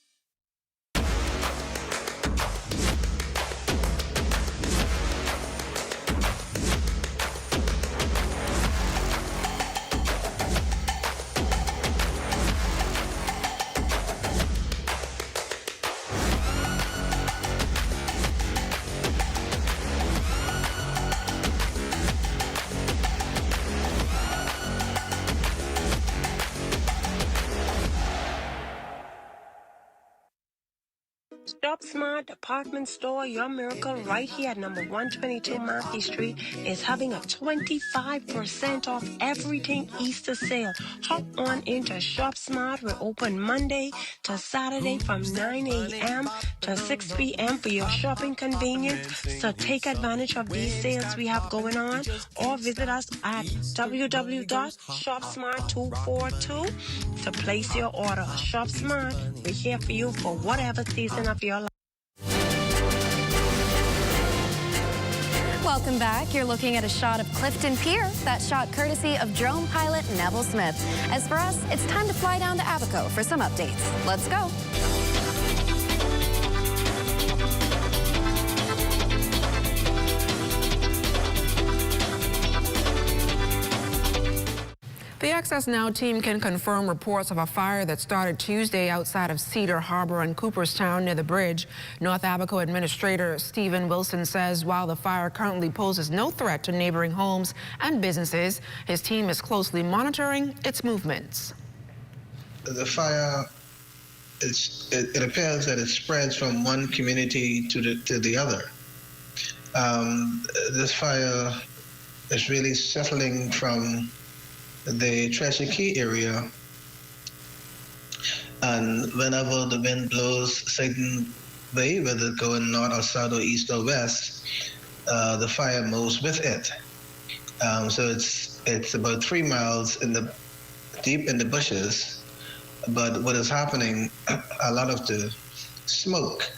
Shop Smart Department Store, your miracle right here at number 122 Marquis Street is having a 25% off everything Easter sale. Hop on into Shop Smart. We're open Monday to Saturday from 9 a.m. to 6 p.m. for your shopping convenience. So take advantage of these sales we have going on, or visit us at www.shopsmart242 to place your order. Shop Smart, we're here for you for whatever season of your life. Welcome back. You're looking at a shot of Clifton Pier. That shot courtesy of drone pilot Neville Smith. As for us, it's time to fly down to Abaco for some updates. Let's go. The Access Now team can confirm reports of a fire that started Tuesday outside of Cedar Harbor and Cooperstown near the bridge. North Abaco Administrator Stephen Wilson says while the fire currently poses no threat to neighboring homes and businesses, his team is closely monitoring its movements. The fire, it appears that it spreads from one community to the other. This fire is really settling from the Treasure Key area, and whenever the wind blows a certain way, whether it's going north or south or east or west, the fire moves with it. So it's about 3 miles deep in the bushes, but what is happening, a lot of the smoke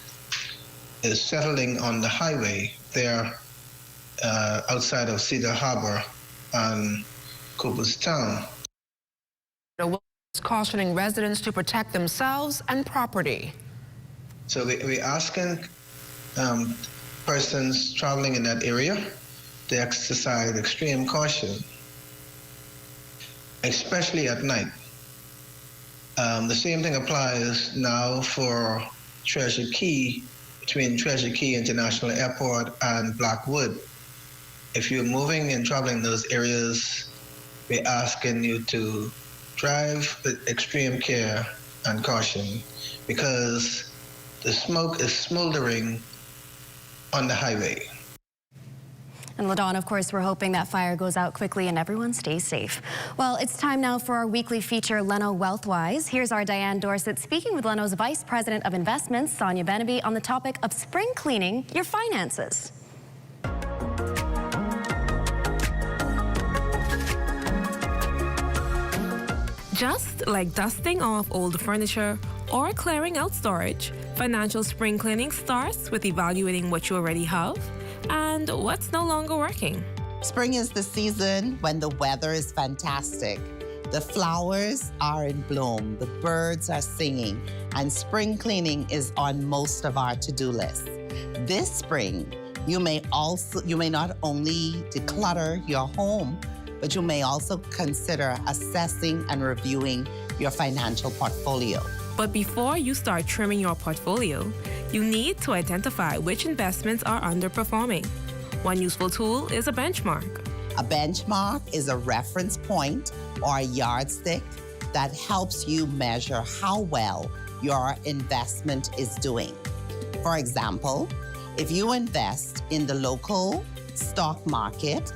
is settling on the highway there outside of Cedar Harbor and Cooperstown. Is cautioning residents to protect themselves and property. So we're asking persons traveling in that area to exercise extreme caution, especially at night. The same thing applies now for Treasure Key, between Treasure Key International Airport and Blackwood. If you're moving and traveling those areas, we're asking you to drive with extreme care and caution because the smoke is smoldering on the highway. And LaDawn, of course, we're hoping that fire goes out quickly and everyone stays safe. Well, it's time now for our weekly feature, Leno Wealthwise. Here's our Diane Dorsett speaking with Leno's Vice President of Investments, Sonia Beneby, on the topic of spring cleaning your finances. Just like dusting off old furniture or clearing out storage, financial spring cleaning starts with evaluating what you already have and what's no longer working. Spring is the season when the weather is fantastic. The flowers are in bloom, the birds are singing, and spring cleaning is on most of our to-do lists. This spring, you may not only declutter your home, but you may also consider assessing and reviewing your financial portfolio. But before you start trimming your portfolio, you need to identify which investments are underperforming. One useful tool is a benchmark. A benchmark is a reference point or a yardstick that helps you measure how well your investment is doing. For example, if you invest in the local stock market,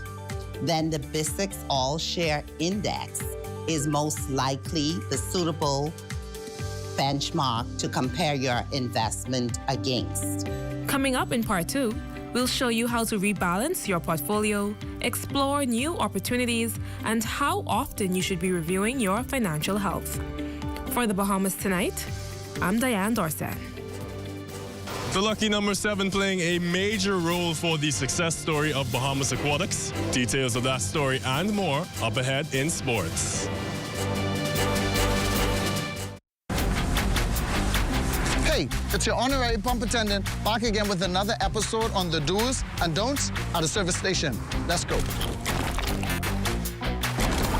then the BISX All Share Index is most likely the suitable benchmark to compare your investment against. Coming up in part 2, we'll show you how to rebalance your portfolio, explore new opportunities, and how often you should be reviewing your financial health. For the Bahamas Tonight, I'm Diane Dorsett. The lucky number 7 playing a major role for the success story of Bahamas Aquatics. Details of that story and more up ahead in sports. Hey, it's your honorary pump attendant back again with another episode on the do's and don'ts at a service station. Let's go.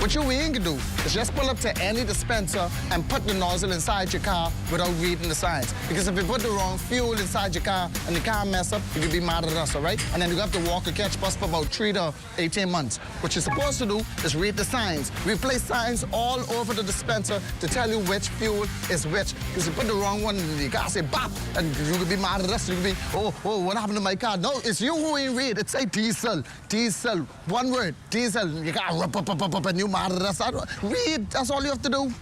What you ain't gonna do is just pull up to any dispenser and put the nozzle inside your car without reading the signs. Because if you put the wrong fuel inside your car and the car mess up, you could be mad at us, all right? And then you have to walk a catch bus for about 3 to 18 months. What you're supposed to do is read the signs. We place signs all over the dispenser to tell you which fuel is which. Because you put the wrong one in the car, say bop, and you could be mad at us. You could be, oh, what happened to my car? No, it's you who ain't read. It say diesel, diesel, one word, diesel. You got up, and you mad at us. Read, that's all you have to do.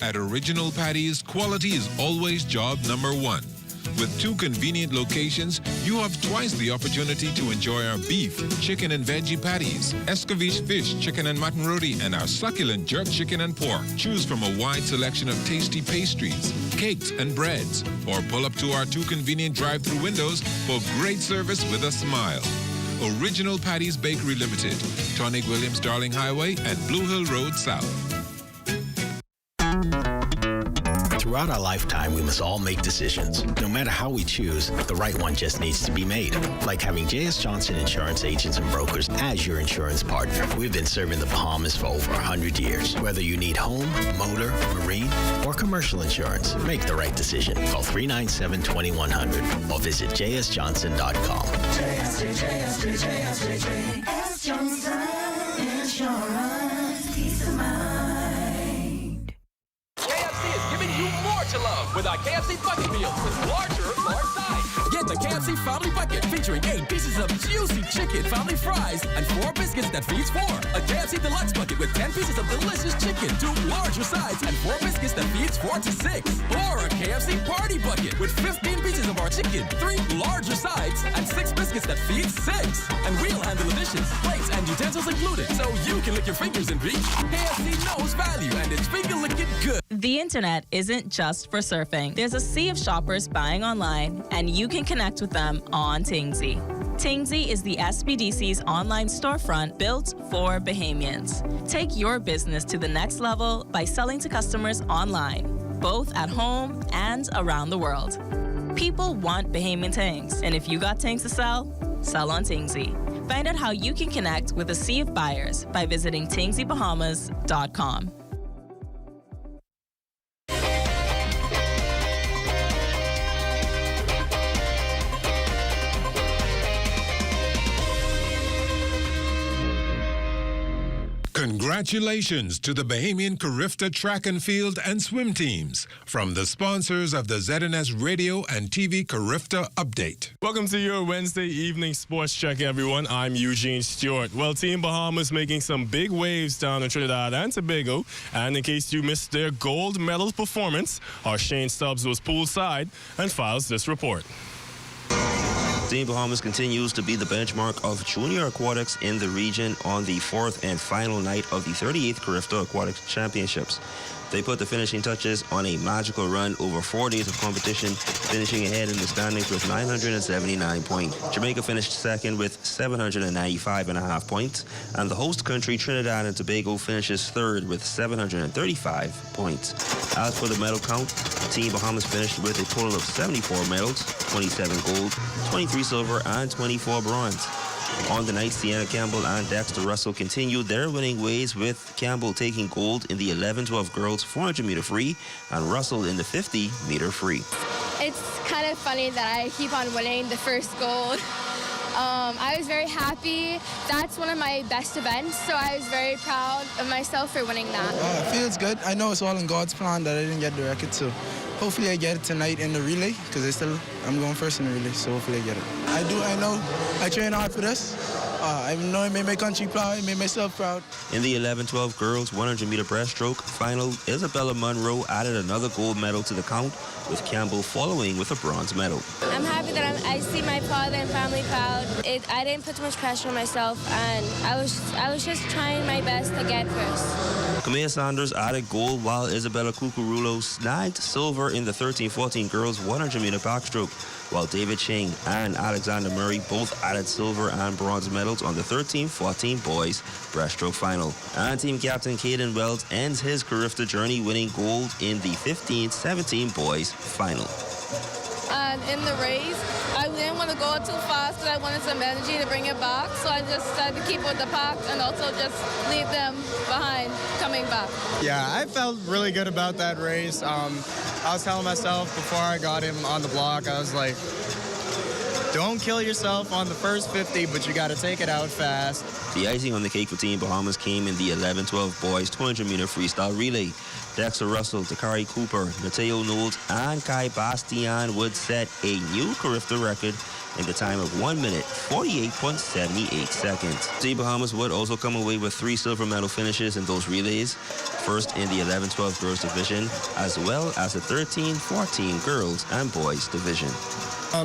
At Original Patties, quality is always job number one. With 2 convenient locations, you have twice the opportunity to enjoy our beef, chicken and veggie patties, escovitch fish, chicken and mutton roti, and our succulent jerk chicken and pork. Choose from a wide selection of tasty pastries, cakes, and breads, or pull up to our 2 convenient drive-through windows for great service with a smile. Original Patties Bakery Limited, Tonic Williams Darling Highway and Blue Hill Road South. Throughout our lifetime, we must all make decisions. No matter how we choose, the right one just needs to be made. Like having J.S. Johnson Insurance Agents and Brokers as your insurance partner. We've been serving the Bahamas for over 100 years. Whether you need home, motor, marine, or commercial insurance, make the right decision. Call 397-2100 or visit jsjohnson.com. JS Johnson Insurance. Peace of mind. Giving you more to love with our KFC bucket meals with large size. Get the KFC Family Bucket featuring 8 pieces of juicy chicken family fries and 4 biscuits that feeds 4. A KFC Deluxe Bucket with 10 pieces of delicious chicken, 2 larger sides, and 4 biscuits that feeds 4 to 6. Or a KFC Party Bucket with 15 pieces of our chicken, 3 larger sides, and 6 biscuits that feeds 6. And we'll handle the dishes, plates, and utensils included, so you can lick your fingers and reach. KFC knows value, and it's finger licking good. The internet isn't just for surfing. There's a sea of shoppers buying online, and you can connect with them on Tingsy. Tingsy is the SBDC's online storefront built for Bahamians. Take your business to the next level by selling to customers online, both at home and around the world. People want Bahamian things, and if you got things to sell, sell on Tingsy. Find out how you can connect with a sea of buyers by visiting tingsybahamas.com. Congratulations to the Bahamian Carifta track and field and swim teams from the sponsors of the ZNS Radio and TV Carifta Update. Welcome to your Wednesday evening sports check, everyone. I'm Eugene Stewart. Well, Team Bahamas making some big waves down in Trinidad and Tobago. And in case you missed their gold medal performance, our Shane Stubbs was poolside and files this report. Team Bahamas continues to be the benchmark of junior aquatics in the region on the 4th and final night of the 38th Carifta Aquatics Championships. They put the finishing touches on a magical run over 4 days of competition, finishing ahead in the standings with 979 points. Jamaica finished second with 795.5 points, and the host country Trinidad and Tobago finishes third with 735 points. As for the medal count, Team Bahamas finished with a total of 74 medals, 27 gold, 23 silver, and 24 bronze. On the night, Sienna Campbell and Dexter Russell continued their winning ways, with Campbell taking gold in the 11-12 girls 400-meter free and Russell in the 50-meter free. It's kind of funny that I keep on winning the first gold. I was very happy. That's one of my best events, so I was very proud of myself for winning that. It feels good. I know it's all in God's plan that I didn't get the record, so hopefully I get it tonight in the relay, because I'm going first in the relay, so hopefully I get it. I know. I train hard for this. I know I made my country proud, I made myself proud. In the 11-12 girls 100-meter breaststroke final, Isabella Monroe added another gold medal to the count, with Campbell following with a bronze medal. I'm happy that I see my father and family proud. I didn't put too much pressure on myself, and I was just trying my best to get first. Kamea Sanders added gold, while Isabella Cucurulo snagged silver in the 13-14 girls 100-meter backstroke, while David Ching and Alexander Murray both added silver and bronze medals on the 13-14 boys breaststroke final. And team captain Caden Wells ends his Carifta journey winning gold in the 15-17 boys final. and in the race, I didn't want to go too fast because I wanted some energy to bring it back. So I just tried to keep with the pack and also just leave them behind coming back. Yeah, I felt really good about that race. I was telling myself before I got him on the block, I was like, don't kill yourself on the first 50, but you got to take it out fast. The icing on the cake for Team Bahamas came in the 11-12 boys 200-meter freestyle relay. Dexter Russell, Dakari Cooper, Mateo Knowles, and Kai Bastian would set a new Carifta record in the time of 1 minute, 48.78 seconds. Team Bahamas would also come away with 3 silver medal finishes in those relays. First in the 11-12 girls division, as well as the 13-14 girls and boys division.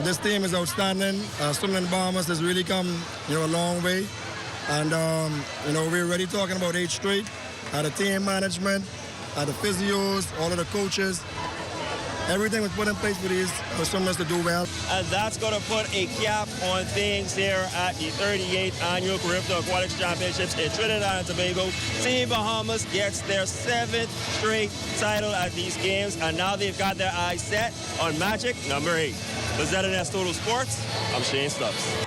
This team is outstanding. Swimming in the Bahamas has really come, a long way. And, we're already talking about 8 straight. The team management, the physios, all of the coaches. Everything was put in place for these swimmers to do well. And that's going to put a cap on things here at the 38th Annual Carifta Aquatics Championships in Trinidad and Tobago. Team Bahamas gets their 7th straight title at these games, and now they've got their eyes set on magic number 8. For ZNS Total Sports, I'm Shane Stubbs.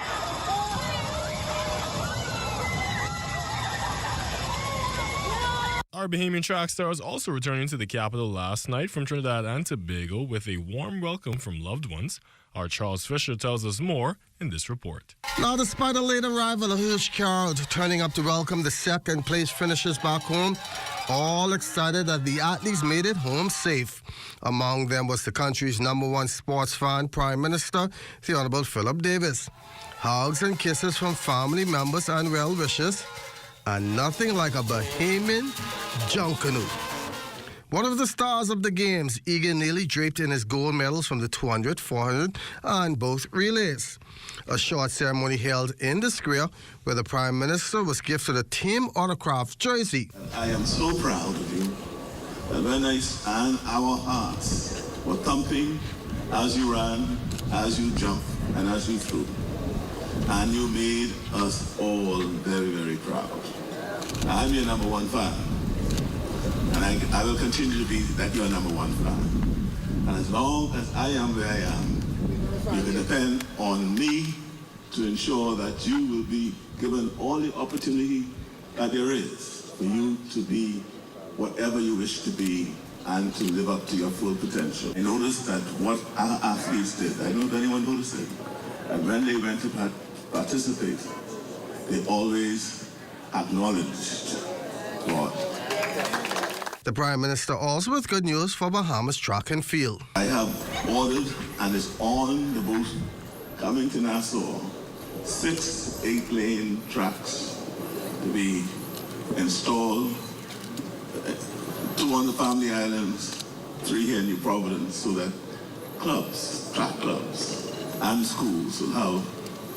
Our Bahamian track stars also returning to the capital last night from Trinidad and Tobago with a warm welcome from loved ones. Our Charles Fisher tells us more in this report. Now, despite a late arrival, a huge crowd turning up to welcome the second-place finishers back home, all excited that the athletes made it home safe. Among them was the country's #1 sports fan, Prime Minister, the Honorable Philip Davis. Hugs and kisses from family members and well-wishers, and nothing like a Bahamian junk canoe. One of the stars of the games, Egan Neely, draped in his gold medals from the 200, 400, and both relays. A short ceremony held in the square where the Prime Minister was gifted a team autographed jersey. I am so proud of you. And when and our hearts were thumping as you ran, as you jumped, and as you threw. And you made us all very, very proud. I'm your #1 fan. And I will continue to be your #1 fan. And as long as I am where I am, you can depend on me to ensure that you will be given all the opportunity that there is for you to be whatever you wish to be and to live up to your full potential. I noticed that what our athletes did, I don't know if anyone noticed it, and when they went to participate, they always acknowledged God. The Prime Minister also with good news for Bahamas track and field. I have ordered and is on the boat coming to Nassau 6 8-lane tracks to be installed, 2 on the Family Islands, 3 here in New Providence, so that clubs, track clubs, and schools will have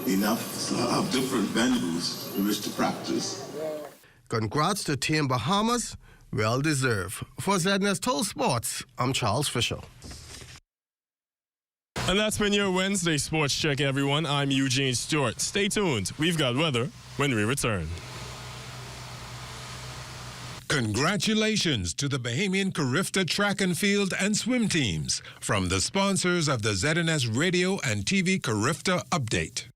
have different venues in which to practice. Congrats to Team Bahamas. Well deserved. For ZNS Total Sports, I'm Charles Fisher. And that's been your Wednesday Sports Check, everyone. I'm Eugene Stewart. Stay tuned. We've got weather when we return. Congratulations to the Bahamian Carifta track and field and swim teams from the sponsors of the ZNS Radio and TV Carifta Update.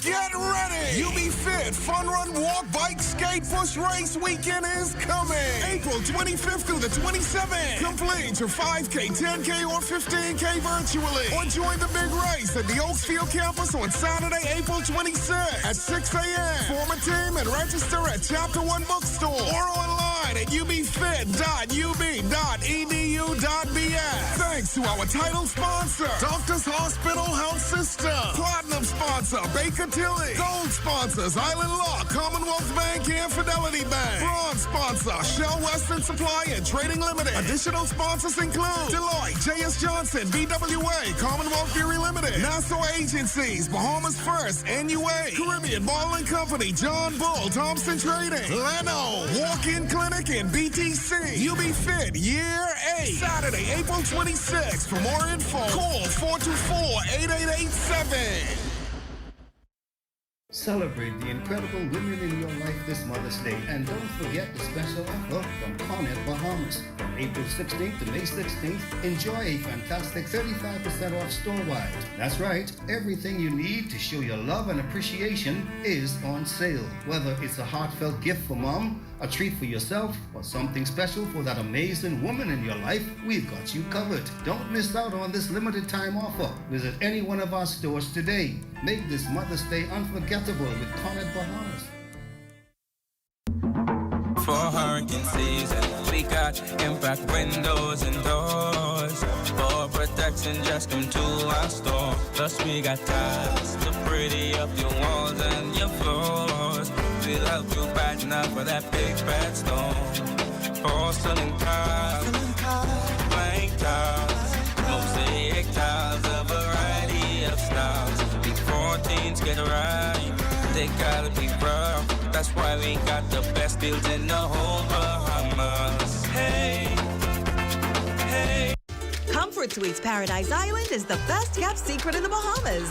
Get ready! You Be Fit Fun Run Walk Bike Skate Push Race Weekend is coming! April 25th through the 27th. Complete your 5K, 10K, or 15K virtually. Or join the big race at the Oaksfield campus on Saturday, April 26th at 6 a.m. Form a team and register at Chapter 1 Bookstore or online at ubfit.ub.edu.bs. Thanks to our title sponsor, Doctors Hospital Health System. Platinum sponsor, Baker Tilly. Gold sponsors, Island Law, Commonwealth Bank, and Fidelity Bank. Bronze sponsor, Shell Western Supply and Trading Limited. Additional sponsors include Deloitte, J.S. Johnson, BWA, Commonwealth Fury Limited, Nassau Agencies, Bahamas First, NUA, Caribbean Ball & Company, John Bull, Thompson Trading, Leno, Walk-In Clinic, and BTC. You Be Fit Year 8, Saturday, April 26th. For more info, call 424-8887. Celebrate the incredible women in your life this Mother's Day. And don't forget the special offer from Cornet Bahamas. From April 16th to May 16th, enjoy a fantastic 35% off store-wide. That's right, everything you need to show your love and appreciation is on sale. Whether it's a heartfelt gift for mom, a treat for yourself, or something special for that amazing woman in your life, we've got you covered. Don't miss out on this limited time offer. Visit any one of our stores today. Make this Mother's Day unforgettable with Cornet Bahamas. For hurricane season, we got impact windows and doors. For protection, just come to our store. Plus we got tiles to pretty up your walls and your floors. We'll help you brighten up for that big bad storm. Porcelain tiles, blank tiles, mosaic tiles, a variety of styles. These 14s get right, they gotta be rough. That's why we got the best deals in the whole Bahamas. Hey, hey. Comfort Suites Paradise Island is the best kept secret in the Bahamas.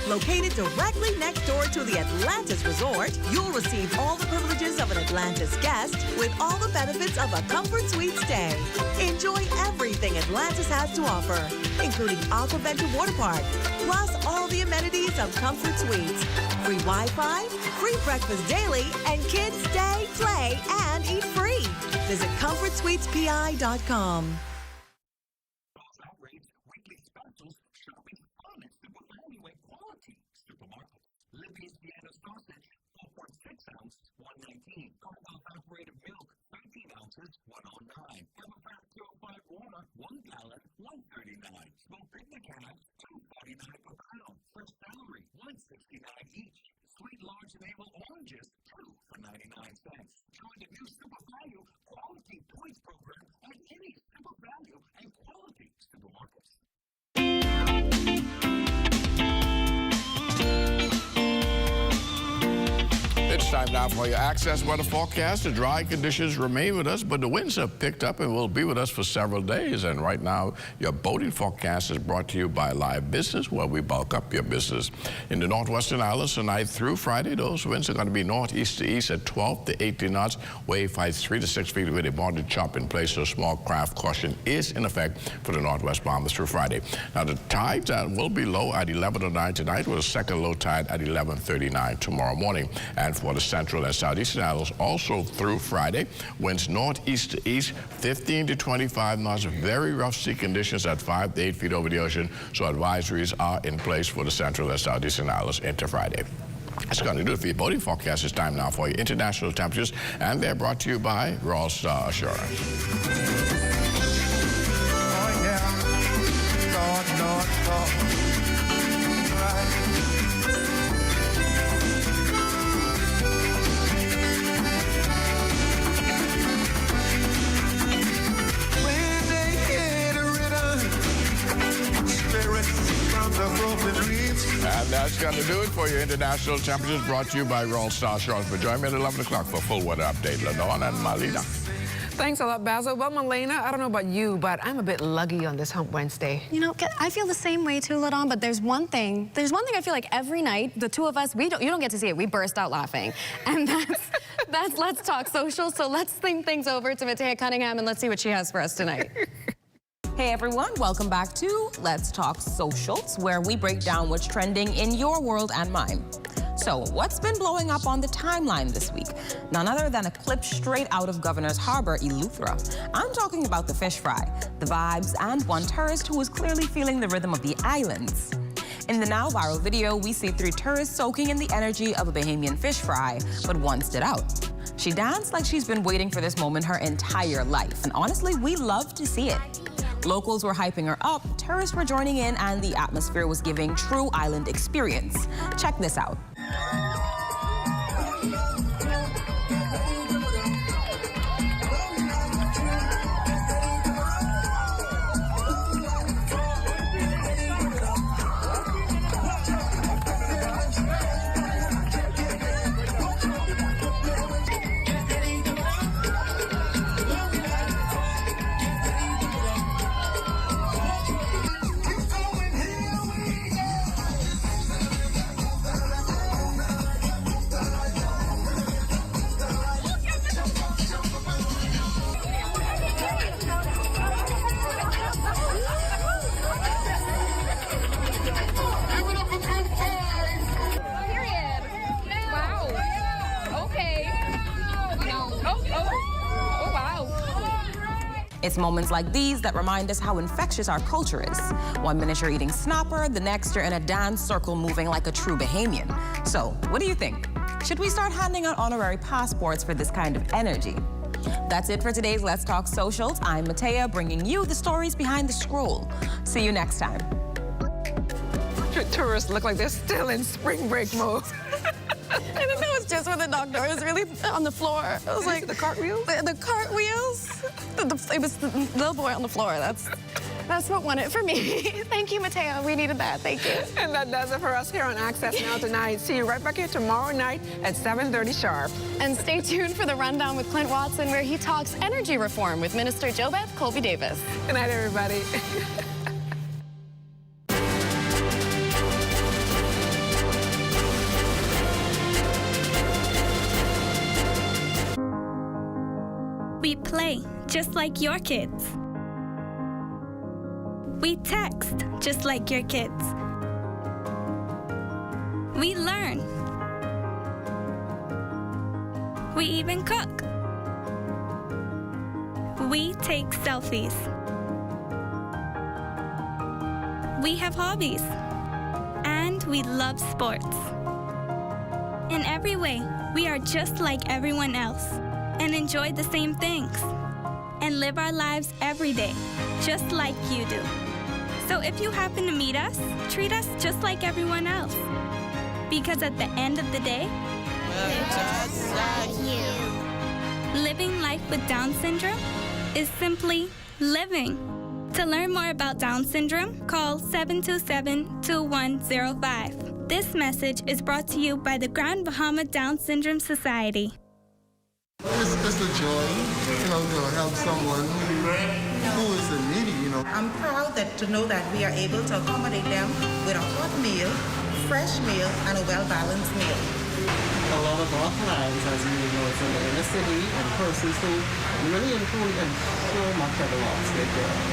Located directly next door to the Atlantis Resort, you'll receive all the privileges of an Atlantis guest with all the benefits of a Comfort Suite stay. Enjoy everything Atlantis has to offer, including aquaventure water park, plus all the amenities of Comfort Suites. Free Wi-Fi, free breakfast daily, and kids stay, play, and eat free. Visit ComfortSuitesPI.com. Operated milk, 13 ounces, $109. Everpack purified water, 1 gallon, $139. Smoked picnic cabs, $2.49 per pound. Fresh celery, $1.69 each. Sweet large navel oranges, 2 for 99 cents. Join the new Super Value Quality Points program at any Super Value and Quality supermarkets. It's time now for your Access weather forecast. The dry conditions remain with us, but the winds have picked up and will be with us for several days. And right now, your boating forecast is brought to you by Live Business, where we bulk up your business. In the northwestern islands tonight through Friday, those winds are going to be northeast to east at 12 to 18 knots. Wave heights 3 to 6 feet with a bonded chop in place, so small craft caution is in effect for the northwest Bahamas through Friday. Now, the tides will be low at 11:09 tonight, with a second low tide at 11:39 tomorrow morning. And for the central and southeastern islands, also through Friday, winds northeast to east, 15 to 25 knots, very rough sea conditions at 5 to 8 feet over the ocean, so advisories are in place for the central and southeastern islands into Friday. That's going to do it for your boating forecast. It's time now for your international temperatures, and they're brought to you by Royal Star Assurance. Oh, yeah. Lord, right. And that's going to do it for your international temperatures, brought to you by Royal Star Assurance. For join me at 11 o'clock for full weather update. Lenore and Malina. Thanks a lot, Basil. Well, Malena, I don't know about you, but I'm a bit luggy on this Hump Wednesday. You know, I feel the same way too, Ladon, but there's one thing I feel like every night, the two of us, you don't get to see it. We burst out laughing. And that's Let's Talk Social. So let's think things over to Matea Cunningham and let's see what she has for us tonight. Hey everyone, welcome back to Let's Talk Socials, where we break down what's trending in your world and mine. So, what's been blowing up on the timeline this week? None other than a clip straight out of Governor's Harbor, Eleuthera. I'm talking about the fish fry, the vibes, and one tourist who is clearly feeling the rhythm of the islands. In the now viral video, we see 3 tourists soaking in the energy of a Bahamian fish fry, but one stood out. She danced like she's been waiting for this moment her entire life, and honestly, we love to see it. Locals were hyping her up, tourists were joining in, and the atmosphere was giving true island experience. Check this out. It's moments like these that remind us how infectious our culture is. One minute you're eating snapper, the next you're in a dance circle moving like a true Bahamian. So, what do you think? Should we start handing out honorary passports for this kind of energy? That's it for today's Let's Talk Socials. I'm Matea, bringing you the stories behind the scroll. See you next time. Tourists look like they're still in spring break mode. I didn't know it was just with the doctor. It was really on the floor. It was like the cartwheels. The cartwheels. It was the little boy on the floor. That's what won it for me. Thank you, Mateo. We needed that. Thank you. And that does it for us here on Access Now Tonight. See you right back here tomorrow night at 7:30 sharp. And stay tuned for the Rundown with Clint Watson, where he talks energy reform with Minister JoBeth Colby Davis. Good night, everybody. We play just like your kids. We text just like your kids. We learn. We even cook. We take selfies. We have hobbies. And we love sports. In every way, we are just like everyone else and enjoy the same things and live our lives every day, just like you do. So if you happen to meet us, treat us just like everyone else. Because at the end of the day, we're just like you. Living life with Down syndrome is simply living. To learn more about Down syndrome, call 727-2105. This message is brought to you by the Grand Bahama Down Syndrome Society. It's a joy, to help someone who is in need, I'm proud to know that we are able to accommodate them with a hot meal, fresh meal, and a well-balanced meal. A lot of our clients, as you know, it's in the inner city and persons who really and truly and so much have lost their jobs.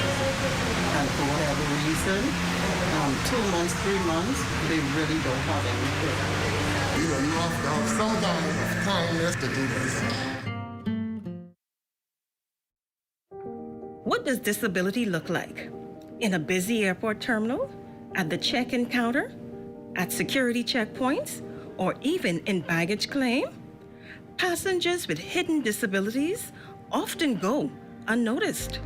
And for whatever reason, 2 months, 3 months, they really don't have anything. You have to have some kind of kindness to do this. What does disability look like? In a busy airport terminal? At the check-in counter? At security checkpoints? Or even in baggage claim? Passengers with hidden disabilities often go unnoticed.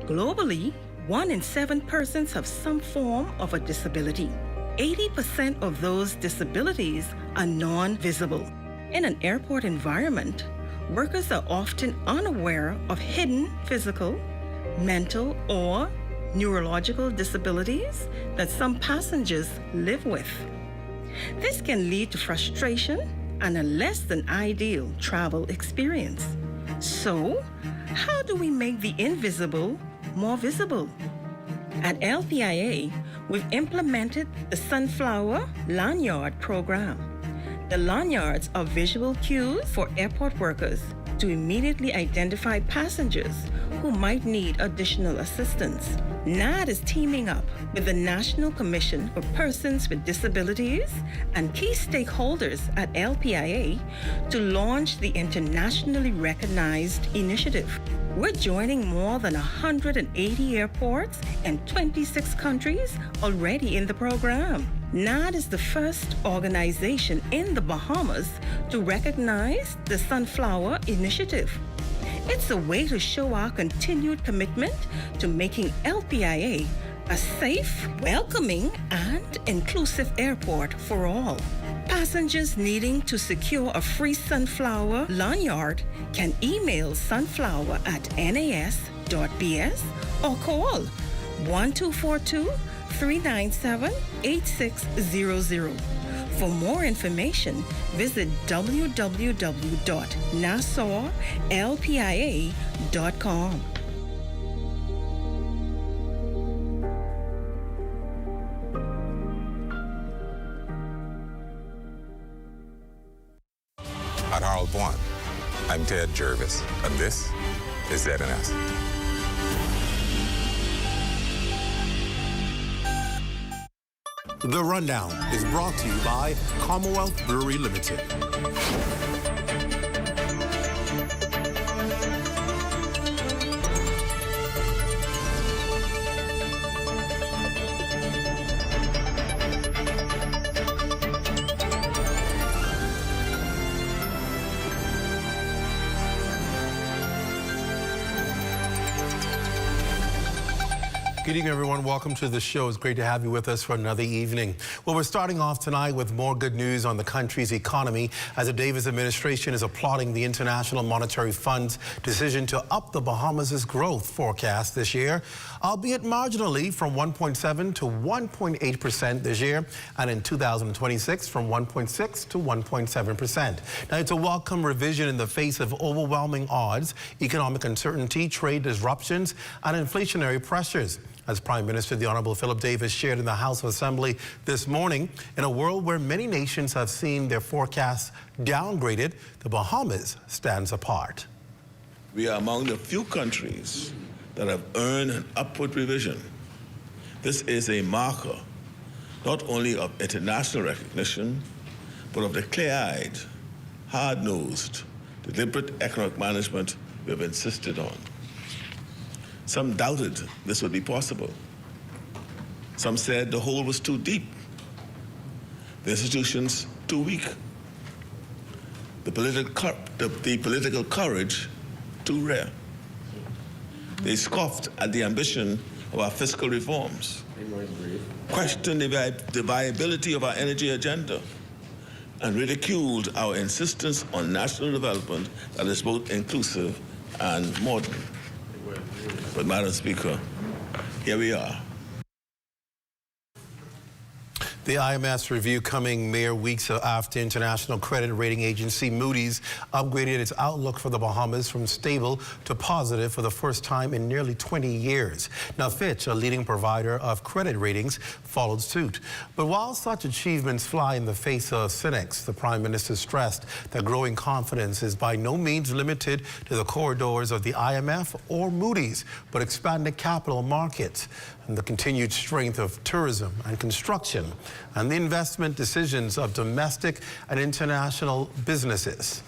Globally, 1 in 7 persons have some form of a disability. 80% of those disabilities are non-visible. In an airport environment, workers are often unaware of hidden physical, mental, or neurological disabilities that some passengers live with. This can lead to frustration and a less than ideal travel experience. So, how do we make the invisible more visible? At LPIA, we've implemented the Sunflower Lanyard program. The lanyards are visual cues for airport workers to immediately identify passengers who might need additional assistance. NAD is teaming up with the National Commission for Persons with Disabilities and key stakeholders at LPIA to launch the internationally recognized initiative. We're joining more than 180 airports and 26 countries already in the program. NAD is the first organization in the Bahamas to recognize the Sunflower Initiative. It's a way to show our continued commitment to making LPIA a safe, welcoming, and inclusive airport for all. Passengers needing to secure a free Sunflower lanyard can email sunflower@nas.bs or call 1242-397-8600. For more information, visit www.nassauLPIA.com. At Harold One, I'm Ted Jervis, and this is ZNS. The Rundown is brought to you by Commonwealth Brewery Limited. Good evening, everyone. Welcome to the show. It's great to have you with us for another evening. Well, we're starting off tonight with more good news on the country's economy as the Davis administration is applauding the International Monetary Fund's decision to up the Bahamas' growth forecast this year, albeit marginally from 1.7 to 1.8% this year, and in 2026 from 1.6 to 1.7%. Now, it's a welcome revision in the face of overwhelming odds, economic uncertainty, trade disruptions, and inflationary pressures. As Prime Minister the Honorable Philip Davis shared in the House of Assembly this morning, in a world where many nations have seen their forecasts downgraded, the Bahamas stands apart. We are among the few countries that have earned an upward revision. This is a marker not only of international recognition, but of the clear-eyed, hard-nosed, deliberate economic management we have insisted on. Some doubted this would be possible. Some said the hole was too deep, the institutions too weak, the political courage too rare. They scoffed at the ambition of our fiscal reforms, questioned the viability of our energy agenda, and ridiculed our insistence on national development that is both inclusive and modern. But, Madam Speaker, here we are. The IMF's review coming mere weeks after international credit rating agency Moody's upgraded its outlook for the Bahamas from stable to positive for the first time in nearly 20 years. Now, Fitch, a leading provider of credit ratings, followed suit. But while such achievements fly in the face of cynics, the Prime Minister stressed that growing confidence is by no means limited to the corridors of the IMF or Moody's, but expanded capital markets and the continued strength of tourism and construction and the investment decisions of domestic and international businesses.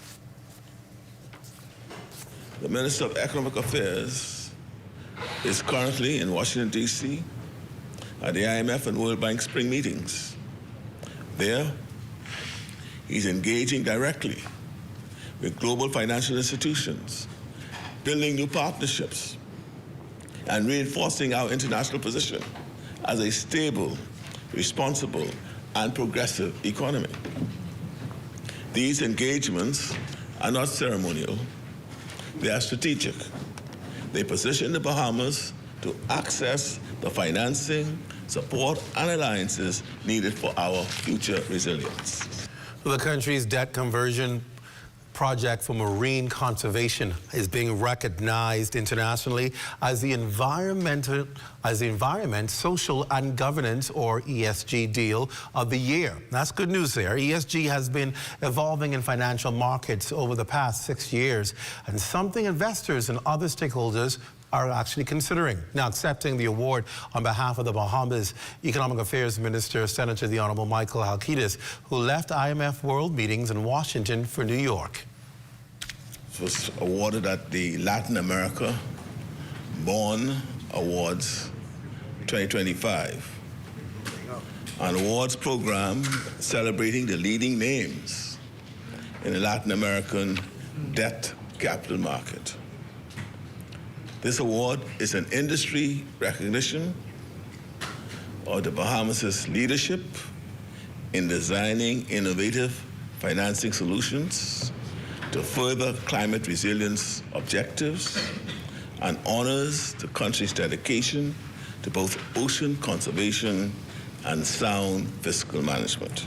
The Minister of Economic Affairs is currently in Washington, D.C. at the IMF and World Bank spring meetings. There, he's engaging directly with global financial institutions, building new partnerships, and reinforcing our international position as a stable, responsible, and progressive economy. These engagements are not ceremonial, they are strategic. They position the Bahamas to access the financing, support, and alliances needed for our future resilience. The country's debt conversion project for marine conservation is being recognized internationally as the environment, social and governance, or ESG deal of the year. That's good news there. ESG has been evolving in financial markets over the past 6 years, and something investors and other stakeholders are actually considering. Now, accepting the award on behalf of the Bahamas Economic Affairs Minister, Senator the Honorable Michael Halkitis, who left IMF World meetings in Washington for New York. It was awarded at the Latin America Bond Awards 2025, an awards program celebrating the leading names in the Latin American debt capital market. This award is an industry recognition of the Bahamas' leadership in designing innovative financing solutions to further climate resilience objectives and honors the country's dedication to both ocean conservation and sound fiscal management.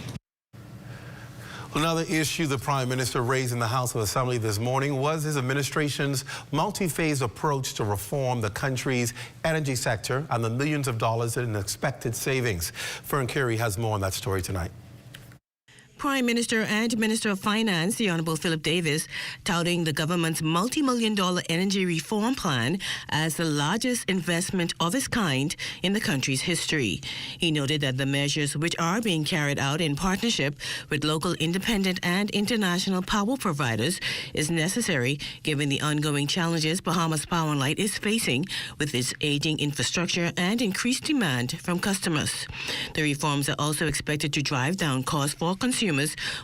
Another issue the Prime Minister raised in the House of Assembly this morning was his administration's multi-phase approach to reform the country's energy sector and the millions of dollars in expected savings. Fern Carey has more on that story tonight. Prime Minister and Minister of Finance, the Honorable Philip Davis, touting the government's multi-million-dollar energy reform plan as the largest investment of its kind in the country's history. He noted that the measures, which are being carried out in partnership with local independent and international power providers, is necessary given the ongoing challenges Bahamas Power and Light is facing with its aging infrastructure and increased demand from customers. The reforms are also expected to drive down costs for consumers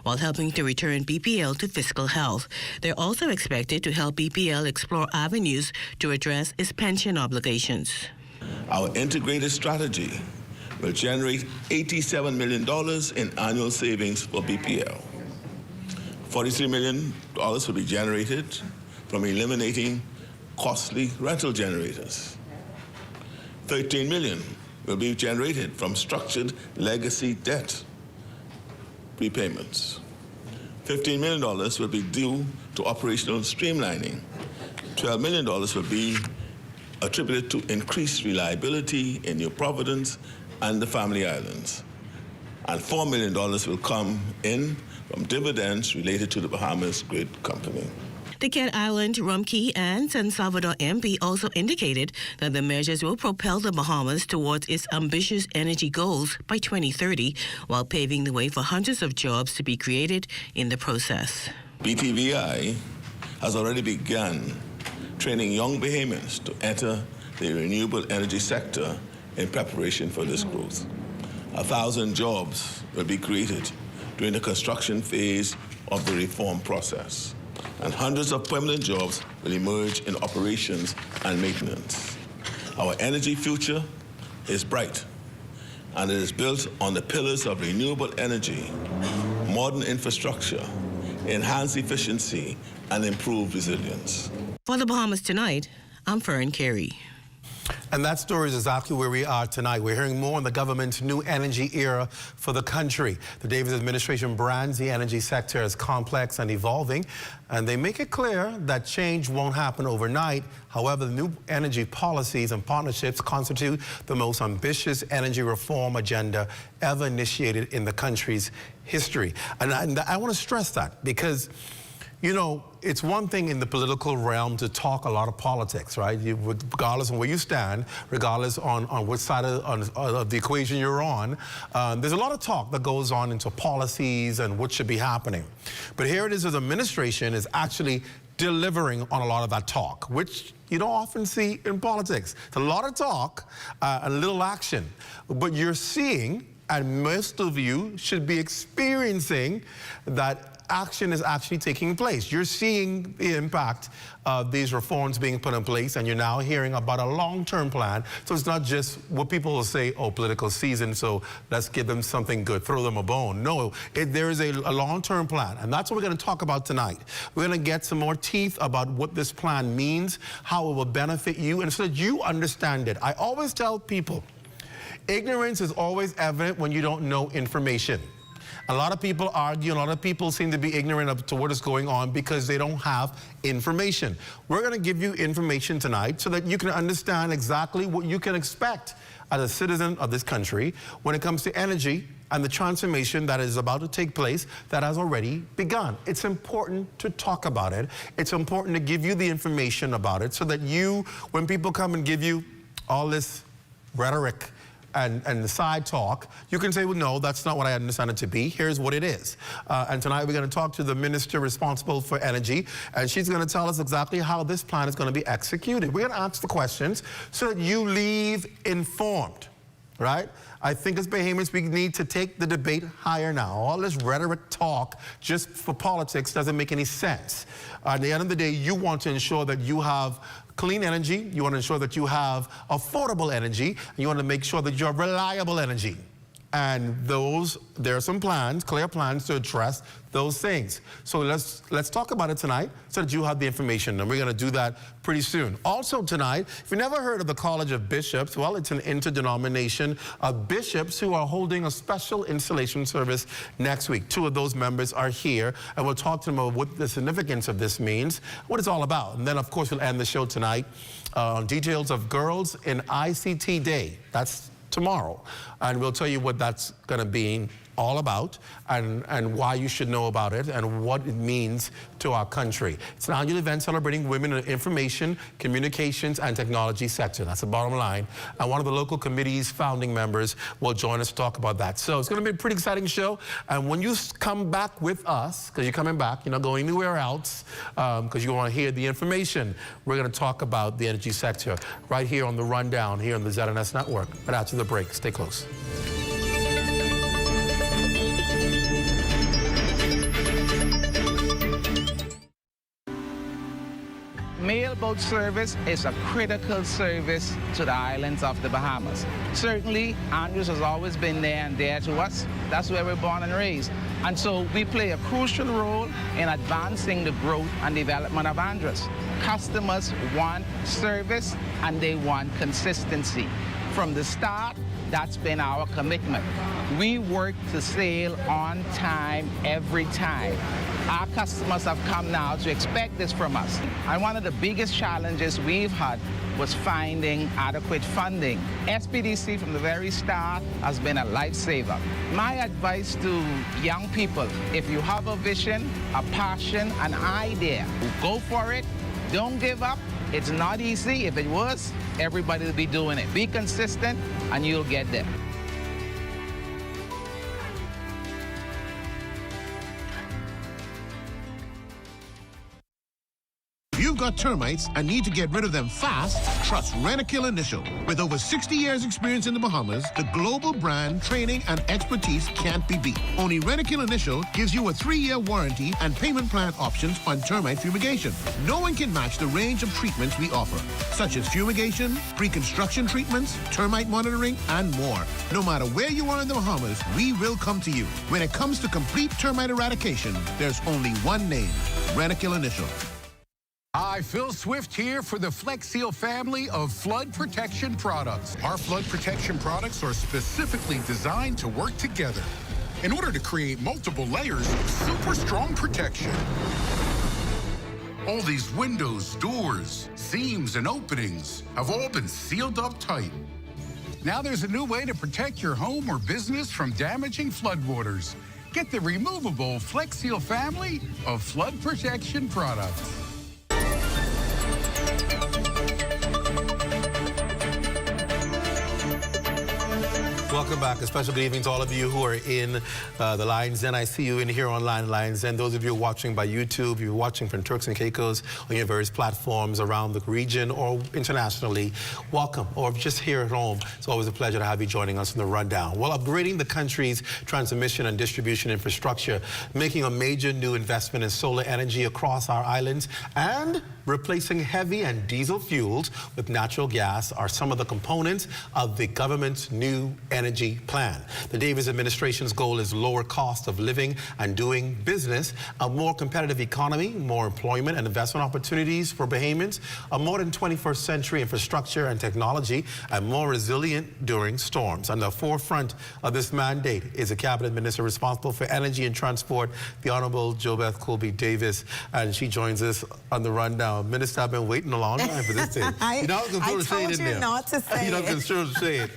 while helping to return BPL to fiscal health. They're also expected to help BPL explore avenues to address its pension obligations. Our integrated strategy will generate $87 million in annual savings for BPL. $43 million will be generated from eliminating costly rental generators. $13 million will be generated from structured legacy debt repayments. $15 million will be due to operational streamlining. $12 million will be attributed to increased reliability in New Providence and the Family Islands. And $4 million will come in from dividends related to the Bahamas Grid Company. The Cat Island, Rumkey, and San Salvador MP also indicated that the measures will propel the Bahamas towards its ambitious energy goals by 2030, while paving the way for hundreds of jobs to be created in the process. BTVI has already begun training young Bahamians to enter the renewable energy sector in preparation for this growth. 1,000 jobs will be created during the construction phase of the reform process, and hundreds of permanent jobs will emerge in operations and maintenance. Our energy future is bright, and it is built on the pillars of renewable energy, modern infrastructure, enhanced efficiency, and improved resilience. For the Bahamas Tonight, I'm Fern Carey. And that story is exactly where we are tonight. We're hearing more on the government's new energy era for the country. The Davis administration brands the energy sector as complex and evolving, and they make it clear that change won't happen overnight. However, the new energy policies and partnerships constitute the most ambitious energy reform agenda ever initiated in the country's history. And I want to stress that because, you know, it's one thing in the political realm to talk a lot of politics, right? Regardless of where you stand, regardless on which side of the equation you're on, there's a lot of talk that goes on into policies and what should be happening. But here it is, as administration is actually delivering on a lot of that talk, which you don't often see in politics. It's a lot of talk and little action. But you're seeing, and most of you should be experiencing, that action is actually taking place. You're seeing the impact of these reforms being put in place, and you're now hearing about a long-term plan. So it's not just what people will say, oh, political season, so let's give them something good, throw them a bone. No, there is a long-term plan, and that's what we're going to talk about tonight. We're going to get some more teeth about what this plan means, how it will benefit you, and so that you understand it. I always tell people, ignorance is always evident when you don't know information. A lot of people argue, a lot of people seem to be ignorant to what is going on because they don't have information. We're going to give you information tonight so that you can understand exactly what you can expect as a citizen of this country when it comes to energy and the transformation that is about to take place that has already begun. It's important to talk about it. It's important to give you the information about it so that you, when people come and give you all this rhetoric and the side talk, you can say, well, no, that's not what I understand it to be. Here's what it is. And tonight we're going to talk to the minister responsible for energy, and she's going to tell us exactly how this plan is going to be executed. We're going to ask the questions so that you leave informed, right? I think as Bahamians, we need to take the debate higher now. All this rhetoric talk just for politics doesn't make any sense. At the end of the day, you want to ensure that you have clean energy, you want to ensure that you have affordable energy, and you want to make sure that you have reliable energy. And there are some plans, clear plans to address those things. So let's talk about it tonight so that you have the information, and we're going to do that pretty soon. Also tonight, if you've never heard of the College of Bishops, well, it's an interdenomination of bishops who are holding a special installation service next week. 2 of those members are here, and we'll talk to them about what the significance of this means, what it's all about. And then, of course, we'll end the show tonight on details of Girls in ICT Day. That's tomorrow, and we'll tell you what that's going to be all about and why you should know about it and what it means to our country. It's an annual event celebrating women in the information, communications, and technology sector. That's the bottom line. And one of the local committee's founding members will join us to talk about that. So it's going to be a pretty exciting show. And when you come back with us, because you're coming back, you're not going anywhere else, because you want to hear the information, we're going to talk about the energy sector right here on The Rundown, here on the ZNS Network. But after the break, stay close. Male about service, it's a critical service to the islands of the Bahamas. Certainly, Andrews has always been there and dear to us. That's where we're born and raised. And so we play a crucial role in advancing the growth and development of Andrews. Customers want service and they want consistency. From the start, that's been our commitment. We work to sail on time every time. Our customers have come now to expect this from us. And one of the biggest challenges we've had was finding adequate funding. SPDC from the very start has been a lifesaver. My advice to young people, if you have a vision, a passion, an idea, go for it. Don't give up. It's not easy. If it was, everybody will be doing it. Be consistent and you'll get there. You've got termites and need to get rid of them fast? Trust Rentokil Initial. With over 60 years experience in the Bahamas, the global brand, training, and expertise can't be beat. Only Rentokil Initial gives you a 3-year warranty and payment plan options on termite fumigation. No one can match the range of treatments we offer, such as fumigation, pre-construction treatments, termite monitoring, and more. No matter where you are in the Bahamas, we will come to you. When it comes to complete termite eradication, there's only one name, Rentokil Initial. Hi, Phil Swift here for the Flex Seal family of flood protection products. Our flood protection products are specifically designed to work together in order to create multiple layers of super strong protection. All these windows, doors, seams, and openings have all been sealed up tight. Now there's a new way to protect your home or business from damaging floodwaters. Get the removable Flex Seal family of flood protection products. Welcome back. A special good evening to all of you who are in the Lions Den. I see you in here online, Lions Den. Those of you watching by YouTube, you're watching from Turks and Caicos on your various platforms around the region or internationally, welcome. Or just here at home, it's always a pleasure to have you joining us in the rundown. Well, upgrading the country's transmission and distribution infrastructure, making a major new investment in solar energy across our islands, and replacing heavy and diesel fuels with natural gas are some of the components of the government's new energy plan. The Davis administration's goal is lower cost of living and doing business, a more competitive economy, more employment and investment opportunities for Bahamians, a modern 21st century infrastructure and technology, and more resilient during storms. On the forefront of this mandate is a cabinet minister responsible for energy and transport, the Honorable JoBeth Colby Davis, and she joins us on the rundown. Minister, I've been waiting a long time for this thing. I told you not to say it. You're not going to say it.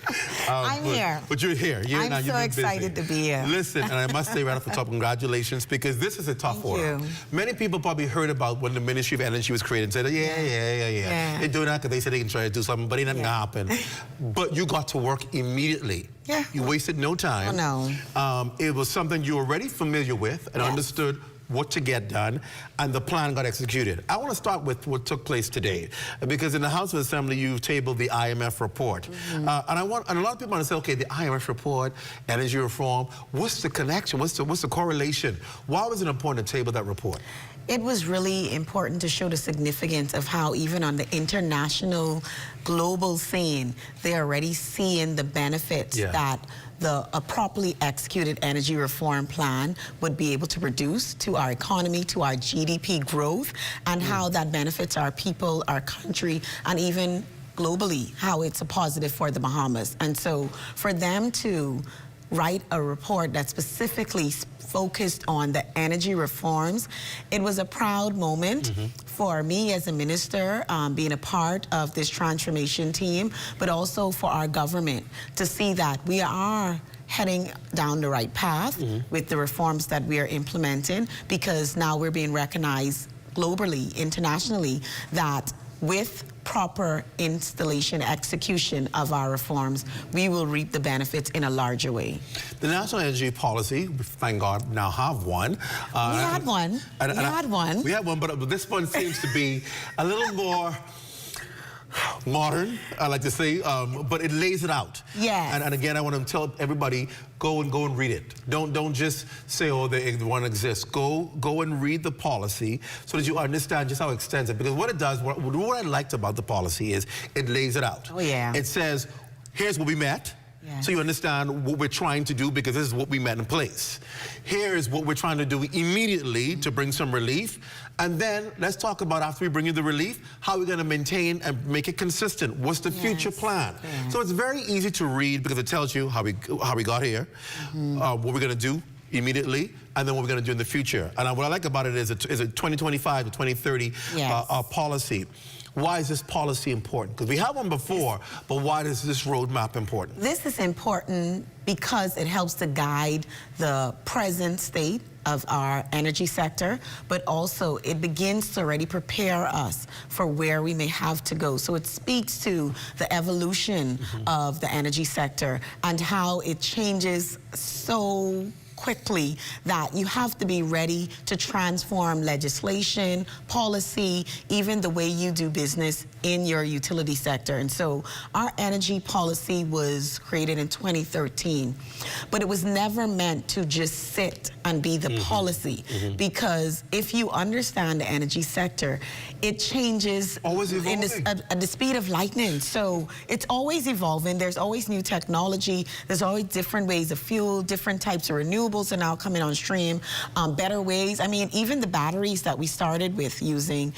I'm here. But you're here. I'm so excited to be here. Listen, and I must say right off the top, congratulations, because this is a tough order. Many people probably heard about when the Ministry of Energy was created and said, yeah. They're doing that because they said they can try to do something, but it didn't happen. But you got to work immediately. Yeah. You wasted no time. Oh, no. It was something you were already familiar with and understood what to get done, and the plan got executed. I want to start with what took place today, because in the House of Assembly, you tabled the IMF report. And a lot of people want to say, okay, the IMF report, energy reform, what's the connection? What's the correlation? Why was it important to table that report? It was really important to show the significance of how even on the international global scene, they're already seeing the benefits that a properly executed energy reform plan would be able to produce to our economy, to our GDP growth, and how that benefits our people, our country, and even globally, how it's a positive for the Bahamas. And so for them to write a report that specifically focused on the energy reforms, it was a proud moment for me as a minister, being a part of this transformation team, but also for our government to see that we are heading down the right path with the reforms that we are implementing, because now we're being recognized globally, internationally, that with proper installation, execution of our reforms, we will reap the benefits in a larger way. The National Energy Policy, thank God, now have one. We had one. We had one, but this one seems to be a little more modern, I like to say, but it lays it out. Yes. And again, I want to tell everybody, go and read it. Don't just say, oh, the one exists. Go and read the policy so that you understand just how extensive. Because what it does, what I liked about the policy is it lays it out. Oh, yeah. It says, here's what we met. Yeah. So you understand what we're trying to do because this is what we met in place. Here's what we're trying to do immediately to bring some relief. And then let's talk about, after we bring you the relief, how we're going to maintain and make it consistent. What's the future plan? Yeah. So it's very easy to read because it tells you how we got here, what we're going to do immediately, and then what we're going to do in the future. And what I like about it is a 2025 to 2030 policy. Why is this policy important? Because we had one before, but why is this roadmap important? This is important because it helps to guide the present state of our energy sector, but also it begins to already prepare us for where we may have to go. So it speaks to the evolution of the energy sector and how it changes so quickly that you have to be ready to transform legislation, policy, even the way you do business in your utility sector. And so our energy policy was created in 2013, but it was never meant to just sit and be the policy, because if you understand the energy sector, it changes always evolving. At the speed of lightning. So it's always evolving. There's always new technology. There's always different ways of fuel, different types of renewables are now coming on stream, better ways. I mean, even the batteries that we started with using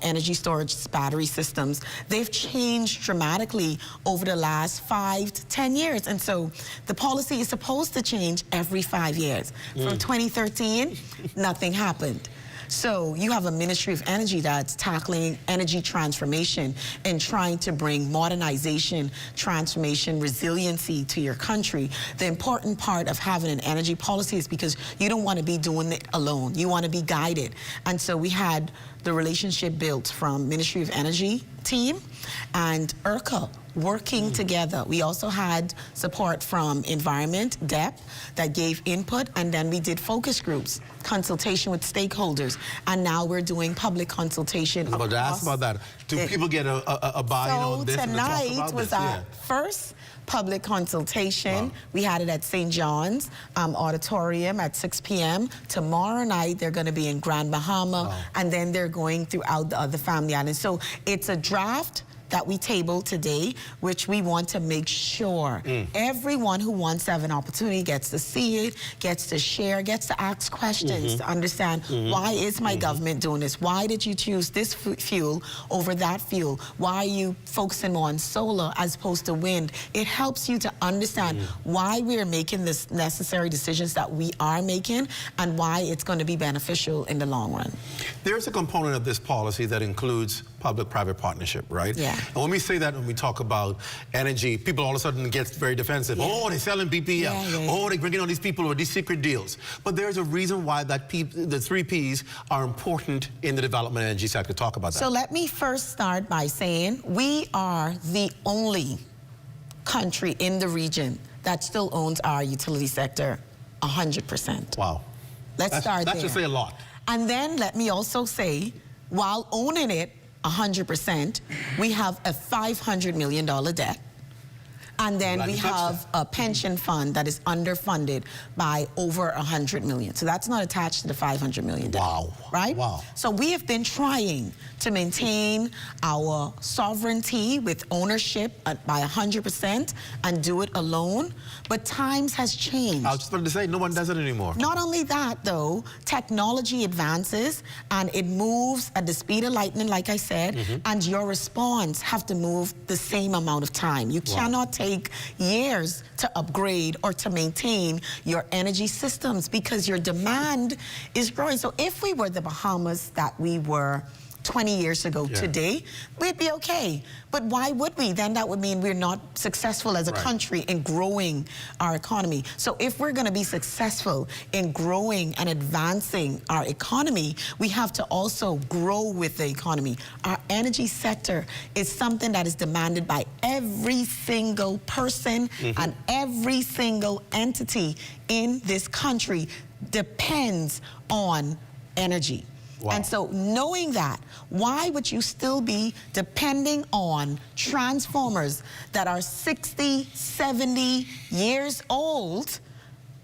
energy storage battery systems, they've changed dramatically over the last 5 to 10 years. And so the policy is supposed to change every 5 years. From 2013, nothing happened. So you have a Ministry of Energy that's tackling energy transformation and trying to bring modernization, transformation, resiliency to your country. The important part of having an energy policy is because you don't want to be doing it alone. You want to be guided. And so we had the relationship built from Ministry of Energy team and ERCA working together. We also had support from Environment, DEP, that gave input, and then we did focus groups, consultation with stakeholders, and now we're doing public consultation. I was about to ask about that. Do people get a buy-in on this? So tonight was our first public consultation. We had it at St. John's Auditorium at 6 p.m. Tomorrow night, they're going to be in Grand Bahama, and then they're going throughout the other family islands. So it's a draft that we tabled today, which we want to make sure everyone who wants to have an opportunity gets to see it, gets to share, gets to ask questions to understand why is my government doing this? Why did you choose this fuel over that fuel? Why are you focusing on solar as opposed to wind? It helps you to understand why we're making this necessary decisions that we are making and why it's going to be beneficial in the long run. There's a component of this policy that includes public-private partnership, right? Yeah. And when we say that, when we talk about energy, people all of a sudden get very defensive. Oh, they're selling PPL. Oh, they're bringing on these people with these secret deals. But there's a reason why that the 3 Ps are important in the development of the energy sector. Talk about that. So let me first start by saying we are the only country in the region that still owns our utility sector 100%. Wow. Let's start there. That should say a lot. And then let me also say, while owning it 100%, we have a $500 million debt. And then we have a pension fund that is underfunded by over $100 million. So that's not attached to the $500 million. Wow. Right? Wow. So we have been trying to maintain our sovereignty with ownership by 100% and do it alone. But times has changed. I was just about to say, no one does it anymore. Not only that, though, technology advances and it moves at the speed of lightning, like I said, and your response have to move the same amount of time. You cannot take years to upgrade or to maintain your energy systems because your demand is growing. So if we were the Bahamas that we were 20 years ago today, we'd be okay. But why would we? Then that would mean we're not successful as a country in growing our economy. So if we're going to be successful in growing and advancing our economy, we have to also grow with the economy. Our energy sector is something that is demanded by every single person and every single entity in this country depends on energy. Wow. And so knowing that, why would you still be depending on transformers that are 60, 70 years old,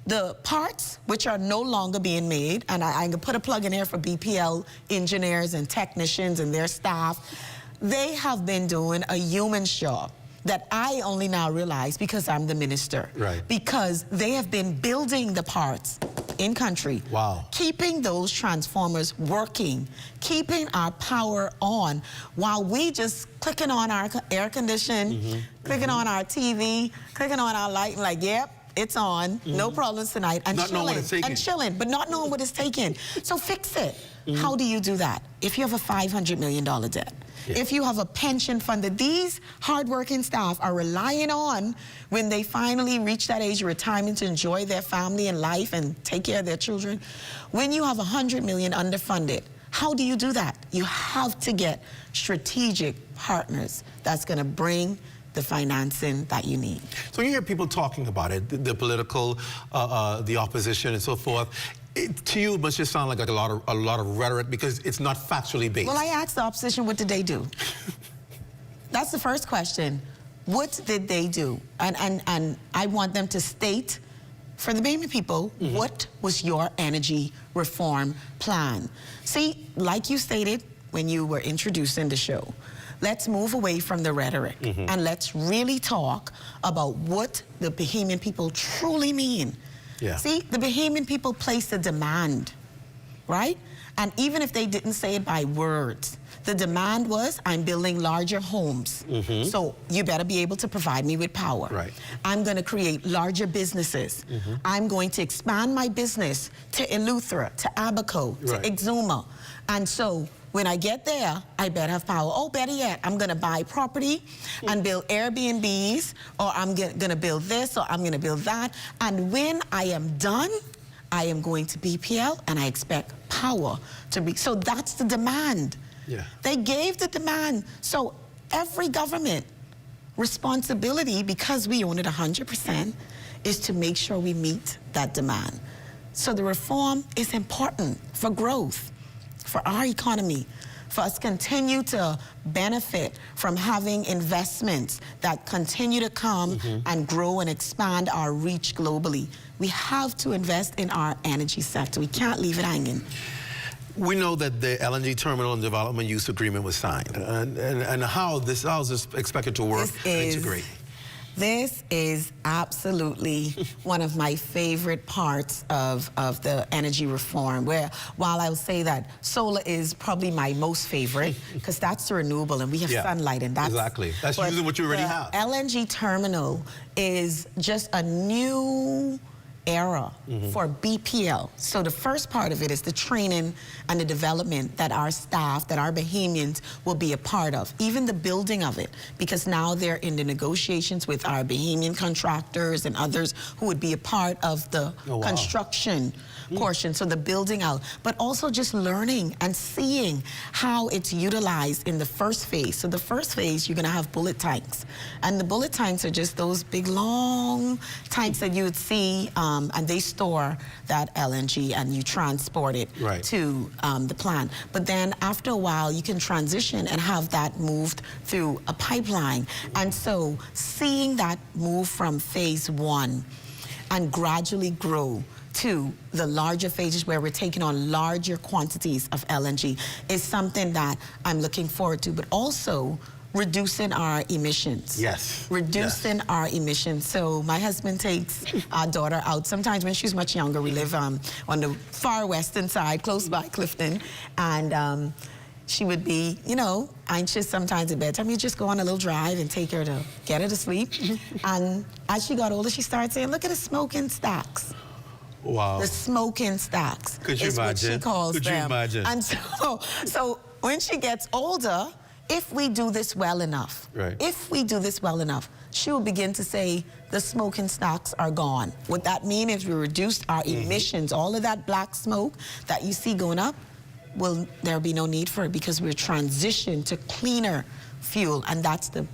the parts which are no longer being made, and I can put a plug in here for BPL engineers and technicians and their staff, they have been doing a human's job that I only now realize because I'm the minister. Right. Because they have been building the parts in country. Wow. Keeping those transformers working, keeping our power on while we just clicking on our air condition, clicking on our TV, clicking on our light, and like, yep, it's on, no problems tonight, and not knowing what it's taking. and chilling, but not knowing what it's taking. So fix it. How do you do that? If you have a $500 million debt, if you have a pension fund that these hardworking staff are relying on when they finally reach that age of retirement to enjoy their family and life and take care of their children, when you have $100 million underfunded, how do you do that? You have to get strategic partners that's going to bring the financing that you need. So when you hear people talking about it, the political, the opposition and so forth, to you, it must just sound like a lot of rhetoric because it's not factually based. Well, I asked the opposition, what did they do? That's the first question. What did they do? And I want them to state for the Bahamian people, what was your energy reform plan? See, like you stated when you were introducing the show, let's move away from the rhetoric and let's really talk about what the Bahamian people truly mean. Yeah. See, the Bahamian people place a demand, right? And even if they didn't say it by words, the demand was, I'm building larger homes. So you better be able to provide me with power. Right. I'm going to create larger businesses. I'm going to expand my business to Eleuthera, to Abaco, to Exuma. And so when I get there, I better have power. Oh, better yet, I'm going to buy property and build Airbnbs, or I'm going to build this, or I'm going to build that. And when I am done, I am going to BPL, and I expect power to be. So that's the demand. Yeah. They gave the demand. So every government responsibility, because we own it 100%, is to make sure we meet that demand. So the reform is important for growth, for our economy, for us to continue to benefit from having investments that continue to come and grow and expand our reach globally. We have to invest in our energy sector. We can't leave it hanging. We know that the LNG terminal and development use agreement was signed, and how is this expected to work and integrate? This is absolutely one of my favorite parts of the energy reform, where while I will say that solar is probably my most favorite, because that's the renewable and we have sunlight, and that's... Exactly. That's using what you already have. LNG terminal is just a new era for BPL. So the first part of it is the training and the development that our staff, that our Bahamians will be a part of, even the building of it, because now they're in the negotiations with our Bahamian contractors and others who would be a part of the construction portion, so the building out, but also just learning and seeing how it's utilized in the first phase. So the first phase, you're gonna have bullet tanks, and the bullet tanks are just those big long tanks that you would see, and they store that LNG and you transport it to the plant. But then after a while, you can transition and have that moved through a pipeline. And so seeing that move from phase 1 and gradually grow to the larger phases where we're taking on larger quantities of LNG is something that I'm looking forward to, but also reducing our emissions. Yes. Reducing our emissions. So my husband takes our daughter out. Sometimes when she's much younger, we live on the far western side, close by Clifton, and she would be, you know, anxious sometimes at bedtime. You just go on a little drive and take her to get her to sleep. And as she got older, she started saying, look at the smoking stacks. Wow. The smoking stacks. Could you is imagine? What she calls Could them. you imagine? And so when she gets older, if we do this well enough, if we do this well enough, she will begin to say the smoking stacks are gone. What that means is we reduced our emissions. All of that black smoke that you see going up, will there be no need for it because we're transitioned to cleaner fuel, and that's the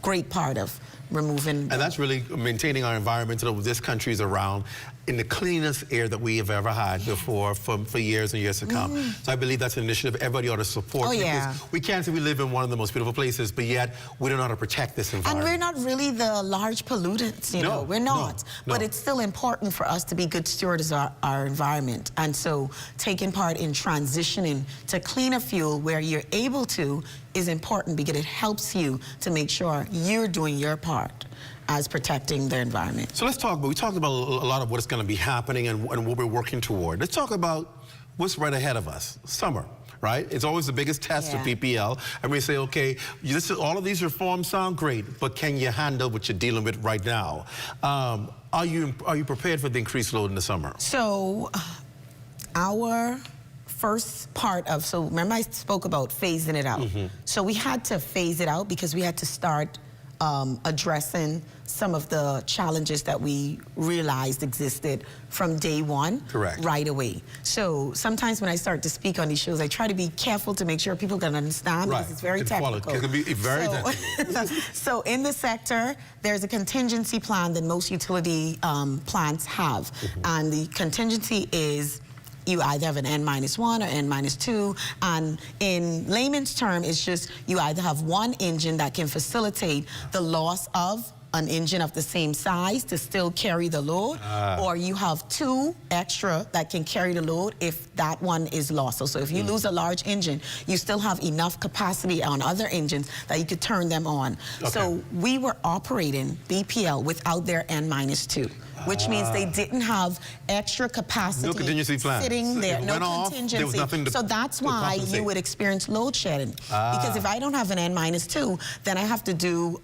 great part of removing. And that's really maintaining our environment so that this country is around in the cleanest air that we have ever had before for years and years to come. So I believe that's an initiative everybody ought to support. Oh, yeah. Because we can't say we live in one of the most beautiful places, but yet we don't know how to protect this environment. And we're not really the large pollutants, you know. We're not. No. But it's still important for us to be good stewards of our environment. And so taking part in transitioning to cleaner fuel where you're able to is important because it helps you to make sure you're doing your part as protecting the environment. So let's talk about, we talked about a lot of what's going to be happening and what we're working toward. Let's talk about what's right ahead of us. Summer, right? It's always the biggest test of PPL. And we say, okay, all of these reforms sound great, but can you handle what you're dealing with right now? Are you prepared for the increased load in the summer? So our first part of, so remember I spoke about phasing it out. So we had to phase it out because we had to start addressing some of the challenges that we realized existed from day one. Correct. Right away. So sometimes when I start to speak on these shows, I try to be careful to make sure people can understand because it's very technical. It can be very technical. So in the sector, there's a contingency plan that most utility plants have. And the contingency is you either have an N-1 or N-2, and in layman's term, it's just you either have one engine that can facilitate the loss of an engine of the same size to still carry the load, or you have two extra that can carry the load if that one is lost. So if you lose a large engine, you still have enough capacity on other engines that you could turn them on. So we were operating BPL without their N-2. Which means they didn't have extra capacity no contingency plan. Sitting there, It no went off, contingency. there was nothing So that's why you would experience load shedding. Because if I don't have an N-2, then I have to do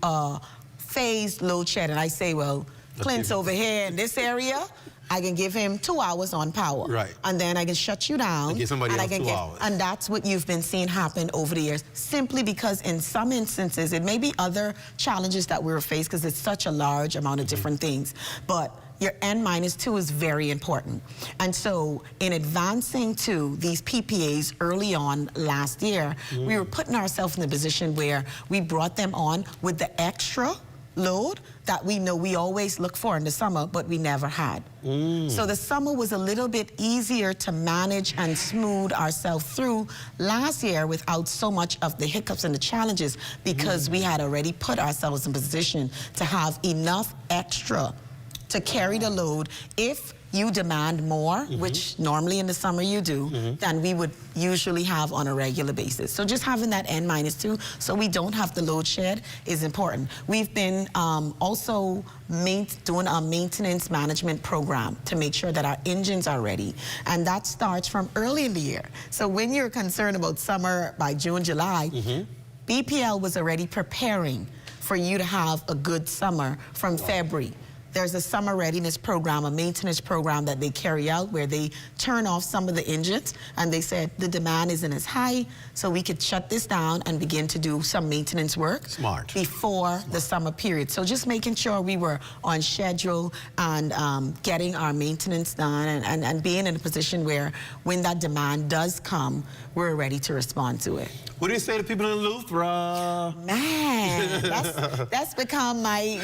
phased load shedding. I say, well, Clint's over here in this area. I can give him 2 hours on power. Right. And then I can shut you down. And give somebody else 2 hours. And that's what you've been seeing happen over the years, simply because in some instances, it may be other challenges that we're faced because it's such a large amount of different things. But your N-2 is very important. And so in advancing to these PPAs early on last year, we were putting ourselves in a position where we brought them on with the extra load that we know we always look for in the summer, but we never had. So the summer was a little bit easier to manage and smooth ourselves through last year without so much of the hiccups and the challenges because we had already put ourselves in position to have enough extra to carry the load if you demand more, which normally in the summer you do, than we would usually have on a regular basis. So just having that N-2 so we don't have the load shed is important. We've been also doing a maintenance management program to make sure that our engines are ready. And that starts from early in the year. So when you're concerned about summer by June, July, BPL was already preparing for you to have a good summer from February. There's a summer readiness program, a maintenance program that they carry out where they turn off some of the engines and they said the demand isn't as high, so we could shut this down and begin to do some maintenance work before the summer period. So just making sure we were on schedule and getting our maintenance done and being in a position where when that demand does come, we're ready to respond to it. What do you say to people in Eleuthera? Man, that's become my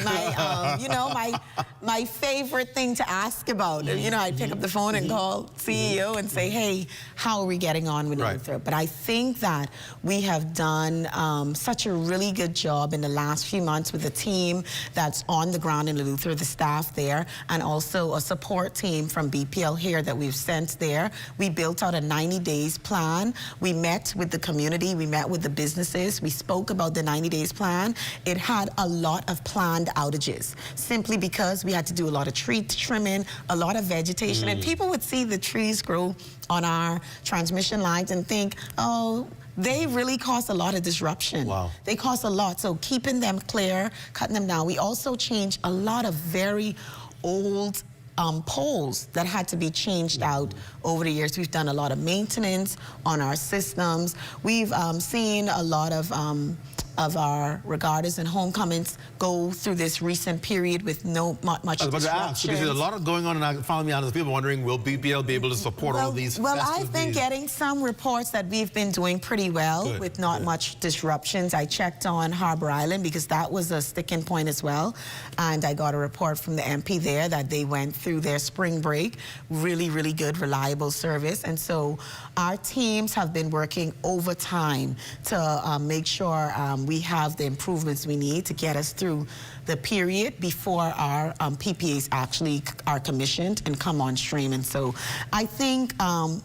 favorite thing to ask about. You know, I'd pick up the phone and call CEO and say, hey, how are we getting on with Eleuthera? But I think that we have done such a really good job in the last few months with a team that's on the ground in Eleuthera, the staff there, and also a support team from BPL here that we've sent there. We built out a 90 days plan. We met with the community. We met with the businesses. We spoke about the 90 days plan. It had a lot of planned outages simply because we had to do a lot of tree trimming, a lot of vegetation, and people would see the trees grow on our transmission lines and think, oh, they really cause a lot of disruption. Wow. They cause a lot. So keeping them clear, cutting them down. We also changed a lot of very old poles that had to be changed out over the years. We've done a lot of maintenance on our systems. We've seen a lot of of our regarders and homecomings go through this recent period with no much I was about to ask, because there's a lot of going on, and I found me out of people wondering, will BPL be able to support all these? Well, I've been getting some reports that we've been doing pretty well with not much disruptions. I checked on Harbor Island because that was a sticking point as well, and I got a report from the MP there that they went through their spring break, really, really good, reliable service, and so our teams have been working overtime to make sure we have the improvements we need to get us through the period before our PPAs actually are commissioned and come on stream. And so I think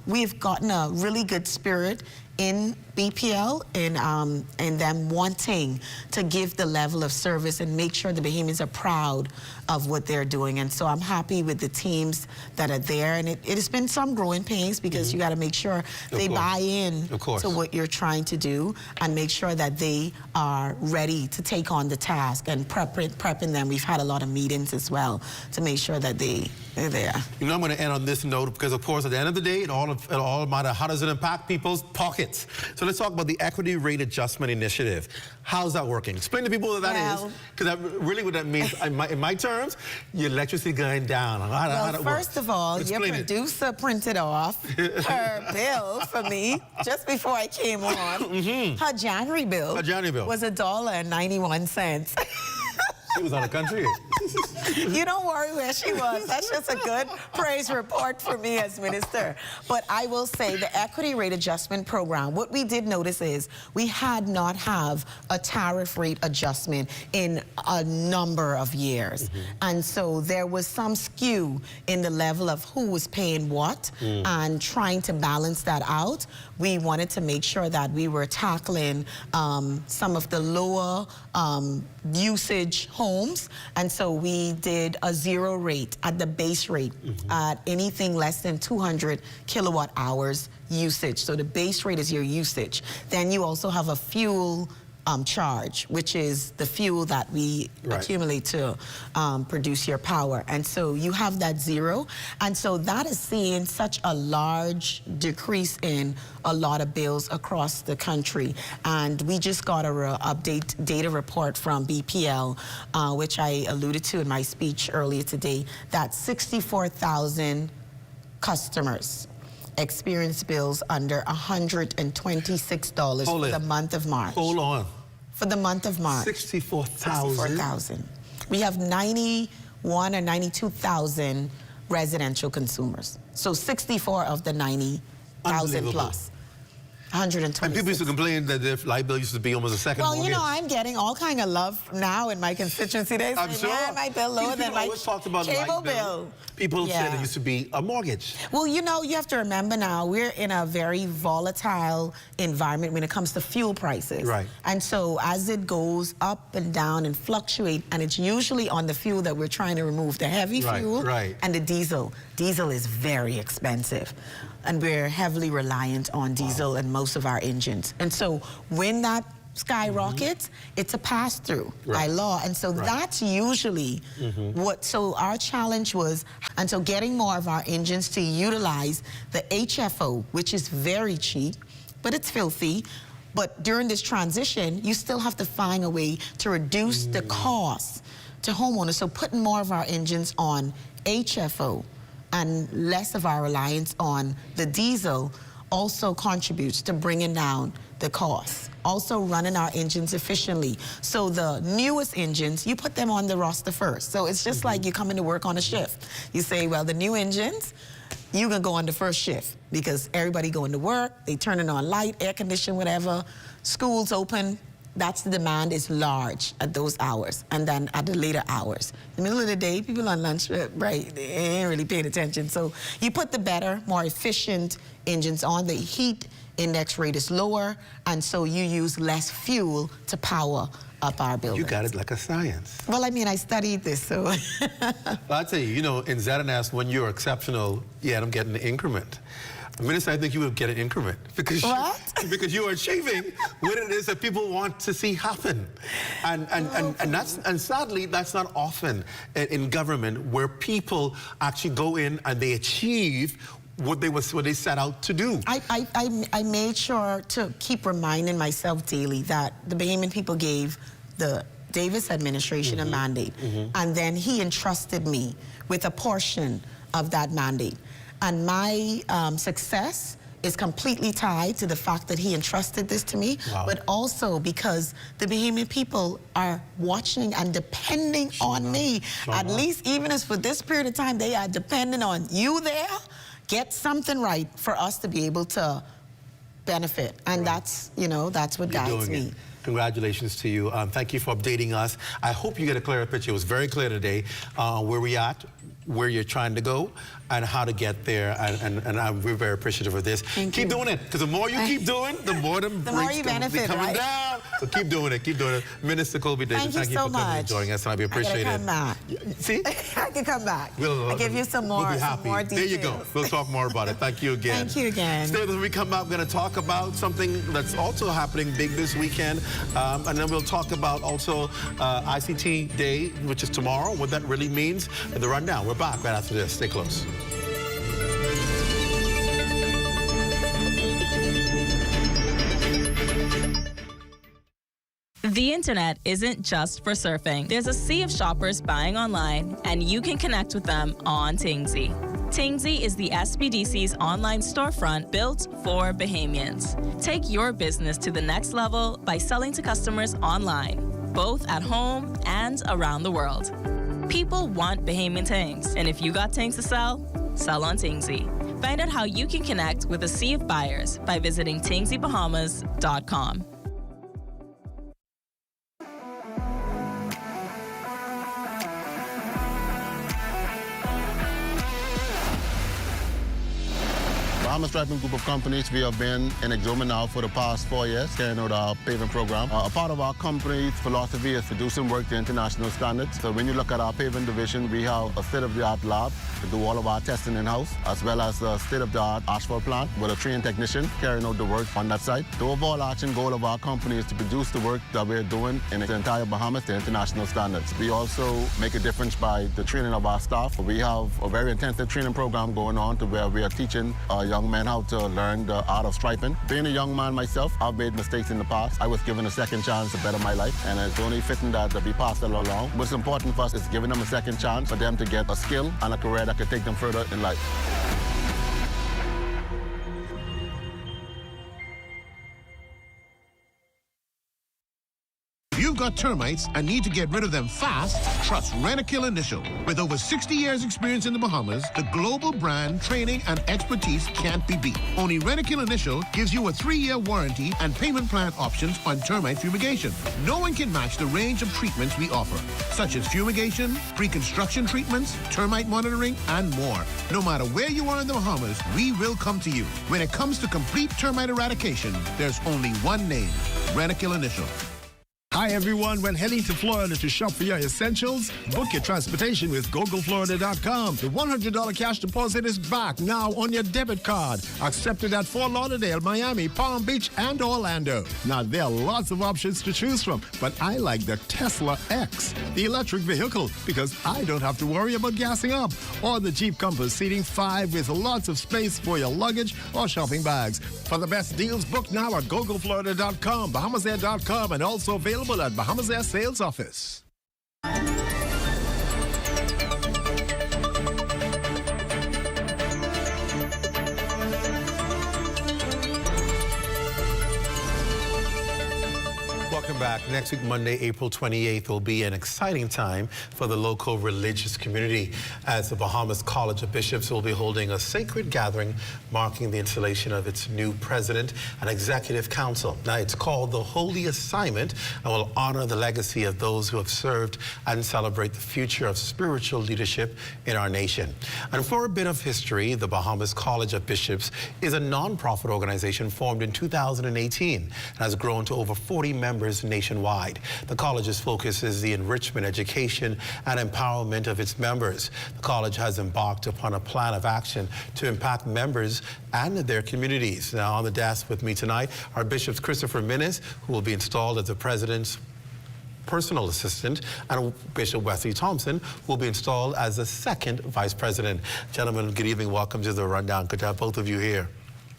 we've gotten a really good spirit in BPL and them wanting to give the level of service and make sure the Bahamians are proud of what they're doing. And so I'm happy with the teams that are there. And it has been some growing pains because you got to make sure they buy in to what you're trying to do and make sure that they are ready to take on the task and prepping them. We've had a lot of meetings as well to make sure that they're there. You know, I'm going to end on this note because, of course, at the end of the day, it all matters. How does it impact people's pockets? So let's talk about the Equity Rate Adjustment Initiative. How's that working? Explain to people what that is, because really what that means, in my terms, your electricity going down. Well, first of all, your producer printed off her bill for me just before I came on. Her January bill was $1.91. She was out of country. You don't worry where she was. That's just a good praise report for me as minister. But I will say the Equity Rate Adjustment Program, what we did notice is we had not have a tariff rate adjustment in a number of years. And so there was some skew in the level of who was paying what and trying to balance that out. We wanted to make sure that we were tackling some of the lower usage homes, and so we did a zero rate at the base rate at anything less than 200 kilowatt hours usage. So the base rate is your usage. Then you also have a fuel charge, which is the fuel that we accumulate to produce your power. And so you have that zero. And so that is seeing such a large decrease in a lot of bills across the country. And we just got a update data report from BPL, which I alluded to in my speech earlier today, that 64,000 customers experienced bills under $126 for the month of March. Hold on. For the month of March. 64,000. We have 91 or 92,000 residential consumers. So 64 of the 90,000 plus. 120. And people used to complain that their light bill used to be almost a second mortgage. Well, you know, I'm getting all kind of love now in my constituency. They say, I'm sure. man, my bill lower than my cable bill. People said it used to be a mortgage. Well, you know, you have to remember now, we're in a very volatile environment when it comes to fuel prices. Right. And so as it goes up and down and fluctuate, and it's usually on the fuel that we're trying to remove, the heavy fuel and the diesel. Diesel is very expensive. And we're heavily reliant on diesel in most of our engines. And so when that skyrockets, it's a pass-through by law. And so that's usually what, so our challenge was, and so getting more of our engines to utilize the HFO, which is very cheap, but it's filthy. But during this transition, you still have to find a way to reduce the cost to homeowners. So putting more of our engines on HFO and less of our reliance on the diesel also contributes to bringing down the cost. Also running our engines efficiently. So the newest engines, you put them on the roster first. So it's just like you come into work on a shift. You say, well, the new engines, you can go on the first shift because everybody going to work, they turning on light, air conditioning, whatever, school's open. That's the demand is large at those hours. And then at the later hours. In the middle of the day, people on lunch break, they ain't really paying attention. So you put the better, more efficient engines on. The heat index rate is lower, and so you use less fuel to power up our buildings. You got it like a science. Well, I mean, I studied this, so. Well, I'll tell you, you know, in ZNS, when you're exceptional, you end up getting an increment. Minister, I think you would get an increment because because you are achieving what it is that people want to see happen, and sadly that's not often in government where people actually go in and they achieve what they set out to do. I made sure to keep reminding myself daily that the Bahamian people gave the Davis administration a mandate, and then he entrusted me with a portion of that mandate. And my success is completely tied to the fact that he entrusted this to me, but also because the Bahamian people are watching and depending on me. At least even as for this period of time, they are depending on you there. Get something right for us to be able to benefit. And that's, you know, that's what guides me. Congratulations to you. Thank you for updating us. I hope you get a clearer picture. It was very clear today where we at, where you're trying to go, and how to get there. And we're very appreciative of this. Keep doing it, because the more you keep doing, the more the rates you be benefit, coming right? down. So keep doing it, keep doing it. Minister Colby Davis, thank you so for coming and joining us, and we appreciate I gotta come back. See? I can come back. I'll give you some more, we'll be happy. some more details. There you go. We'll talk more about it. Thank you again. Thank you again. Stay with us when we come back. We're going to talk about something that's also happening big this weekend. And then we'll talk about also ICT Day, which is tomorrow, what that really means, and the rundown. We're back right after this. Stay close. The internet isn't just for surfing. There's a sea of shoppers buying online, and you can connect with them on Tingsy. Tingsy is the SBDC's online storefront built for Bahamians. Take your business to the next level by selling to customers online, both at home and around the world. People want Bahamian things, and if you got things to sell, sell on Tingsy. Find out how you can connect with a sea of buyers by visiting tingsybahamas.com. Bahamas Striping Group of Companies, we have been in Exuma now for the past 4 years, carrying out our paving program. A part of our company's philosophy is to do some work to international standards. So when you look at our paving division, we have a state-of-the-art lab to do all of our testing in-house, as well as a state-of-the-art asphalt plant with a trained technician carrying out the work on that site. The overarching goal of our company is to produce the work that we're doing in the entire Bahamas to international standards. We also make a difference by the training of our staff. We have a very intensive training program going on to where we are teaching young men how to learn the art of striping. Being a young man myself, I've made mistakes in the past. I was given a second chance to better my life, and it's only fitting that we pass it along. What's important for us is giving them a second chance for them to get a skill and a career that could take them further in life. You've got termites and need to get rid of them fast? Trust Rentokil Initial. With over 60 years experience in the Bahamas, the global brand, training, and expertise can't be beat. Only Rentokil Initial gives you a 3-year warranty and payment plan options on termite fumigation. No one can match the range of treatments we offer, such as fumigation, pre-construction treatments, termite monitoring, and more. No matter where you are in the Bahamas, we will come to you. When it comes to complete termite eradication, there's only one name, Rentokil Initial. Hi everyone, when heading to Florida to shop for your essentials, book your transportation with GoGoFlorida.com. The $100 cash deposit is back now on your debit card. Accepted at Fort Lauderdale, Miami, Palm Beach, and Orlando. Now there are lots of options to choose from, but I like the Tesla X, the electric vehicle, because I don't have to worry about gassing up. Or the Jeep Compass Seating 5 with lots of space for your luggage or shopping bags. For the best deals, book now at GoGoFlorida.com, BahamasAir.com, and also available at Bahamas Air Sales Office. Welcome back. Next week, Monday, April 28th, will be an exciting time for the local religious community as the Bahamas College of Bishops will be holding a sacred gathering marking the installation of its new president and executive council. Now, it's called the Holy Assignment and will honor the legacy of those who have served and celebrate the future of spiritual leadership in our nation. And for a bit of history, the Bahamas College of Bishops is a non-profit organization formed in 2018 and has grown to over 40 members nationwide. The college's focus is the enrichment, education, and empowerment of its members. The college has embarked upon a plan of action to impact members and their communities. Now, on the desk with me tonight are Bishops Christopher Minnis, who will be installed as the president personal assistant, and Bishop Wesley Thompson will be installed as the second vice president. Gentlemen, good evening. Welcome to the Rundown. Good to have both of you here.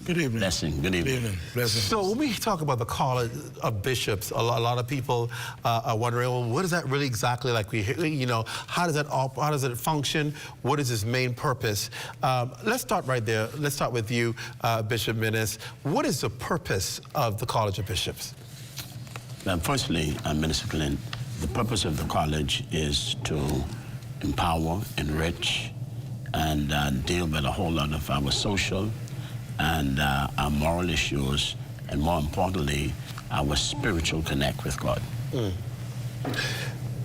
Good evening. Blessing. Good evening. Blessing. So when we talk about the College of Bishops, a lot of people are wondering, well, what is that really exactly like? How does it function? What is its main purpose? Let's start right there. Let's start with you, Bishop Minnis. What is the purpose of the College of Bishops? Well, firstly, Minister Clint, the purpose of the college is to empower, enrich, and deal with a whole lot of our social and our moral issues, and more importantly, our spiritual connect with God.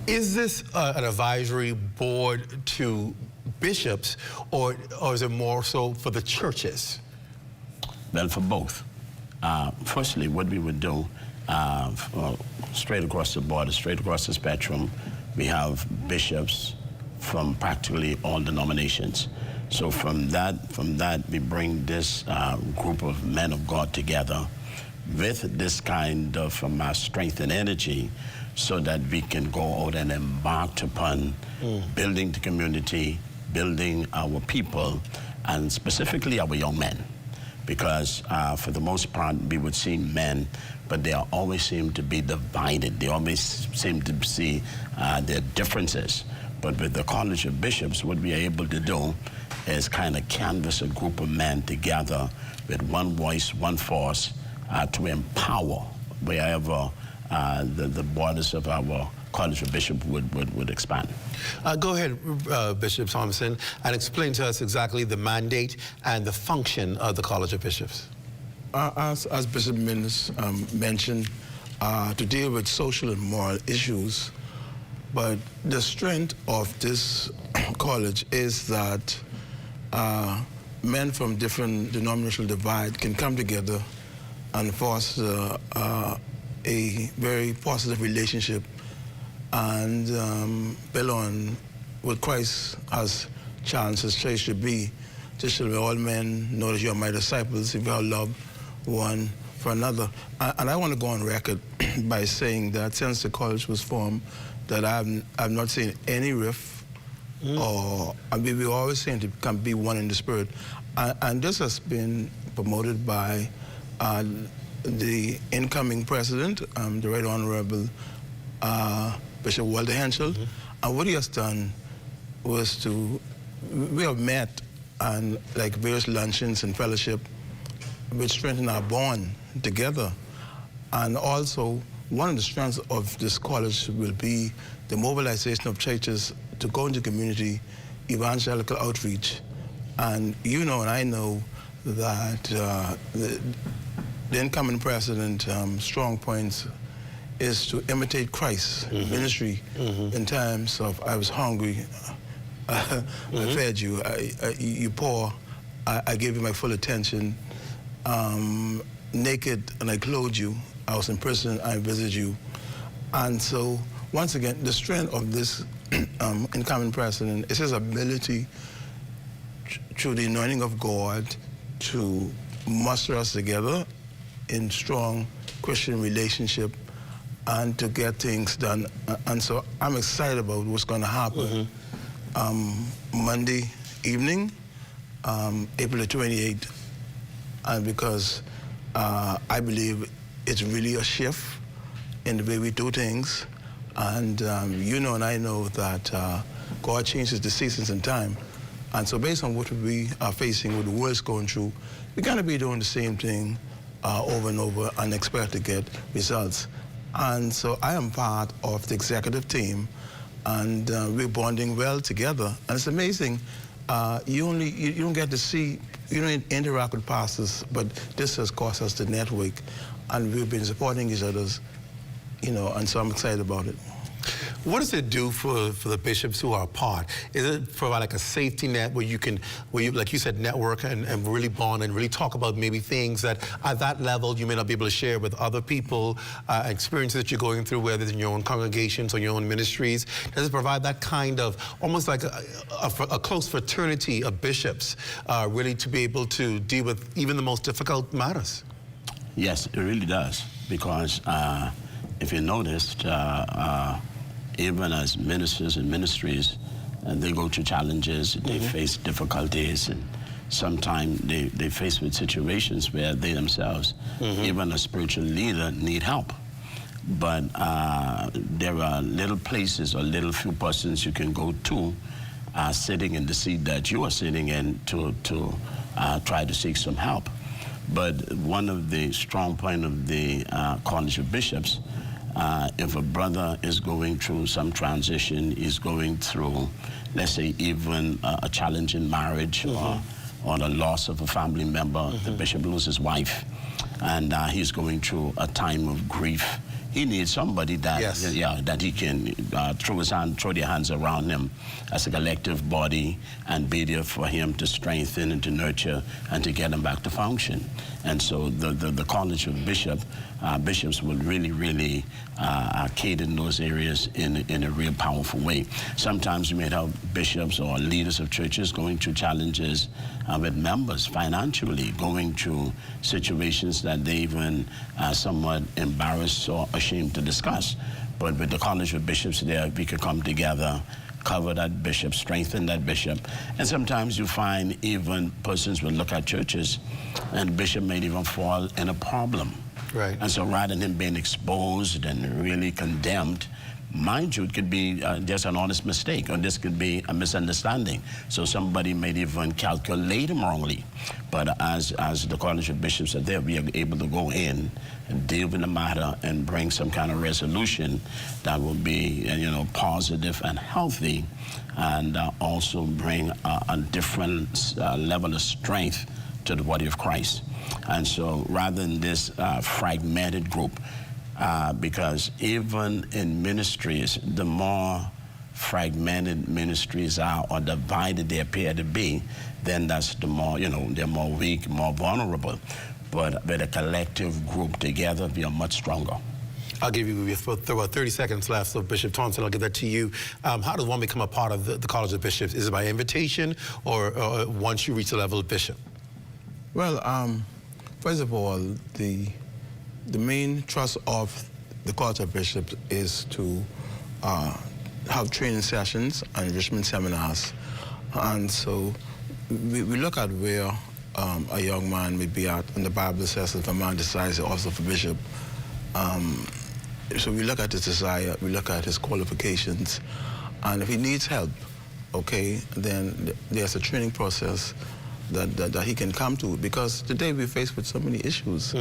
Is this an advisory board to bishops, or is it more so for the churches? Well, for both. Firstly, what we would do, straight across the border, straight across the spectrum, we have bishops from practically all denominations. So from that, we bring this group of men of God together with this kind of strength and energy, so that we can go out and embark upon building the community, building our people, and specifically our young men. Because for the most part, we would see men, but they always seem to be divided. They always seem to see their differences. But with the College of Bishops, what we are able to do is kind of canvas a group of men together with one voice, one force, to empower wherever the borders of our College of Bishops would expand. Go ahead, Bishop Thompson, and explain to us exactly the mandate and the function of the College of Bishops. As Bishop Minnis mentioned, to deal with social and moral issues, but the strength of this college is that men from different denominational divide can come together and foster a very positive relationship and build on what Christ has challenged his church to be. Just shall all men know that you are my disciples if you have love one for another. And I want to go on record by saying that since the college was formed, that I've not seen any rift, or we always saying to come be one in the spirit. And this has been promoted by the incoming president, the Right Honorable Bishop Walter Henschel. And what he has done was we have met and like various luncheons and fellowship, which strengthen our bond together. And also, one of the strengths of this college will be the mobilization of churches to go into community, evangelical outreach. And you know and I know that the incoming president strong points is to imitate Christ's ministry in terms of I was hungry, I fed you, you poor, I gave you my full attention, naked and I clothed you, I was in prison, I visited you. And so, once again, the strength of this incoming president is his ability through the anointing of God to muster us together in strong Christian relationship and to get things done. And so I'm excited about what's going to happen Monday evening, April the 28th, and because I believe it's really a shift in the way we do things. And you know and I know that God changes the seasons and time. And so based on what we are facing, what the world's going through, we're going to be doing the same thing over and over and expect to get results. And so I am part of the executive team, and we're bonding well together. And it's amazing, you don't get to see, you don't interact with pastors, but this has caused us to network, and we've been supporting each other's, and so I'm excited about it. What does it do for the bishops who are part? Is it provide like a safety net where you, like you said, network and really bond and really talk about maybe things that at that level you may not be able to share with other people, experiences that you're going through, whether it's in your own congregations or your own ministries? Does it provide that kind of, almost like a close fraternity of bishops, really to be able to deal with even the most difficult matters? Yes, it really does, because if you noticed, even as ministers and ministries, they go through challenges, they face difficulties, and sometimes they face with situations where they themselves, even a spiritual leader, need help. But there are little places or little few persons you can go to sitting in the seat that you are sitting in to try to seek some help. But one of the strong points of the College of Bishops, if a brother is going through some transition, is going through, let's say, even a challenge in marriage or the loss of a family member, the bishop loses his wife, and he's going through a time of grief, he needs somebody that, that he can throw their hands around him as a collective body and be there for him to strengthen and to nurture and to get him back to function. And so the College of Bishops will really cater in those areas in a real powerful way. Sometimes you may have bishops or leaders of churches going through challenges with members financially, going through situations that they even somewhat embarrassed or ashamed to discuss. But with the College of Bishops there, we could come together, cover that bishop, strengthen that bishop. And sometimes you find even persons will look at churches and the bishop may even fall in a problem. Right. And so rather than him being exposed and really condemned, mind you, it could be just an honest mistake, or this could be a misunderstanding. So somebody may even calculate him wrongly. But as the College of Bishops are there, we are able to go in and deal with the matter and bring some kind of resolution that will be, positive and healthy, and also bring a different level of strength to the body of Christ. And so rather than this fragmented group, because even in ministries, the more fragmented ministries are or divided they appear to be, then that's the more, they're more weak, more vulnerable. But with a collective group together, we are much stronger. I'll give you about 30 seconds left, so Bishop Thompson, I'll give that to you. How does one become a part of the College of Bishops? Is it by invitation or once you reach the level of bishop? Well, first of all, the main thrust of the College of Bishops is to have training sessions and enrichment seminars. And so we look at where a young man may be at, and the Bible says if a man decides the office of a bishop, so we look at his desire, we look at his qualifications, and if he needs help, okay, then there's a training process that he can come to, because today we're faced with so many issues,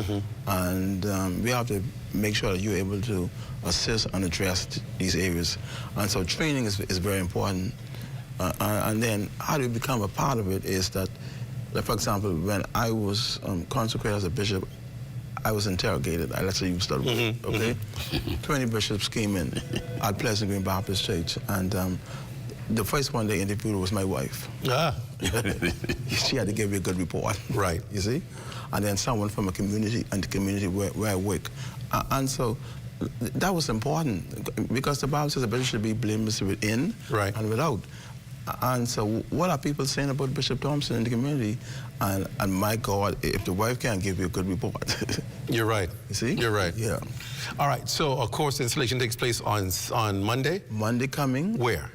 and we have to make sure that you're able to assist and address these areas. And so training is very important. And then how do you become a part of it is that, like, for example, when I was consecrated as a bishop, I was interrogated. Let's say you start with, okay? 20 bishops came in at Pleasant Green Baptist Church, and the first one they interviewed was my wife. She had to give me a good report. Right. You see? And then someone from a community, and the community where I work. And so that was important, because the Bible says a bishop should be blameless within and without. And so what are people saying about Bishop Thompson in the community? And my God, if the wife can't give you a good report. You're right. You see? You're right. Yeah. All right, so of course the installation takes place on Monday? Monday coming. Where?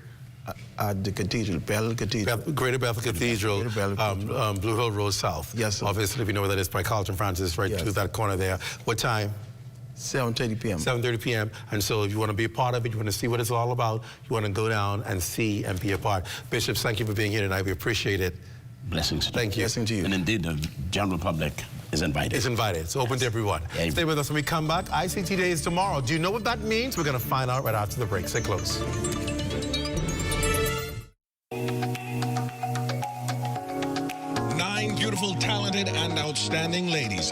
At the cathedral, Bethel Cathedral. Greater Bethel Cathedral, Blue Hill Road South. Yes, sir. Obviously, if you know where that is, by Carlton Francis, right to that corner there. What time? 7:30 p.m. 7:30 p.m. And so if you want to be a part of it, you want to see what it's all about, you want to go down and see and be a part. Bishops, thank you for being here tonight. We appreciate it. Blessings. Thank you. Blessing to you. And indeed, the general public is invited. It's invited. It's open to everyone. Yeah. Stay with us when we come back. ICT Day is tomorrow. Do you know what that means? We're going to find out right after the break. Stay close. 9 beautiful, talented, and outstanding ladies.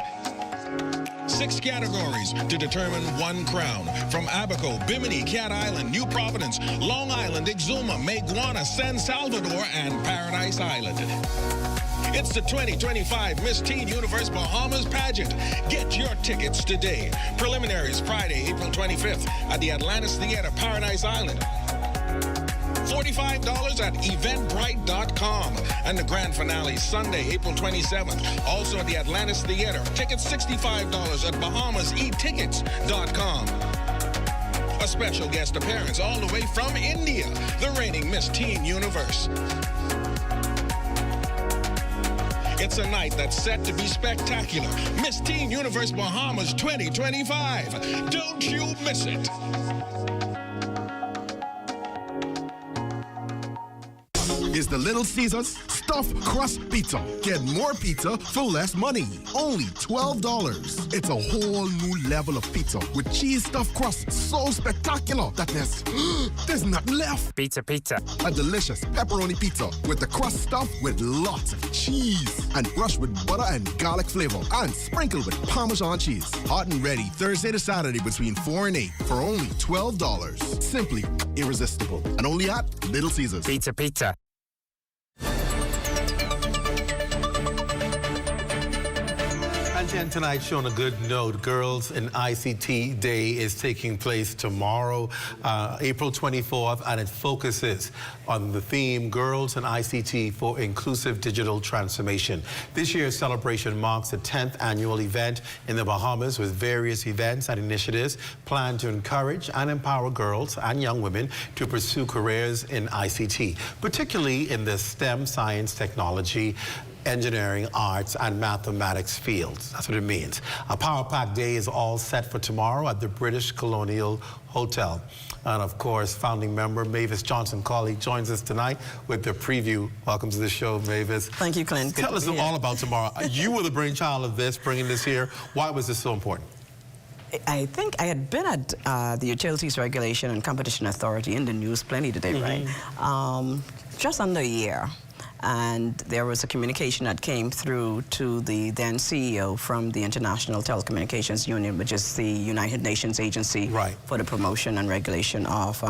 6 categories to determine 1 crown. From Abaco, Bimini, Cat Island, New Providence, Long Island, Exuma, Maguana, San Salvador, and Paradise Island. It's the 2025 Miss Teen Universe Bahamas pageant. Get your tickets today. Preliminaries Friday, April 25th at the Atlantis Theater, Paradise Island. $45 at eventbrite.com. And the grand finale Sunday, April 27th, also at the Atlantis Theater. Tickets $65 at bahamaseatickets.com. A special guest appearance all the way from India, the reigning Miss Teen Universe. It's a night that's set to be spectacular. Miss Teen Universe Bahamas 2025. Don't you miss it. Is the Little Caesars Stuffed Crust Pizza. Get more pizza for less money. Only $12. It's a whole new level of pizza with cheese stuffed crust so spectacular that there's nothing left. Pizza. A delicious pepperoni pizza with the crust stuffed with lots of cheese and brushed with butter and garlic flavor and sprinkled with Parmesan cheese. Hot and ready Thursday to Saturday between 4 and 8 for only $12. Simply irresistible. And only at Little Caesars. Pizza. And tonight, on a good note, Girls in ICT Day is taking place tomorrow, April 24th, and it focuses on the theme Girls in ICT for Inclusive Digital Transformation. This year's celebration marks the 10th annual event in the Bahamas with various events and initiatives planned to encourage and empower girls and young women to pursue careers in ICT, particularly in the STEM, science, technology, engineering, arts, and mathematics fields. That's what it means. A Power Pack Day is all set for tomorrow at the British Colonial Hotel. And of course, founding member Mavis Johnson-Colley joins us tonight with the preview. Welcome to the show, Mavis. Thank you, Clint. Tell us all about tomorrow. You were the brainchild of this, bringing this here. Why was this so important? I think I had been at the Utilities Regulation and Competition Authority in the news plenty today, right? Just under a year. And there was a communication that came through to the then CEO from the International Telecommunications Union, which is the United Nations agency for the promotion and regulation of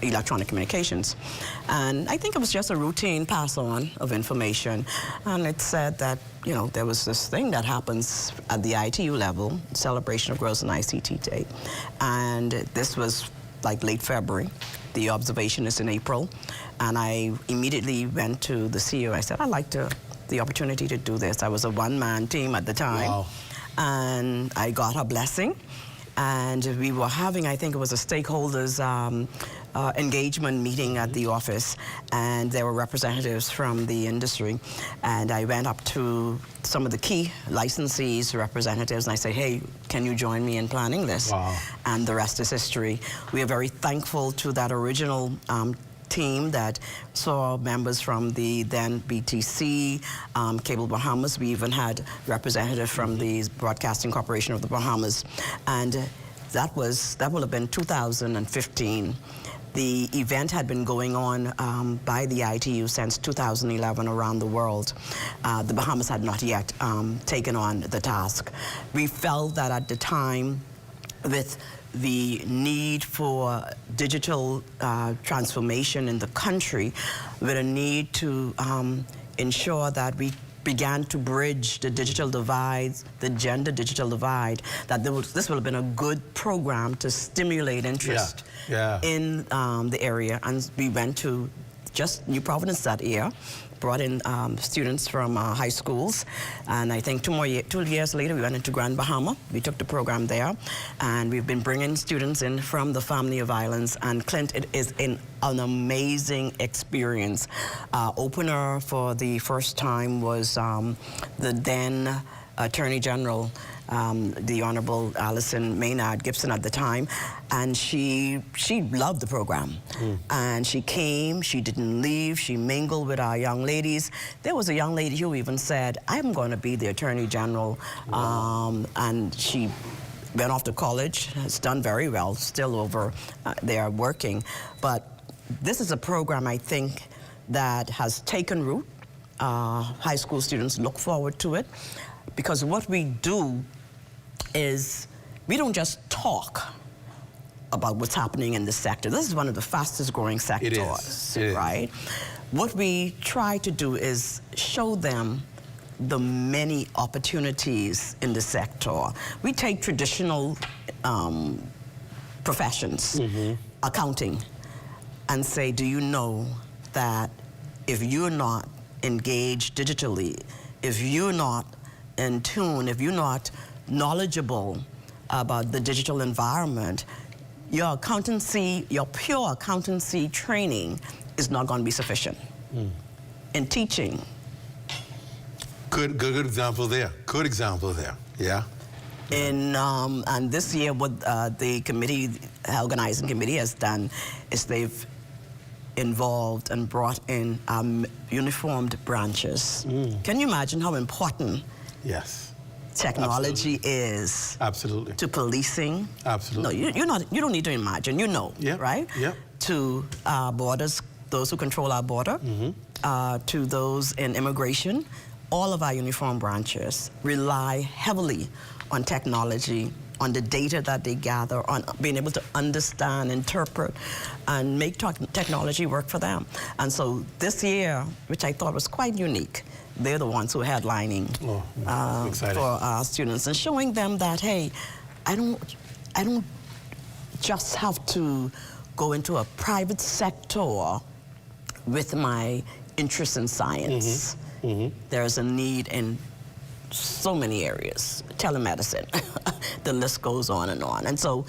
electronic communications. And I think it was just a routine pass on of information. And it said that, you know, there was this thing that happens at the ITU level, Celebration of Girls in ICT Day. And this was like late February. The observation is in April. And I immediately went to the CEO. I said, I'd like the opportunity to do this. I was a one-man team at the time. Wow. And I got her blessing. And we were having, I think it was a stakeholders engagement meeting at the office. And there were representatives from the industry. And I went up to some of the key licensees, representatives, and I said, hey, can you join me in planning this? Wow. And the rest is history. We are very thankful to that original team that saw members from the then BTC, Cable Bahamas. We even had representatives from the Broadcasting Corporation of the Bahamas. And that will have been 2015. The event had been going on by the ITU since 2011 around the world. The Bahamas had not yet taken on the task. We felt that at the time, with the need for digital transformation in the country, with a need to ensure that we began to bridge the digital divide, the gender digital divide, that this would have been a good program to stimulate interest in the area. And we went to just New Providence that year, brought in students from high schools, and I think 2 years later we went into Grand Bahama. We took the program there, and we've been bringing students in from the Family of Islands, and Clint, it is an amazing experience. Opener for the first time was the then Attorney General, the Honorable Alison Maynard Gibson at the time, and she loved the program. And she came, she didn't leave, she mingled with our young ladies. There was a young lady who even said, I'm going to be the Attorney General. And she went off to college, has done very well, still over there working. But this is a program, I think, that has taken root. High school students look forward to it, because what we do is we don't just talk about what's happening in the sector. This is one of the fastest growing sectors, right? What we try to do is show them the many opportunities in the sector. We take traditional professions, accounting, and say, do you know that if you're not engaged digitally, if you're not in tune, if you're not knowledgeable about the digital environment, your accountancy, your pure accountancy training is not going to be sufficient. In teaching. Good example there. Good example there. Yeah. And this year, what the committee, organizing committee, has done is they've involved and brought in uniformed branches. Can you imagine how important? Yes. Technology is to policing. Absolutely. No, you don't need to imagine. You know, right? Yeah. To borders, those who control our border, to those in immigration. All of our uniform branches rely heavily on technology, on the data that they gather, on being able to understand, interpret, and make technology work for them. And so this year, which I thought was quite unique, they're the ones who are headlining for our students and showing them that, hey, I don't just have to go into a private sector with my interest in science. There's a need in so many areas, telemedicine, the list goes on. And so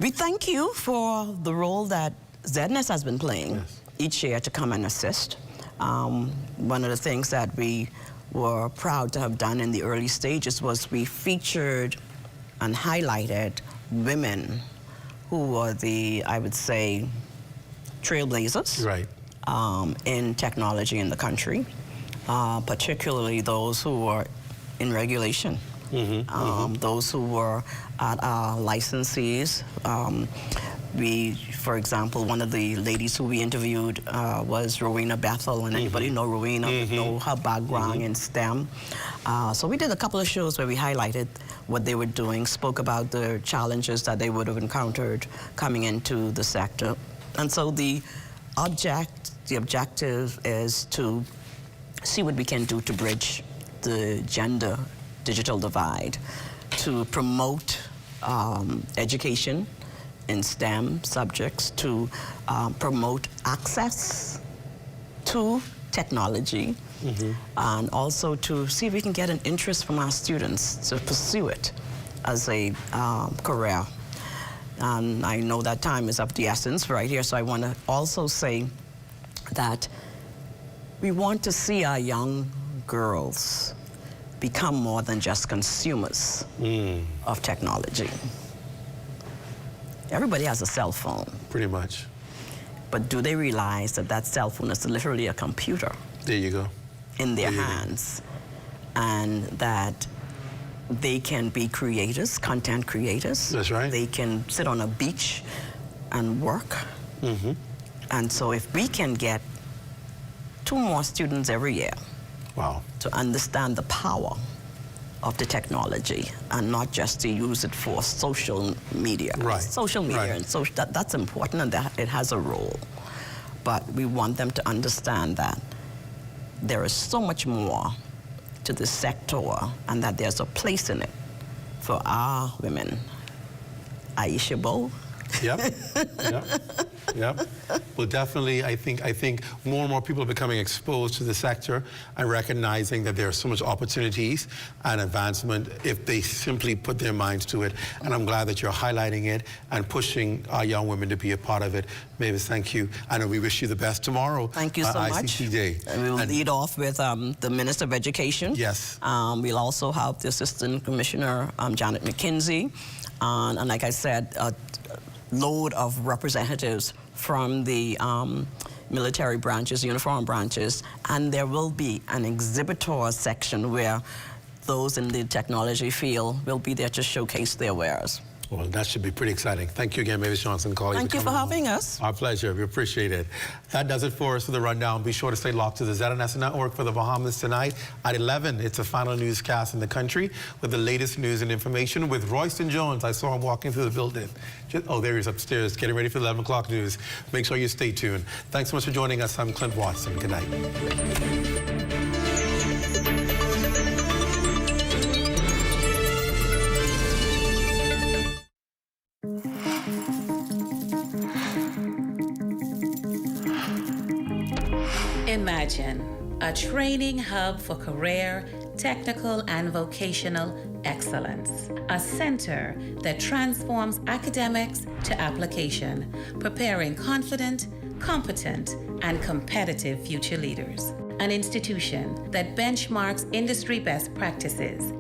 we thank you for the role that ZNS has been playing each year to come and assist. One of the things that we were proud to have done in the early stages was we featured and highlighted women who were the, I would say, trailblazers in technology in the country. Particularly those who were in regulation, those who were at our licensees. For example, one of the ladies who we interviewed was Rowena Bethel, and anybody know Rowena, know her background in STEM. So we did a couple of shows where we highlighted what they were doing, spoke about the challenges that they would have encountered coming into the sector. And so the objective is to see what we can do to bridge the gender digital divide, to promote education in STEM subjects, to promote access to technology, and also to see if we can get an interest from our students to pursue it as a career. And I know that time is of the essence right here, so I want to also say that we want to see our young girls become more than just consumers of technology. Everybody has a cell phone. Pretty much. But do they realize that that cell phone is literally a computer? There you go. In their hands. And that they can be creators, content creators. That's right. They can sit on a beach and work. And so if we can get 2 more students every year to understand the power of the technology and not just to use it for social media. Social media and social, that's important, and that it has a role. But we want them to understand that there is so much more to this sector and that there's a place in it for our women. Aisha Bo. Well, definitely, I think more and more people are becoming exposed to the sector and recognizing that there are so much opportunities and advancement if they simply put their minds to it. And I'm glad that you're highlighting it and pushing our young women to be a part of it. Mavis, thank you. And we wish you the best tomorrow. Thank you so much. ICT Day. And we will lead off with the Minister of Education. Yes. We'll also have the Assistant Commissioner, Janet McKinsey. And like I said, a load of representatives from the military branches, uniform branches, and there will be an exhibitor section where those in the technology field will be there to showcase their wares. Well, that should be pretty exciting. Thank you again, Mavis Johnson. Thank you for having us. Our pleasure. We appreciate it. That does it for us for the rundown. Be sure to stay locked to the ZNS network for the Bahamas tonight. At 11, it's a final newscast in the country with the latest news and information with Royston Jones. I saw him walking through the building. Oh, there he is upstairs, getting ready for the 11 o'clock news. Make sure you stay tuned. Thanks so much for joining us. I'm Clint Watson. Good night. Imagine a training hub for career, technical, and vocational excellence, a center that transforms academics to application, preparing confident, competent, and competitive future leaders. An institution that benchmarks industry best practices